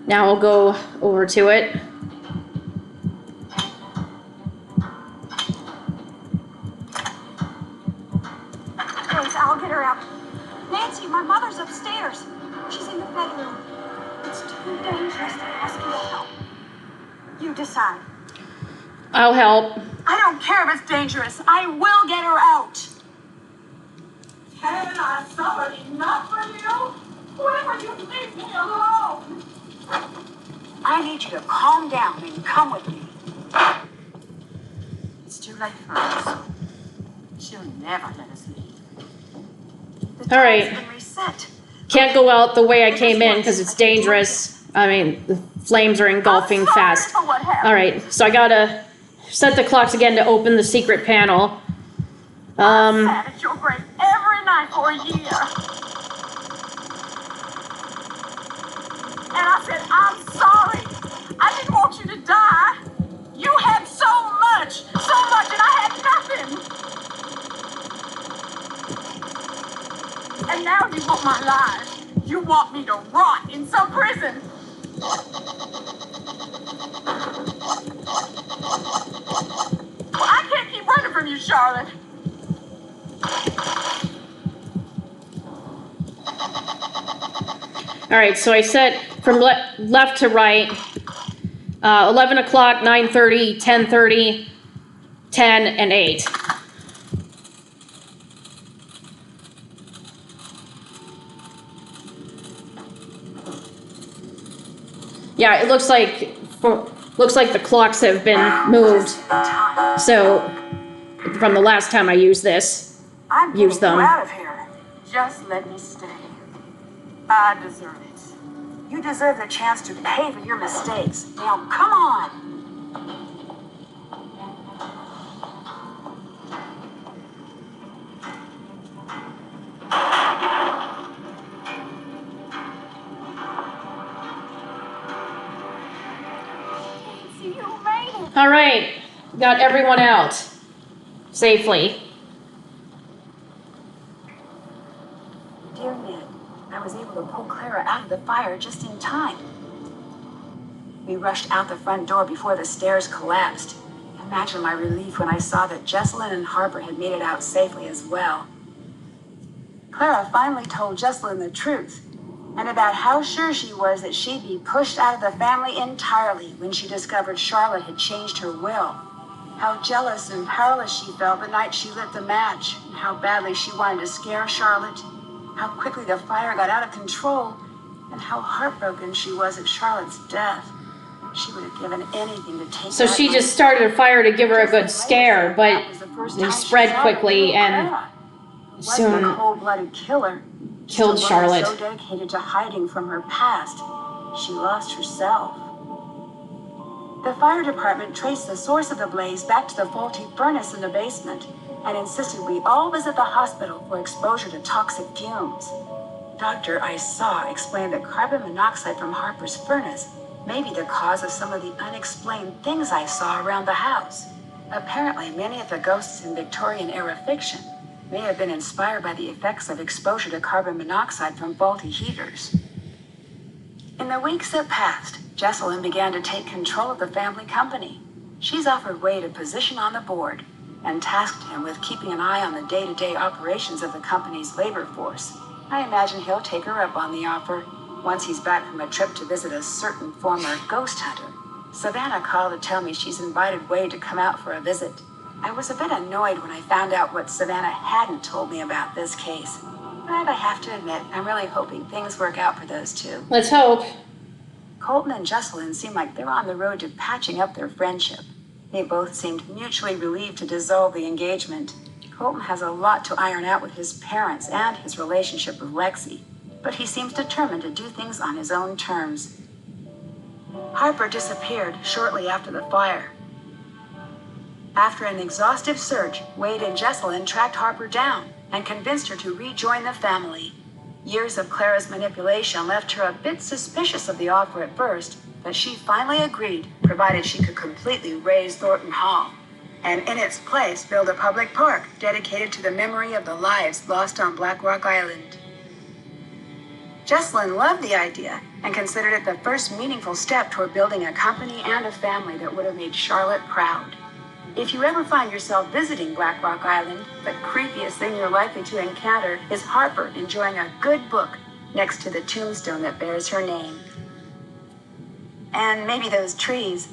Now I'll go over to it. Thanks, I'll get her out. Nancy, my mother's upstairs. She's in the bedroom. It's too dangerous to ask you to help. You decide. I'll help. I don't care if it's dangerous. I will get her out. Haven't I suffered enough for you? When will you leave me alone? I need you to calm down and come with me. It's too late for us. She'll never let us leave. The All right. time's been reset. Can't go out the way I came in because it's dangerous. I mean, the flames are engulfing I'm sorry fast. for what happened. All right, so I gotta set the clocks again to open the secret panel. I sat at your grave every night for a year. And I said, I'm sorry. I didn't want you to die. You had so much, and I had nothing. And now you want my life. You want me to rot in some prison. Well, I can't keep running from you, Charlotte. All right, so I set from left to right, 11 o'clock, 9:30, 10:30, 10, and 8. Yeah, it looks like the clocks have been moved. So from the last time I used this, I'm use getting them. you out of here. Just let me stay. I deserve it. You deserve the chance to pay for your mistakes. Now, come on. Nancy, you made it. All right, got everyone out safely. Dear Ned, I was able to pull Clara out of the fire just in time. We rushed out the front door before the stairs collapsed. Imagine my relief when I saw that Jessalyn and Harper had made it out safely as well. Clara finally told Jessalyn the truth, and about how sure she was that she'd be pushed out of the family entirely when she discovered Charlotte had changed her will. How jealous and powerless she felt the night she lit the match, and how badly she wanted to scare Charlotte. How quickly the fire got out of control, and how heartbroken she was at Charlotte's death. She would have given anything to take So that she money. just started a fire to give her a good Just scare, but that was the first they time she spread saw quickly little and Clara. It wasn't soon a cold-blooded killer. Just killed a woman Charlotte. So dedicated to hiding from her past, she lost herself. The fire department traced the source of the blaze back to the faulty furnace in the basement and insisted we all visit the hospital for exposure to toxic fumes. Doctor I saw explained that carbon monoxide from Harper's furnace may be the cause of some of the unexplained things I saw around the house. Apparently, many of the ghosts in Victorian-era fiction may have been inspired by the effects of exposure to carbon monoxide from faulty heaters. In the weeks that passed, Jessalyn began to take control of the family company. She's offered Wade a position on the board and tasked him with keeping an eye on the day-to-day operations of the company's labor force. I imagine he'll take her up on the offer once he's back from a trip to visit a certain former ghost hunter. Savannah called to tell me she's invited Wade to come out for a visit. I was a bit annoyed when I found out what Savannah hadn't told me about this case. But I have to admit, I'm really hoping things work out for those two. let's hope. Colton and Jessalyn seem like they're on the road to patching up their friendship. They both seemed mutually relieved to dissolve the engagement. Colton has a lot to iron out with his parents and his relationship with Lexi, but he seems determined to do things on his own terms. Harper disappeared shortly after the fire. After an exhaustive search, Wade and Jessalyn tracked Harper down and convinced her to rejoin the family. Years of Clara's manipulation left her a bit suspicious of the offer at first, but she finally agreed, provided she could completely raze Thornton Hall, and in its place build a public park dedicated to the memory of the lives lost on Black Rock Island. Jessalyn loved the idea and considered it the first meaningful step toward building a company and a family that would have made Charlotte proud. If you ever find yourself visiting Black Rock Island, the creepiest thing you're likely to encounter is Harper enjoying a good book next to the tombstone that bears her name. And maybe those trees,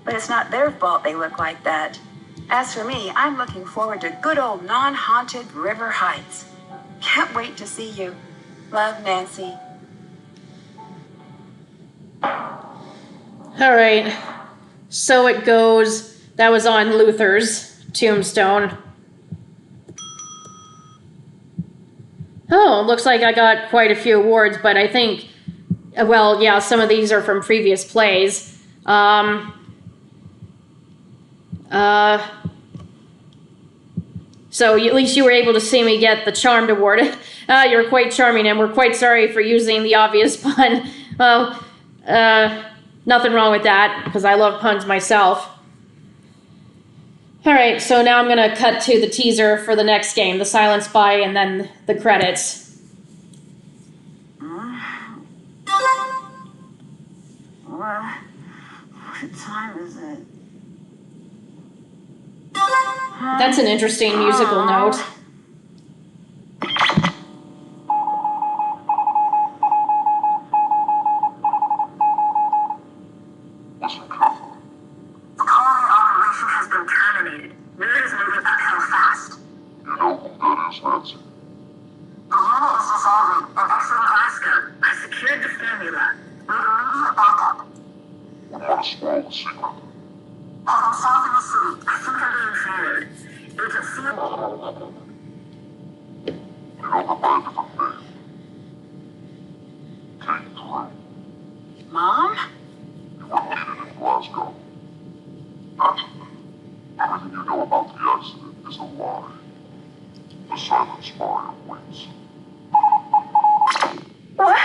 but it's not their fault they look like that. As for me, I'm looking forward to good old non-haunted River Heights. Can't wait to see you. Love, Nancy. All right. So it goes. That was on Luther's tombstone. Oh, looks like I got quite a few awards, but I think, well, yeah, some of these are from previous plays. So at least you were able to see me get the Charmed Award. You're quite charming, and we're quite sorry for using the obvious pun. Well, nothing wrong with that, because I love puns myself. All right, so now I'm going to cut to the teaser for the next game, The Silent Spy, and then the credits. What time is it? That's an interesting musical note. The colony operation has been terminated. Word is moving uphill fast. You know who that is, Nancy? The unit is dissolving in excellent Alaska. I secured the formula. We will immediate backup. We want to spoil the secret. I'm south in the city. I think I'm being fired. Agent C. You know them by a different name. Take 3. Mom? You were needed in Glasgow. Nancy, everything you know about the accident is a lie. The silent spy awaits. What?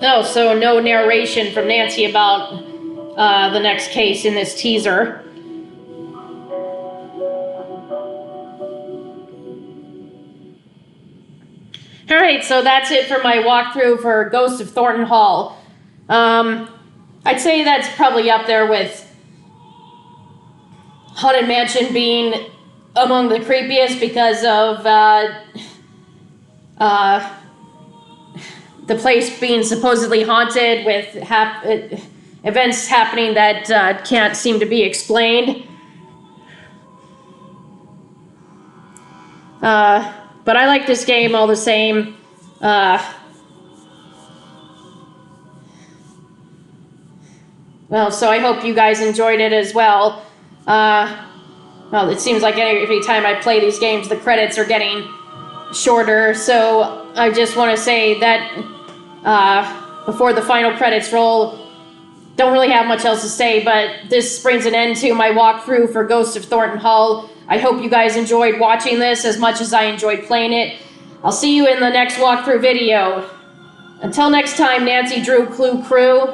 Oh, so no narration from Nancy about the next case in this teaser. All right, so that's it for my walkthrough for Ghost of Thornton Hall. I'd say that's probably up there with Haunted Mansion being among the creepiest because of the place being supposedly haunted with events happening that can't seem to be explained. But I like this game all the same. Well, so I hope you guys enjoyed it as well. Well, it seems like every time I play these games, the credits are getting shorter. So I just want to say that before the final credits roll, don't really have much else to say, but this brings an end to my walkthrough for Ghost of Thornton Hall. I hope you guys enjoyed watching this as much as I enjoyed playing it. I'll see you in the next walkthrough video. Until next time, Nancy Drew Clue Crew.